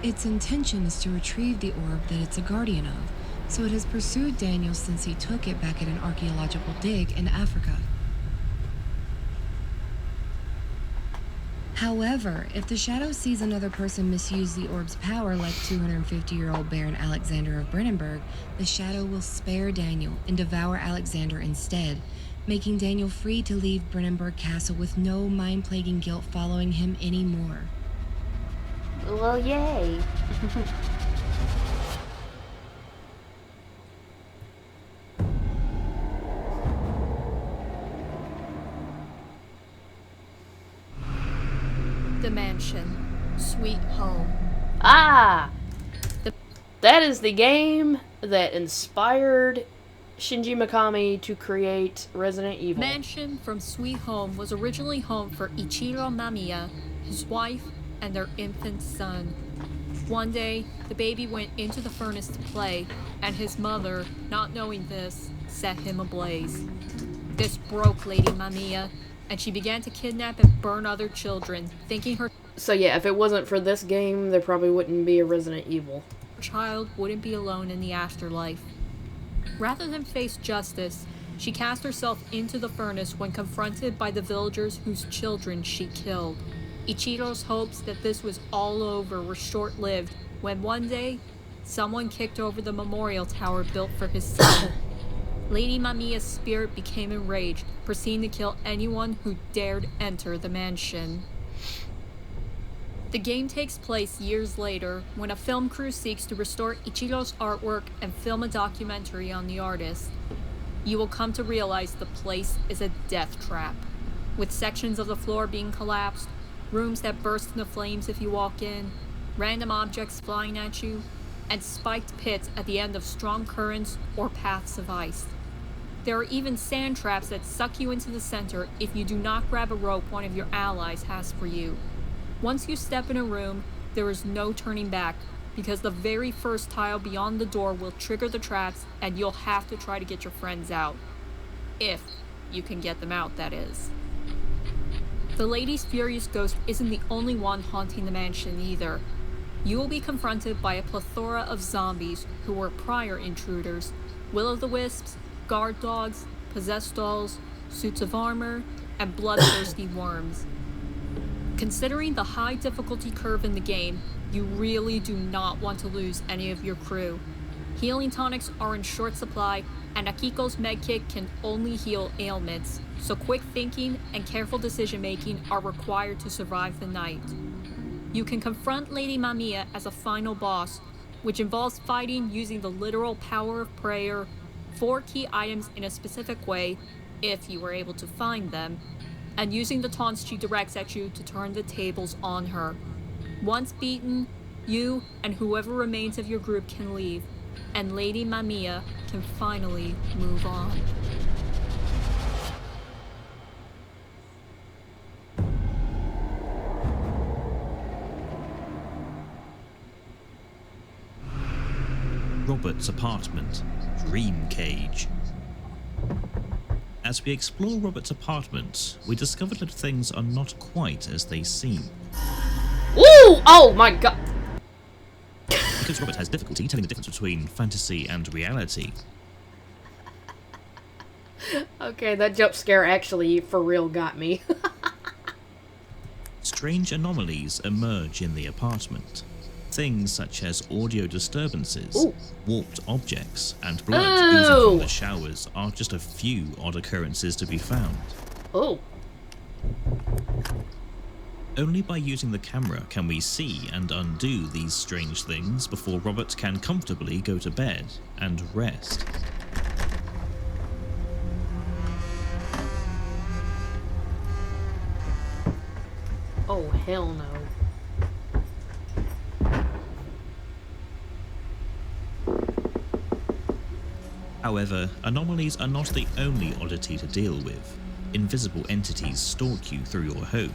Its intention is to retrieve the orb that it's a guardian of, so it has pursued Daniel since he took it back at an archaeological dig in Africa. However, if the Shadow sees another person misuse the orb's power like 250-year-old Baron Alexander of Brennenburg, the Shadow will spare Daniel and devour Alexander instead, making Daniel free to leave Brennenburg Castle with no mind-plaguing guilt following him anymore. Well, yay. The Mansion, Sweet Home. Ah! That is the game that inspired Shinji Mikami to create Resident Evil. Mansion from Sweet Home was originally home for Ichiro Mamiya, his wife, and their infant son. One day, the baby went into the furnace to play, and his mother, not knowing this, set him ablaze. This broke Lady Mamiya, and she began to kidnap and burn other children, thinking her So yeah, if it wasn't for this game, there probably wouldn't be a Resident Evil. child wouldn't be alone in the afterlife. Rather than face justice, She cast herself into the furnace when confronted by the villagers whose children she killed. Ichiro's hopes that this was all over were short-lived when one day, someone kicked over the memorial tower built for his son. Lady Mamiya's spirit became enraged, proceeding to kill anyone who dared enter the mansion. The game takes place years later when a film crew seeks to restore Ichiro's artwork and film a documentary on the artist. You will come to realize the place is a death trap, with sections of the floor being collapsed, rooms that burst into flames if you walk in, random objects flying at you, and spiked pits at the end of strong currents or paths of ice. There are even sand traps that suck you into the center if you do not grab a rope one of your allies has for you. Once you step in a room, there is no turning back, because the very first tile beyond the door will trigger the traps and you'll have to try to get your friends out. If you can get them out, that is. The lady's furious ghost isn't the only one haunting the mansion either. You will be confronted by a plethora of zombies who were prior intruders, will-o'-the-wisps, guard dogs, possessed dolls, suits of armor, and bloodthirsty worms. Considering the high difficulty curve in the game, you really do not want to lose any of your crew. Healing tonics are in short supply, and Akiko's medkit can only heal ailments, so quick thinking and careful decision making are required to survive the night. You can confront Lady Mamiya as a final boss, which involves fighting using the literal power of prayer, 4 key items in a specific way, if you were able to find them, and using the taunts she directs at you to turn the tables on her. Once beaten, you and whoever remains of your group can leave, and Lady Mamiya can finally move on. Robert's apartment, Dream Cage. As we explore Robert's apartment, we discover that things are not quite as they seem. Ooh! Oh my god! Because Robert has difficulty telling the difference between fantasy and reality. Okay, that jump scare actually for real got me. Strange anomalies emerge in the apartment. Things such as audio disturbances, warped objects, and blood oozing from the showers are just a few odd occurrences to be found. Oh. Only by using the camera can we see and undo these strange things before Robert can comfortably go to bed and rest. Oh, hell no. However, anomalies are not the only oddity to deal with. Invisible entities stalk you through your home.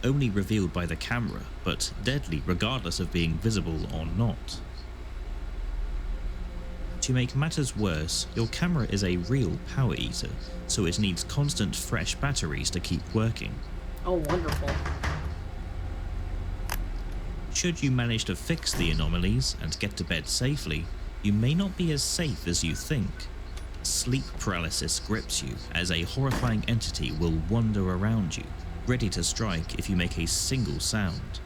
Only revealed by the camera, but deadly regardless of being visible or not. To make matters worse, your camera is a real power eater, so it needs constant fresh batteries to keep working. Oh, wonderful. Should you manage to fix the anomalies and get to bed safely, you may not be as safe as you think. Sleep paralysis grips you as a horrifying entity will wander around you, ready to strike if you make a single sound.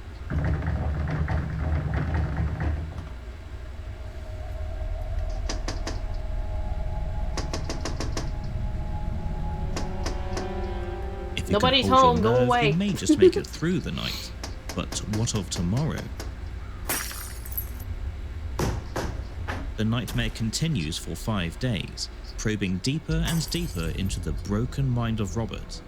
If you Nobody's can hold home, your go nerve, away. You may just make it through the night. But what of tomorrow? The nightmare continues for 5 days, probing deeper and deeper into the broken mind of Robert.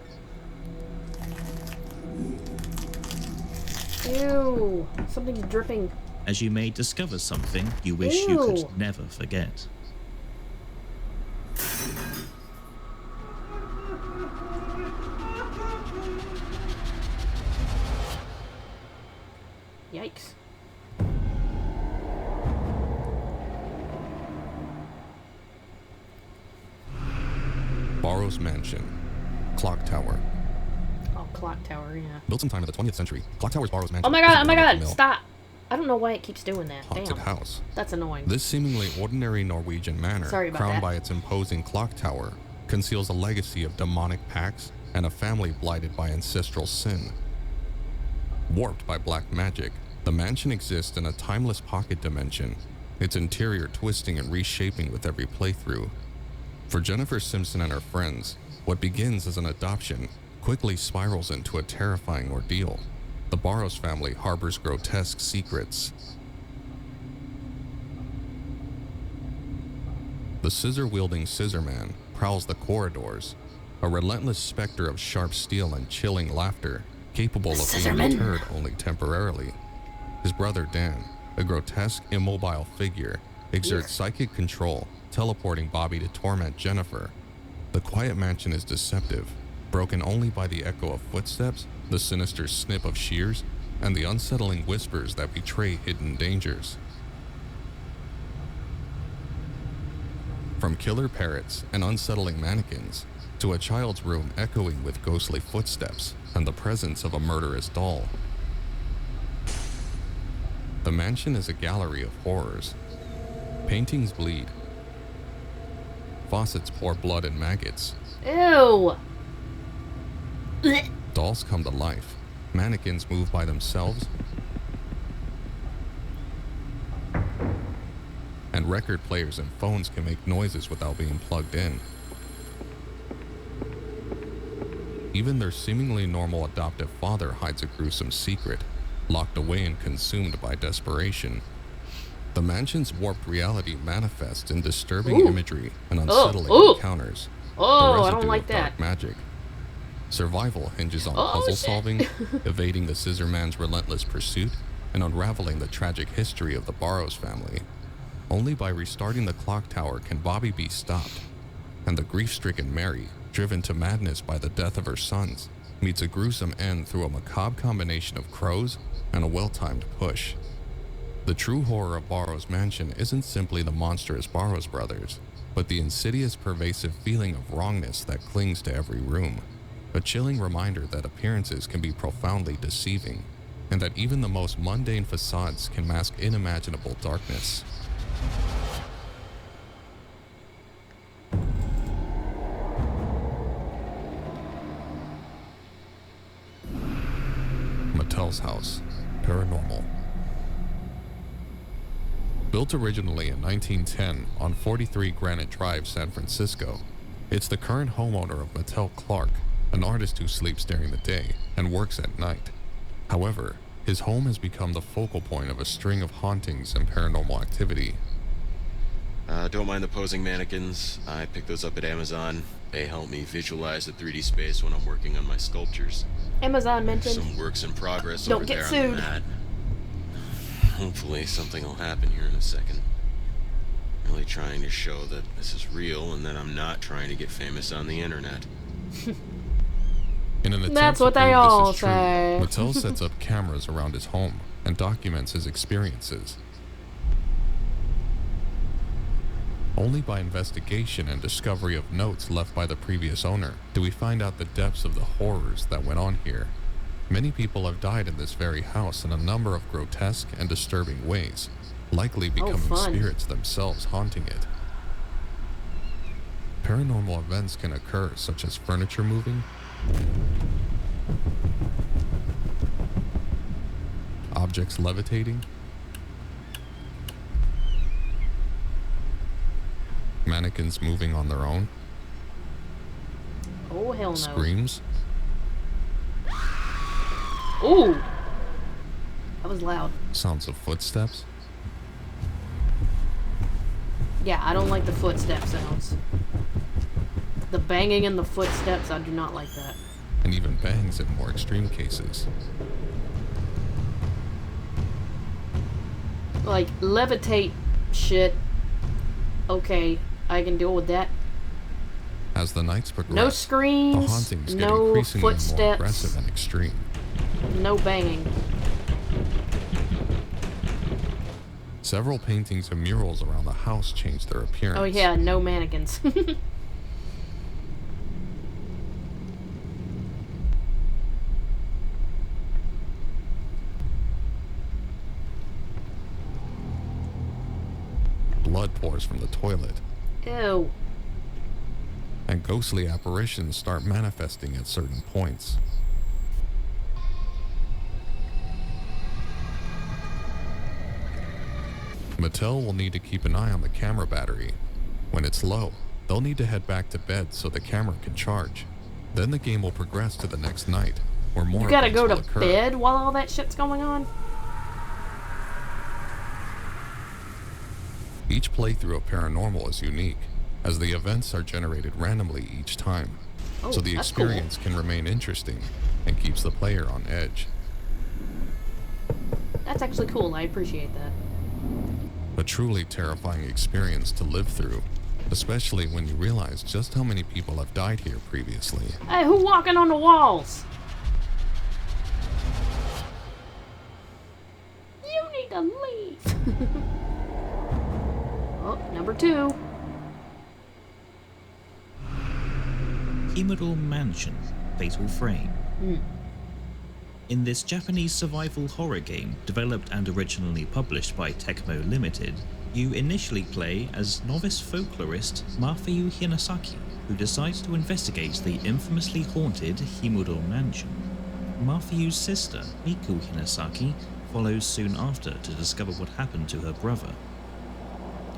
Ew, something's dripping. As you may discover something you wish you could never forget. Yikes. Barrow's Mansion, Clock Tower. Oh, clock tower, yeah. Built sometime in the 20th century, Clock Tower's Barrow's Mansion. Oh my god, stop! I don't know why it keeps doing that. Haunted Damn. house. That's annoying. This seemingly ordinary Norwegian manor, Sorry about crowned that. by its imposing clock tower, conceals a legacy of demonic pacts and a family blighted by ancestral sin. Warped by black magic, the mansion exists in a timeless pocket dimension, its interior twisting and reshaping with every playthrough. For Jennifer Simpson and her friends, what begins as an adoption quickly spirals into a terrifying ordeal. The Barrows family harbors grotesque secrets. The scissor-wielding Scissor Man prowls the corridors, a relentless specter of sharp steel and chilling laughter, capable of being deterred only temporarily. His brother Dan, a grotesque, immobile figure, exerts psychic control, teleporting Bobby to torment Jennifer. The quiet mansion is deceptive, broken only by the echo of footsteps, the sinister snip of shears, and the unsettling whispers that betray hidden dangers. From killer parrots and unsettling mannequins, to a child's room echoing with ghostly footsteps and the presence of a murderous doll. The mansion is a gallery of horrors. Paintings bleed. Faucets pour blood and maggots. Ew! Dolls come to life. Mannequins move by themselves. And record players and phones can make noises without being plugged in. Even their seemingly normal adoptive father hides a gruesome secret, locked away and consumed by desperation. The mansion's warped reality manifests in disturbing imagery and unsettling encounters. Oh, the I don't residue like of that. dark magic. Survival hinges on puzzle solving, evading the Scissor Man's relentless pursuit, and unraveling the tragic history of the Barrows family. Only by restarting the clock tower can Bobby be stopped, and the grief-stricken Mary, driven to madness by the death of her sons, meets a gruesome end through a macabre combination of crows and a well-timed push. The true horror of Barrows Mansion isn't simply the monstrous Barrows brothers, but the insidious, pervasive feeling of wrongness that clings to every room. A chilling reminder that appearances can be profoundly deceiving, and that even the most mundane facades can mask unimaginable darkness. Mattel's House, Paranormal. Built originally in 1910 on 43 Granite Drive, San Francisco, it's the current homeowner of Mattel Clark, an artist who sleeps during the day and works at night. However, his home has become the focal point of a string of hauntings and paranormal activity. Don't mind the posing mannequins. I picked those up at Amazon. They help me visualize the 3D space when I'm working on my sculptures. Amazon mentioned. Some works in progress Don't over get there on sued. the mat. Hopefully something will happen here in a second. Really trying to show that this is real and that I'm not trying to get famous on the internet. In an attempt That's to what they prove all this is true, say. Mattel sets up cameras around his home and documents his experiences. Only by investigation and discovery of notes left by the previous owner do we find out the depths of the horrors that went on here. Many people have died in this very house in a number of grotesque and disturbing ways, likely becoming fun. spirits themselves haunting it. Paranormal events can occur, such as furniture moving, objects levitating, mannequins moving on their own, Oh, hell no. screams, Ooh! That was loud. sounds of footsteps, Yeah, I don't like the footstep sounds. The banging and the footsteps, I do not like that. and even bangs in more extreme cases. Like, levitate shit. Okay, I can deal with that. As the nights progress, No the screams, hauntings get no increasingly more footsteps. aggressive and extreme. No banging. Several paintings and murals around the house change their appearance. Oh yeah, no mannequins. pours from the toilet. Ew. And ghostly apparitions start manifesting at certain points. Mattel will need to keep an eye on the camera battery. When it's low, they'll need to head back to bed so the camera can charge. Then the game will progress to the next night, where more You gotta events go will to occur. bed while all that shit's going on? Each playthrough of Paranormal is unique, as the events are generated randomly each time, Oh, so the that's cool. experience can remain interesting and keeps the player on edge. That's actually cool. I appreciate that. A truly terrifying experience to live through, especially when you realize just how many people have died here previously. Hey, who walking on the walls? You need to leave. Oh, number 2. Himuro Mansion, Fatal Frame. Hmm. In this Japanese survival horror game, developed and originally published by Tecmo Limited, you initially play as novice folklorist Mafuyu Hinasaki, who decides to investigate the infamously haunted Himuro Mansion. Mafuyu's sister, Miku Hinasaki, follows soon after to discover what happened to her brother.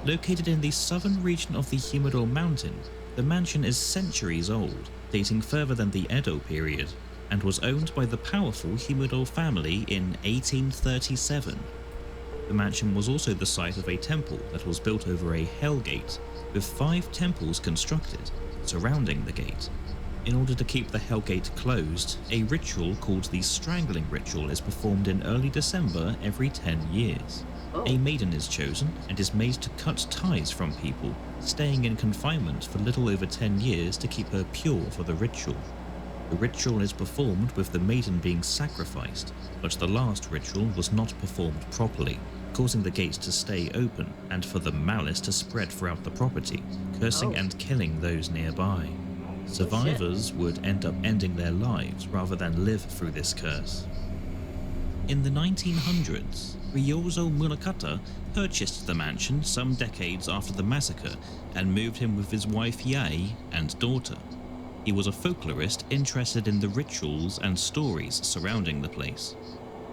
Located in the southern region of the Himuro Mountain, the mansion is centuries old, dating further than the Edo period, and was owned by the powerful Himuro family in 1837. The mansion was also the site of a temple that was built over a hell gate, with 5 temples constructed surrounding the gate. In order to keep the hell gate closed, a ritual called the Strangling Ritual is performed in early December every 10 years. A maiden is chosen and is made to cut ties from people, staying in confinement for little over 10 years to keep her pure for the ritual. The ritual is performed with the maiden being sacrificed, but the last ritual was not performed properly, causing the gates to stay open and for the malice to spread throughout the property, cursing and killing those nearby. Survivors would end up ending their lives rather than live through this curse. In the 1900s, Ryozo Munakata purchased the mansion some decades after the massacre and moved in with his wife Yae and daughter. He was a folklorist interested in the rituals and stories surrounding the place.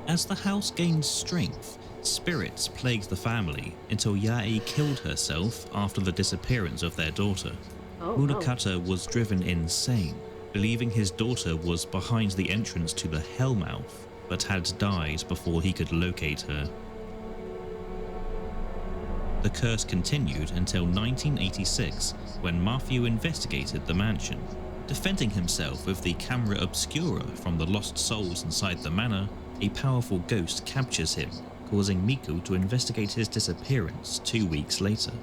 As the house gained strength, spirits plagued the family until Yae killed herself after the disappearance of their daughter. Munakata was driven insane, believing his daughter was behind the entrance to the Hellmouth, but had died before he could locate her. The curse continued until 1986, when Mafuyu investigated the mansion. Defending himself with the camera obscura from the lost souls inside the manor, a powerful ghost captures him, causing Miku to investigate his disappearance 2 weeks later.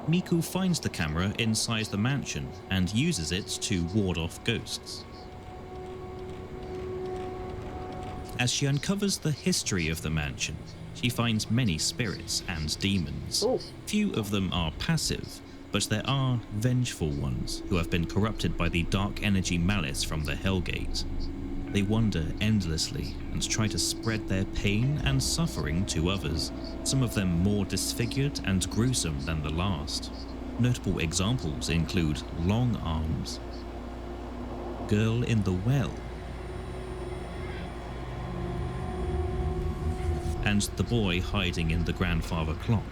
Miku finds the camera inside the mansion and uses it to ward off ghosts. As she uncovers the history of the mansion, she finds many spirits and demons. Few of them are passive, but there are vengeful ones who have been corrupted by the dark energy malice from the Hellgate. They wander endlessly and try to spread their pain and suffering to others, some of them more disfigured and gruesome than the last. Notable examples include Long Arms, Girl in the Well, and the boy hiding in the grandfather clock.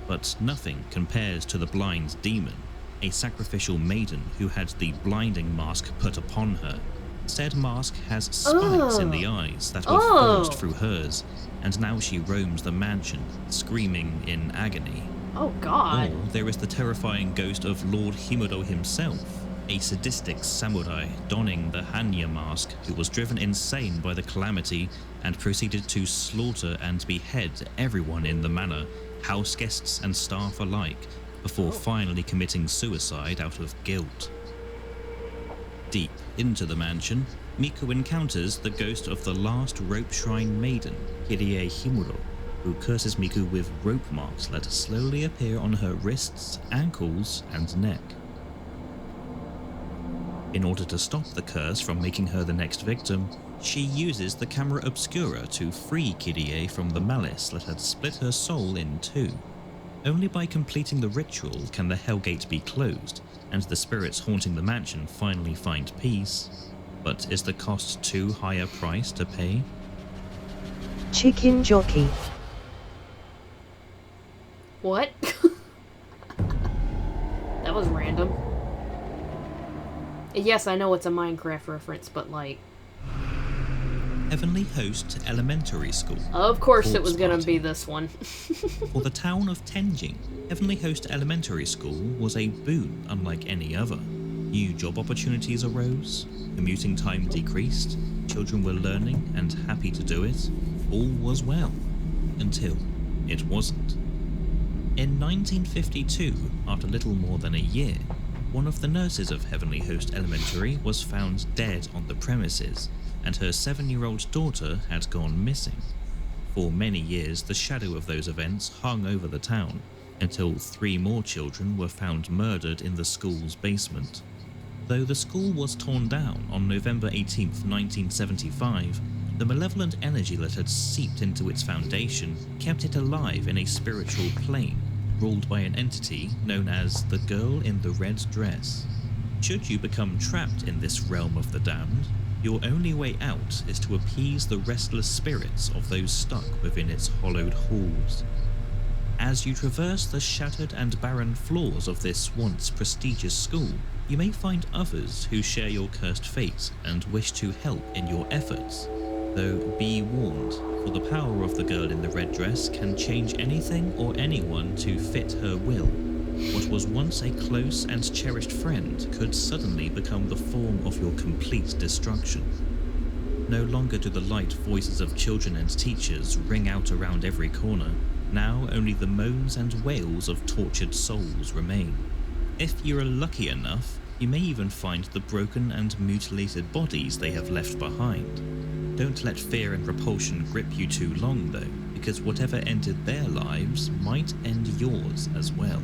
But nothing compares to the blind demon, a sacrificial maiden who had the blinding mask put upon her. Said mask has spikes in the eyes that were forged through hers, and now she roams the mansion, screaming in agony. Oh God. Or there is the terrifying ghost of Lord Himuro himself, a sadistic samurai donning the Hanya mask who was driven insane by the calamity and proceeded to slaughter and behead everyone in the manor, house guests and staff alike, before finally committing suicide out of guilt. Deep into the mansion, Miku encounters the ghost of the last rope shrine maiden, Kirie Himuro, who curses Miku with rope marks that slowly appear on her wrists, ankles, and neck. In order to stop the curse from making her the next victim, she uses the camera obscura to free Kyrie from the malice that had split her soul in two. Only by completing the ritual can the Hellgate be closed, and the spirits haunting the mansion finally find peace. But is the cost too high a price to pay? Chicken jockey. What? That was random. Yes, I know it's a Minecraft reference, but like... Heavenly Host Elementary School. Of course it Corpse was gonna Party. be this one. For the town of Tenjing, Heavenly Host Elementary School was a boon unlike any other. New job opportunities arose, commuting time decreased, children were learning and happy to do it. All was well. Until it wasn't. In 1952, after little more than a year, one of the nurses of Heavenly Host Elementary was found dead on the premises, and her 7-year-old daughter had gone missing. For many years, the shadow of those events hung over the town, until 3 more children were found murdered in the school's basement. Though the school was torn down on November 18, 1975, the malevolent energy that had seeped into its foundation kept it alive in a spiritual plane, ruled by an entity known as the Girl in the Red Dress. Should you become trapped in this realm of the damned, your only way out is to appease the restless spirits of those stuck within its hollowed halls. As you traverse the shattered and barren floors of this once prestigious school, you may find others who share your cursed fate and wish to help in your efforts. Though be warned, for the power of the girl in the red dress can change anything or anyone to fit her will. What was once a close and cherished friend could suddenly become the form of your complete destruction. No longer do the light voices of children and teachers ring out around every corner. Now only the moans and wails of tortured souls remain. If you're lucky enough, you may even find the broken and mutilated bodies they have left behind. Don't let fear and repulsion grip you too long though, because whatever ended their lives might end yours as well.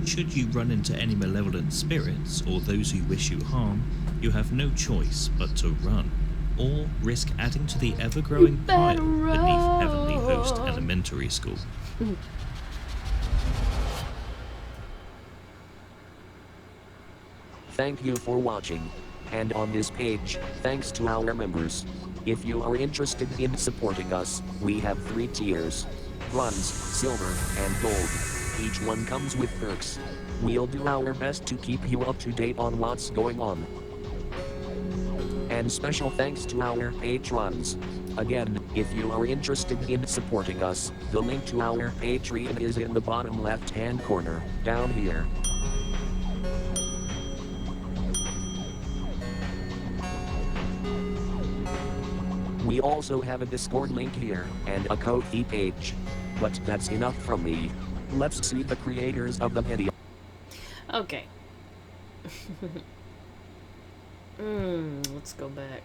Should you run into any malevolent spirits or those who wish you harm, you have no choice but to run, or risk adding to the ever-growing pile beneath Heavenly Host Elementary School. Thank you for watching. And on this page, thanks to our members. If you are interested in supporting us, we have 3 tiers: bronze, silver, and gold. Each one comes with perks. We'll do our best to keep you up to date on what's going on. And special thanks to our patrons. Again, if you are interested in supporting us, the link to our Patreon is in the bottom left-hand corner, down here. We also have a Discord link here, and a Ko-fi page. But that's enough from me. Let's see the creators of the video. Okay. Let's go back.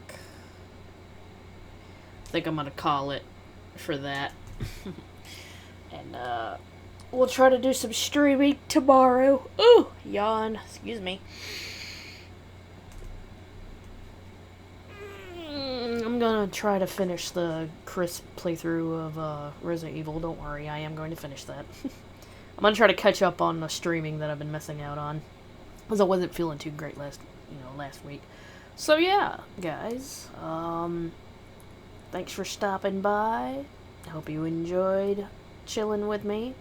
I think I'm gonna call it for that. And we'll try to do some streaming tomorrow. Ooh, yawn. Excuse me. I'm gonna try to finish the crisp playthrough of Resident Evil. Don't worry, I am going to finish that. I'm gonna try to catch up on the streaming that I've been missing out on, because I wasn't feeling too great last week. So yeah, guys, thanks for stopping by. I hope you enjoyed chilling with me.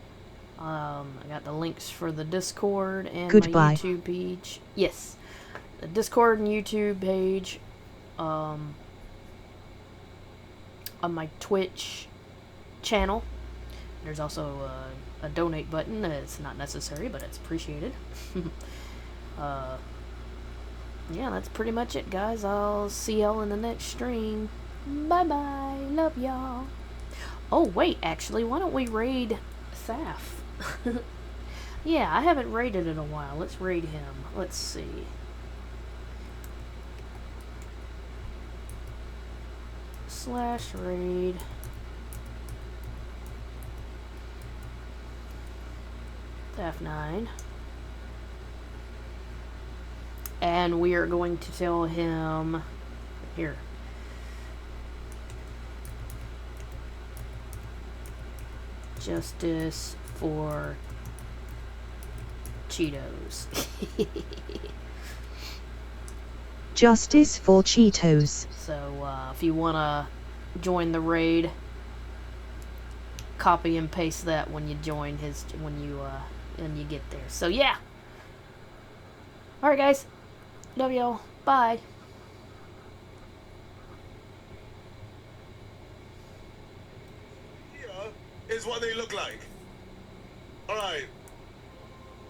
I got the links for the Discord and my YouTube page. Yes, the Discord and YouTube page. On my Twitch channel. There's also a donate button. It's not necessary, but it's appreciated. Yeah, that's pretty much it, guys. I'll see y'all in the next stream. Bye-bye. Love y'all. Oh, wait, actually, why don't we raid Thaf? Yeah, I haven't raided in a while. Let's raid him. Let's see. /raid Thaf9. And we are going to tell him here. Justice for Cheetos. Justice for Cheetos. So if you want to join the raid, copy and paste that when you join his when you get there. So yeah. All right, guys. Love y'all. Bye. Is what they look like. All right.